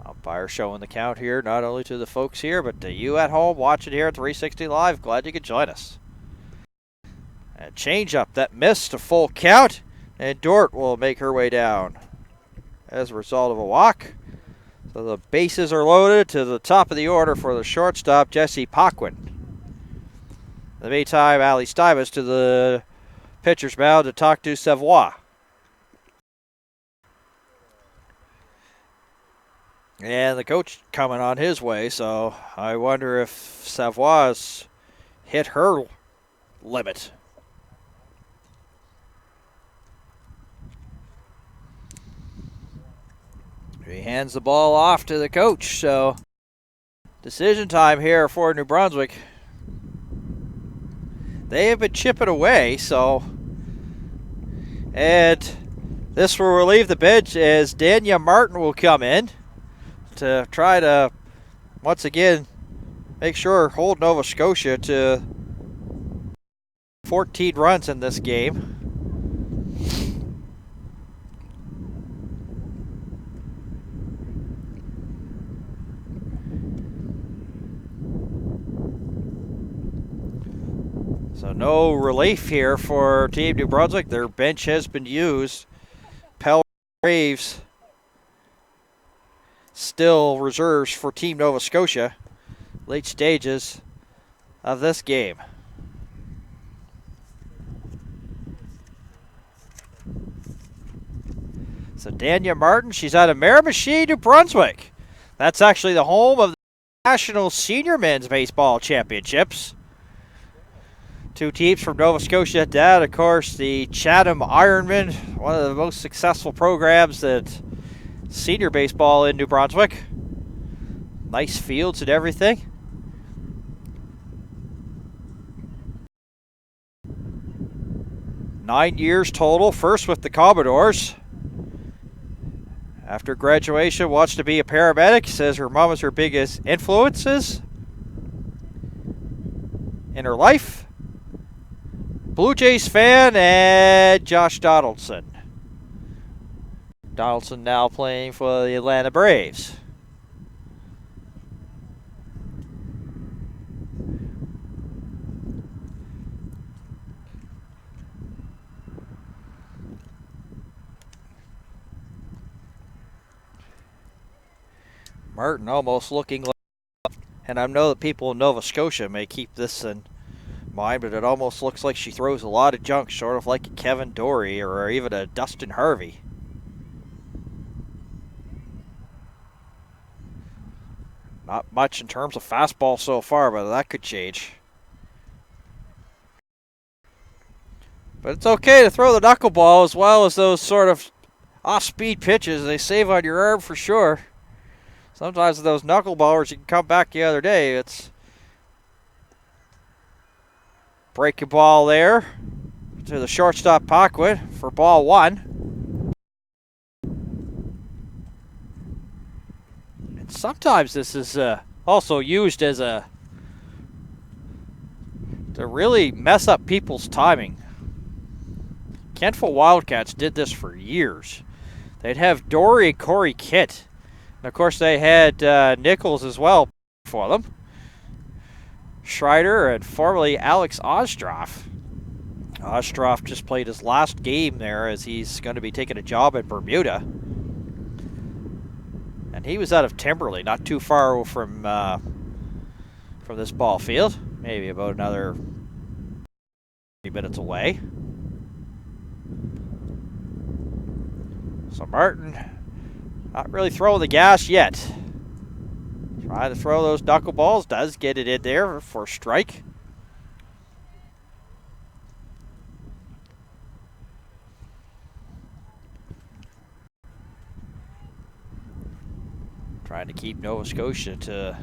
Umpire showing the count here, not only to the folks here, but to you at home watching here at 360 Live. Glad you could join us. A change up that missed a full count, and Dort will make her way down as a result of a walk. So the bases are loaded to the top of the order for the shortstop, Jesse Paquin. In the meantime, Ali Stibus to the pitcher's mound to talk to Savoie. And the coach coming on his way, so I wonder if Savoie's hit her limit. He hands the ball off to the coach, so decision time here for New Brunswick. They have been chipping away, so, and this will relieve the bench as Dania Martin will come in to try to, once again, make sure hold Nova Scotia to 14 runs in this game. So no relief here for Team New Brunswick. Their bench has been used. Pell Braves still reserves for Team Nova Scotia. Late stages of this game. So Dania Martin, she's out of Miramichi, New Brunswick. That's actually the home of the National Senior Men's Baseball Championships. Two teams from Nova Scotia. Dad, of course, the Chatham Ironmen, one of the most successful programs that senior baseball in New Brunswick. Nice fields and everything. Nine years total, first with the Commodores. After graduation, wants to be a paramedic. Says her mom is her biggest influences in her life. Blue Jays fan, and Josh Donaldson. Donaldson now playing for the Atlanta Braves. Martin almost looking like, and I know that people in Nova Scotia may keep this in mind, but it almost looks like she throws a lot of junk, sort of like a Kevin Dory or even a Dustin Harvey. Not much in terms of fastball so far, but that could change. But it's okay to throw the knuckleball as well as those sort of off-speed pitches. They save on your arm for sure. Sometimes those knuckleballers, you can come back the other day. It's breaking ball there to the shortstop Paquin for ball one. And sometimes this is also used as to really mess up people's timing. Kentville Wildcats did this for years. They'd have Dory and Corey Kitt. And of course they had Nichols as well for them. Schreider and formerly Alex Ostroff. Ostroff just played his last game there as he's going to be taking a job in Bermuda. And he was out of Timberley, not too far from this ball field. Maybe about another few minutes away. So Martin not really throwing the gas yet. Trying to throw those knuckleballs. Does get it in there for a strike. Trying to keep Nova Scotia to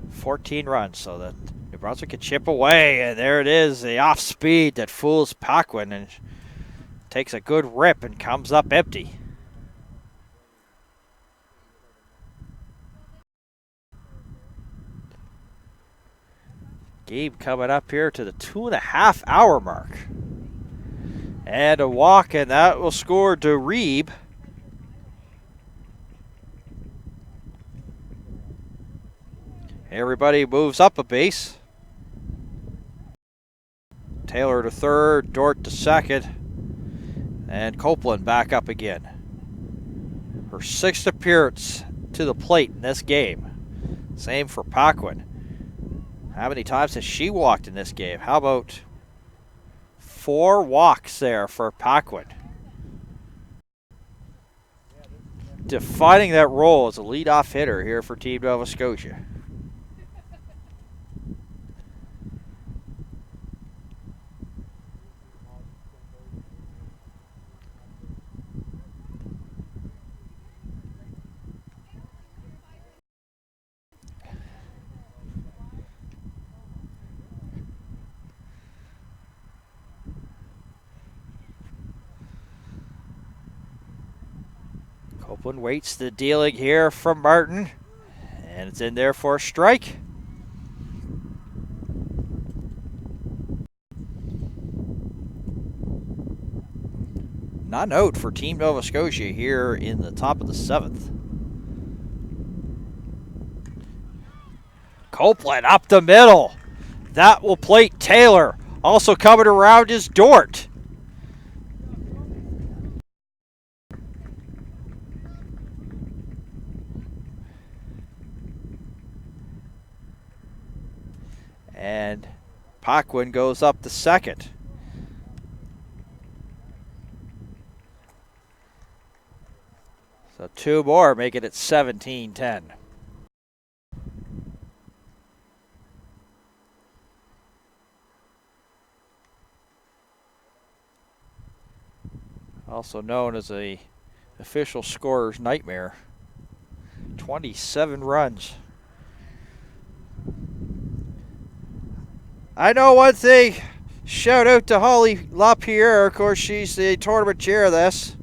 14 runs so that New Brunswick can chip away. And there it is, the off speed that fools Paquin and takes a good rip and comes up empty. Game coming up here to the 2.5 hour mark. And a walk, and that will score DeReeb. Everybody moves up a base. Taylor to third, Dort to second, and Copeland back up again. Her 6th appearance to the plate in this game. Same for Paquin. How many times has she walked in this game? How about 4 walks there for Paquin? Defining that role as a leadoff hitter here for Team Nova Scotia. Copeland waits the dealing here from Martin, and it's in there for a strike. Not an out for Team Nova Scotia here in the top of the 7th. Copeland up the middle. That will plate Taylor. Also coming around is Dort. And Paquin goes up the second. So 2 more, making it 17-10. Also known as a official scorer's nightmare. 27 runs. I know one thing. Shout out to Holly LaPierre. Of course, she's the tournament chair of this.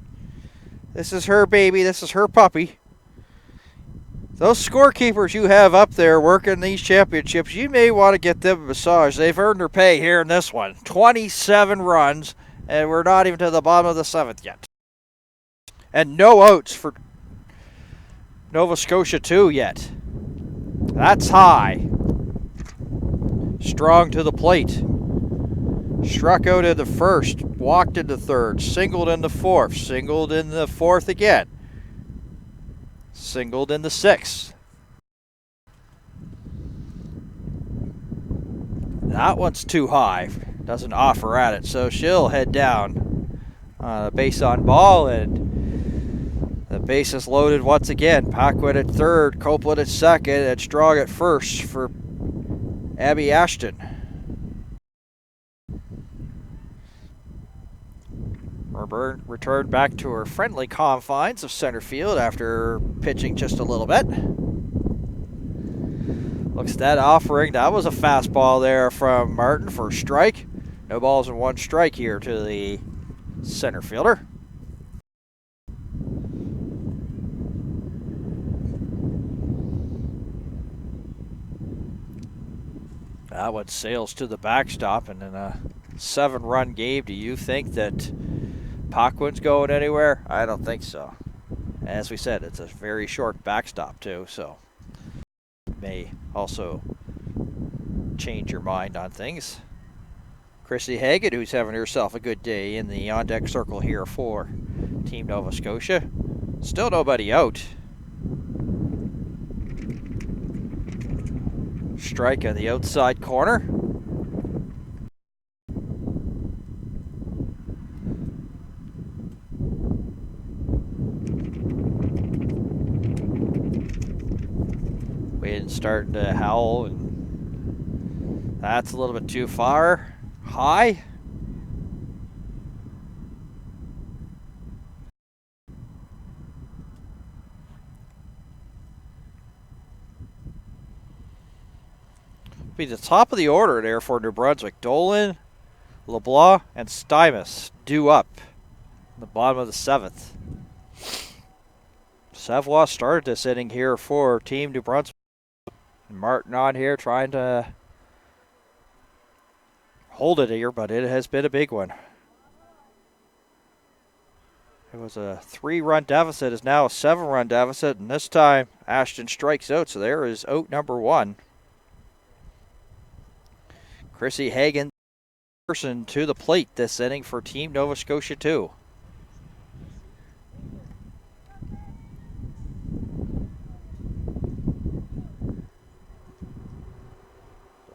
This is her baby. This is her puppy. Those scorekeepers you have up there working these championships, you may want to get them a massage. They've earned their pay here in this one. 27 runs, and we're not even to the bottom of the 7th yet. And no outs for Nova Scotia 2 yet. That's high. Strong to the plate. Struck out in the first, walked in the third, singled in the fourth, singled in the fourth again, singled in the 6th. That one's too high, doesn't offer at it, so she'll head down on a base on ball, and the base is loaded once again. Paquin at third, Copeland at second, and Strong at first for Abby Ashton. Returned back to her friendly confines of center field after pitching just a little bit. Looks at that offering. That was a fastball there from Martin for a strike. No balls and 1 strike here to the center fielder. That one sails to the backstop, and in a 7-run game, do you think that Paquin's going anywhere? I don't think so. As we said, it's a very short backstop too, so may also change your mind on things. Chrissy Haggett, who's having herself a good day in the on-deck circle here for Team Nova Scotia. Still nobody out. Strike on the outside corner. engine's starting to howl, and that's a little bit too far. High. Be the top of the order there for New Brunswick. Dolan, LeBlanc, and Stymus due up in the bottom of the 7th. Savoie started this inning here for Team New Brunswick. And Martin on here trying to hold it here, but it has been a big one. It was a 3-run deficit, is now a 7-run deficit, and this time Ashton strikes out, so there is out number 1. Chrissy Hagan person to the plate this inning for Team Nova Scotia 2.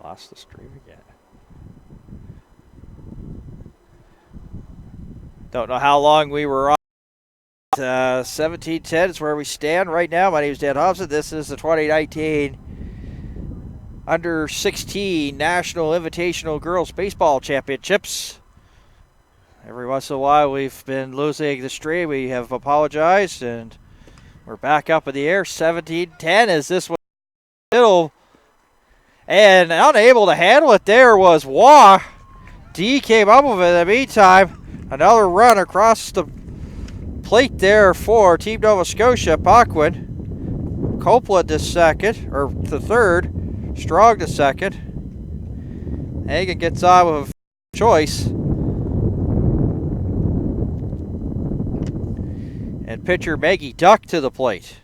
Lost the stream again. Don't know how long we were on. 17:10 is where we stand right now. My name is Dan Hobson. This is the 2019 Under 16 National Invitational Girls Baseball Championships. Every once in a while we've been losing the stream. We have apologized, and we're back up in the air. 17:10 is this one. Middle. And unable to handle it there was Waugh. D came up with it in the meantime. Another run across the plate there for Team Nova Scotia. Paquin. Copeland to second, or to third. Strong to second. Hagan gets on with choice. And pitcher Maggie Duck to the plate.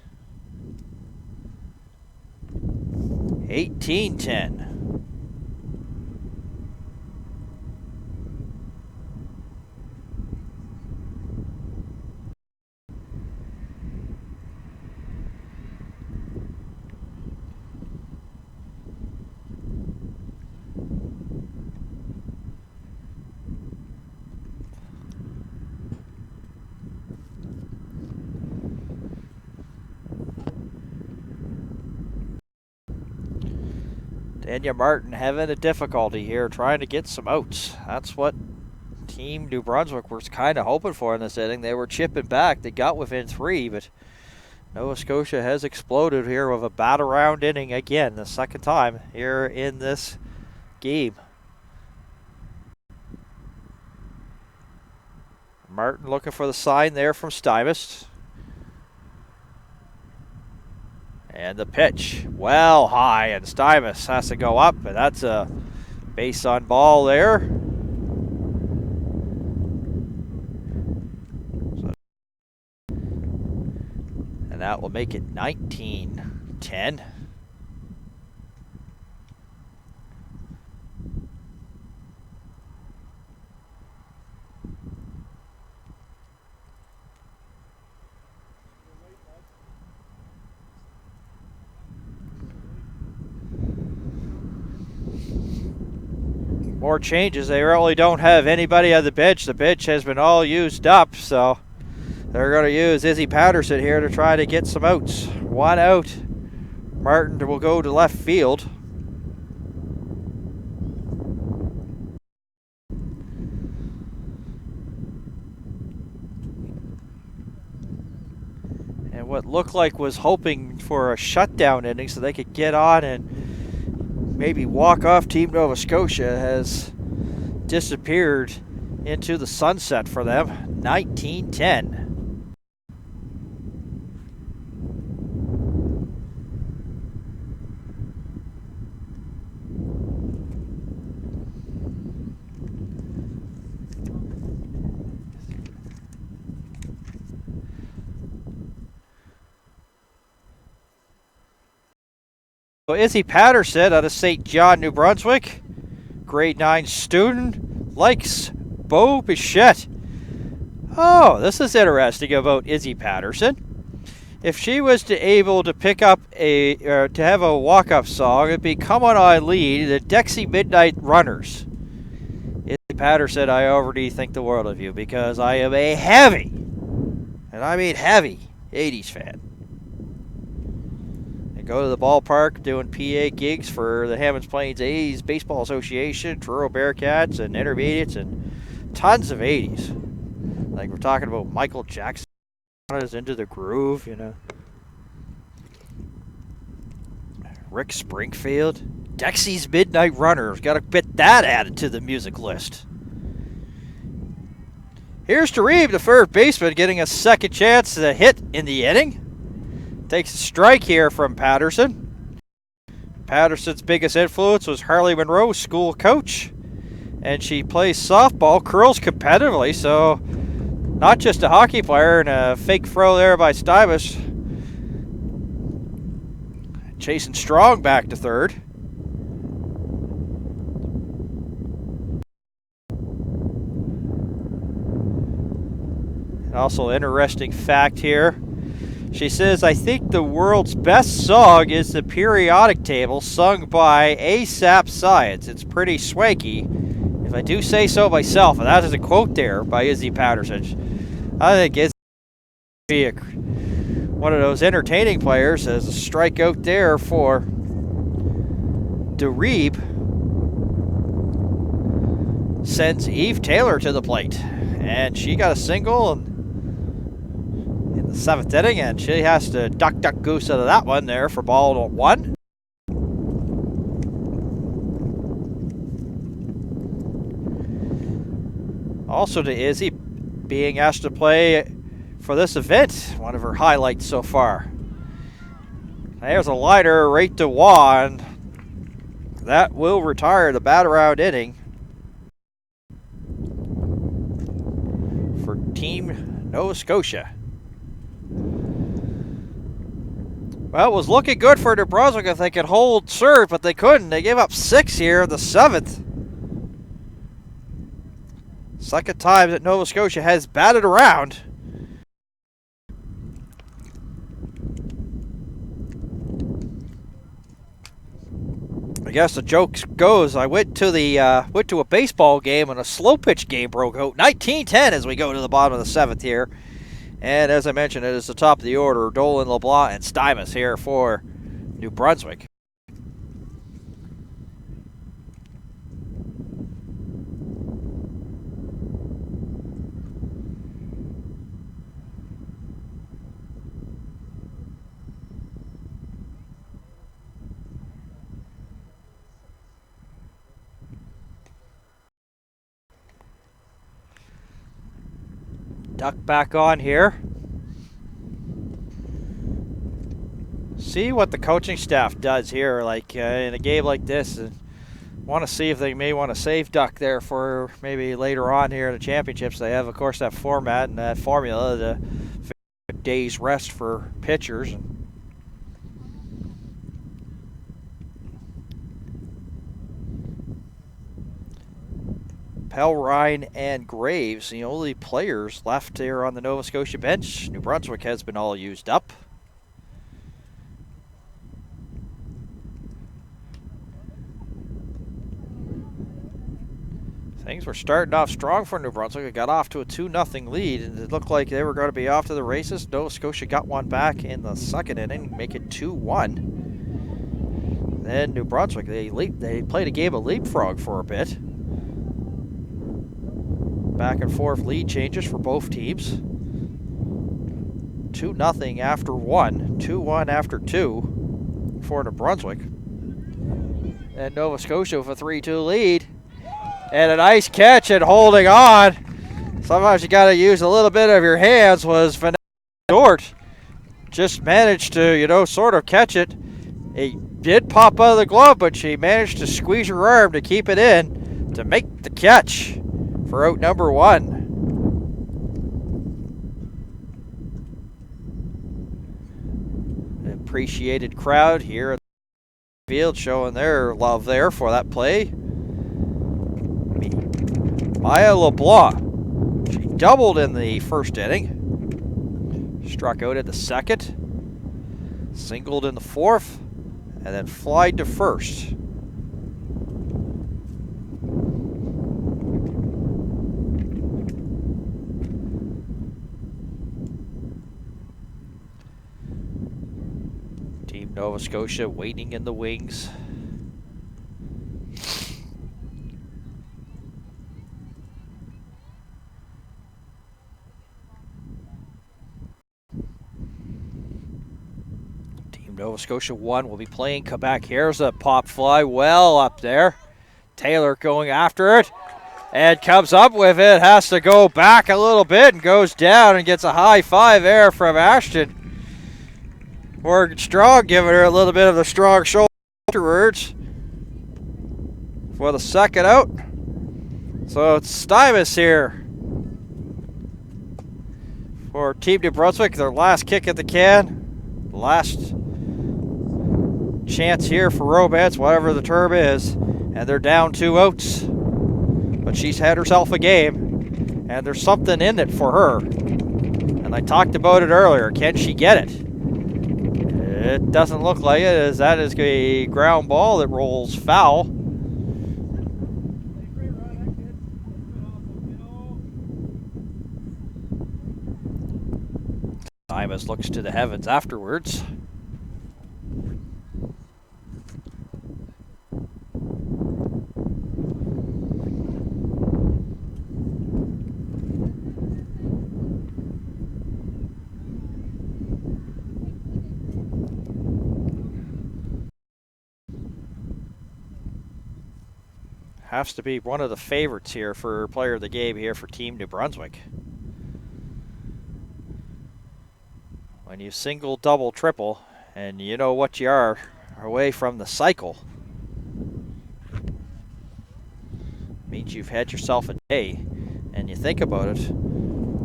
18-10. Daniel Martin having a difficulty here trying to get some outs. That's what Team New Brunswick was kind of hoping for in this inning. They were chipping back. They got within 3, but Nova Scotia has exploded here with a bat-around inning again, the second time here in this game. Martin looking for the sign there from Stymus. And the pitch, well high, and Stymus has to go up, and that's a base on ball there. And that will make it 19-10. More changes. They really don't have anybody on the bench. The bench has been all used up, so they're going to use Izzy Patterson here to try to get some outs. 1 out. Martin will go to left field. And what looked like was hoping for a shutdown inning so they could get on and maybe walk off Team Nova Scotia has disappeared into the sunset for them. 19-10. So Izzy Patterson out of St. John, New Brunswick, grade 9 student, likes Beau Bichette. Oh, this is interesting about Izzy Patterson. If she was able to pick up to have a walk-up song, it'd be "Come On Eileen," the Dexy Midnight Runners. Izzy Patterson, I already think the world of you because I am a heavy, and I mean heavy, 80s fan. go to the ballpark doing PA gigs for the Hammonds Plains A's Baseball Association, Truro Bearcats, and Intermediates, and tons of 80s. Like we're talking about Michael Jackson is Into the Groove, you know. Rick Springfield. Dexy's Midnight Runners. Got to get that added to the music list. Here's Tareeb, the third baseman, getting a second chance to hit in the inning. Takes a strike here from Patterson. Patterson's biggest influence was Harley Monroe, school coach. And she plays softball, curls competitively, so not just a hockey player, and a fake throw there by Stybus. Chasing Strong back to third. And also, interesting fact here. She says, I think the world's best song is the periodic table sung by ASAP Science. It's pretty swanky, if I do say so myself. And that is a quote there by Izzy Patterson. I think Izzy be one of those entertaining players. As a strikeout there for Tareeb sends Eve Taylor to the plate. And she got a single in the seventh inning, and she has to duck goose out of that one there for ball 1. Also to Izzy being asked to play for this event, one of her highlights so far. There's a liner right to Juan. That will retire the bat-around inning for Team Nova Scotia. Well, it was looking good for New Brunswick if they could hold serve, but they couldn't. They gave up 6 here in the 7th. Second time that Nova Scotia has batted around. I guess the joke goes, I went to a baseball game and a slow pitch game broke out. 19-10 as we go to the bottom of the 7th here. And as I mentioned, it is the top of the order. Dolan, LeBlanc, and Stybus here for New Brunswick. Duck back on here. See what the coaching staff does here, like in a game like this. And want to see if they may want to save Duck there for maybe later on here in the championships. They have, of course, that format and that formula, the day's rest for pitchers. Pelrine and Graves, the only players left here on the Nova Scotia bench. New Brunswick has been all used up. Things were starting off strong for New Brunswick. It got off to a 2-0 lead, and it looked like they were going to be off to the races. Nova Scotia got one back in the second inning, make it 2-1. Then New Brunswick, they played a game of leapfrog for a bit. Back and forth lead changes for both teams. 2-0 after 1, 2-1 after 2 for New Brunswick. And Nova Scotia with a 3-2 lead. And a nice catch and holding on. Sometimes you got to use a little bit of your hands. Was Vanessa Dort. Just managed to, sort of catch it. It did pop out of the glove, but she managed to squeeze her arm to keep it in to make the catch for out number 1. An appreciated crowd here at the field showing their love there for that play. Maya LeBlanc, she doubled in the first inning. Struck out at the second. Singled in the fourth. And then flied to first. Team Nova Scotia waiting in the wings. Team Nova Scotia 1 will be playing Quebec. Here's a pop fly well up there. Taylor going after it and comes up with it. Has to go back a little bit and goes down and gets a high five there from Ashton. Morgan Strong giving her a little bit of the strong shoulder afterwards for the second out. So it's Stuyvesant here for Team New Brunswick. Their last kick at the can. Last chance here for romance, whatever the term is. And they're down 2 outs. But she's had herself a game. And there's something in it for her. And I talked about it earlier. Can she get it? It doesn't look like it, as that is a ground ball that rolls foul. Simas looks to the heavens afterwards. Has to be one of the favorites here for player of the game here for Team New Brunswick. When you single, double, triple, and you know what you are away from the cycle, means you've had yourself a day. And you think about it,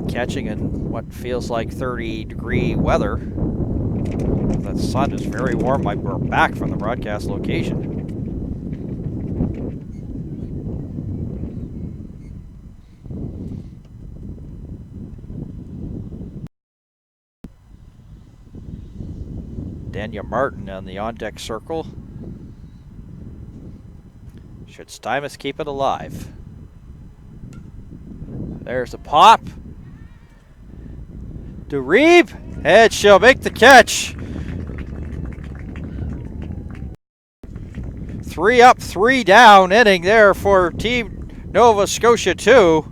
catching in what feels like 30-degree weather. The sun is very warm. We're back from the broadcast location. Daniel Martin on the on-deck circle. Should Stuyvesant keep it alive? There's a pop. DeReeb, and she'll make the catch. 3 up, 3 down inning there for Team Nova Scotia 2.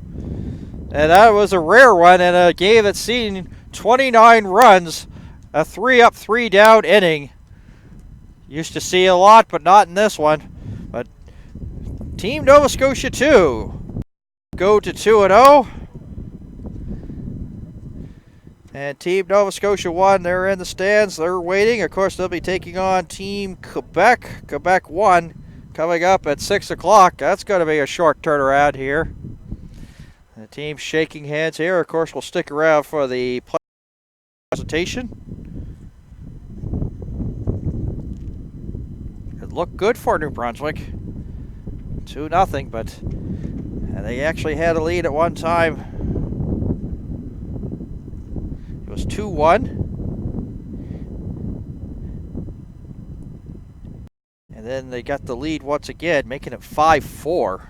And that was a rare one in a game that's seen 29 runs. A 3 up, 3 down inning. Used to see a lot, but not in this one. But Team Nova Scotia 2 go to 2-0. And Team Nova Scotia 1, they're in the stands. They're waiting. Of course, they'll be taking on Team Quebec. Quebec 1 coming up at 6 o'clock. That's going to be a short turnaround here. The team's shaking hands here. Of course, we'll stick around for the presentation. It looked good for New Brunswick. 2-0, but they actually had a lead at one time. It was 2-1. And then they got the lead once again, making it 5-4.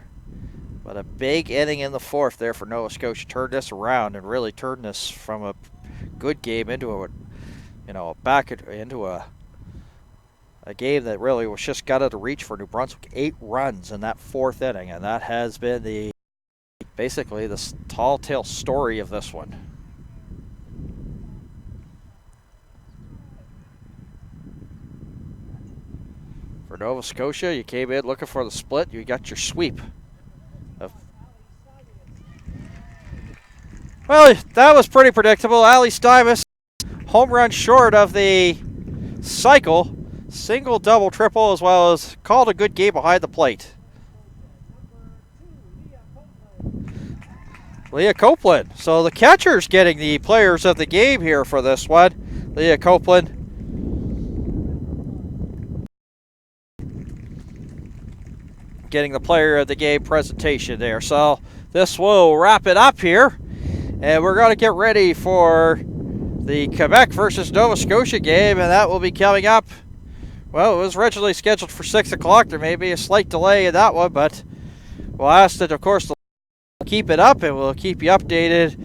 But a big inning in the fourth there for Nova Scotia. Turned this around and really turned this from a good game into a, into a game that really was just got out of reach for New Brunswick. 8 runs in that fourth inning, and that has been basically the tall tale story of this one. For Nova Scotia, you came in looking for the split. You got your sweep. Well, that was pretty predictable. Ali Stuyvesant, home run short of the cycle. Single, double, triple, as well as called a good game behind the plate. Lea Copeland. So the catcher's getting the players of the game here for this one. Lea Copeland. Getting the player of the game presentation there. So this will wrap it up here. And we're going to get ready for the Quebec versus Nova Scotia game. And that will be coming up. Well, it was originally scheduled for 6 o'clock. There may be a slight delay in that one, but we'll ask that, of course, to keep it up, and we'll keep you updated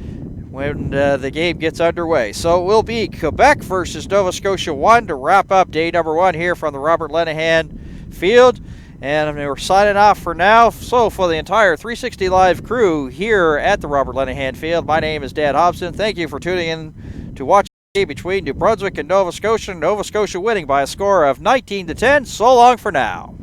when the game gets underway. So it will be Quebec versus Nova Scotia 1 to wrap up day number 1 here from the Robert Lenihan Field. And we're signing off for now. So for the entire 360 Live crew here at the Robert Lenihan Field, my name is Dan Hobson. Thank you for tuning in to watch the game between New Brunswick and Nova Scotia. Nova Scotia winning by a score of 19-10. So long for now.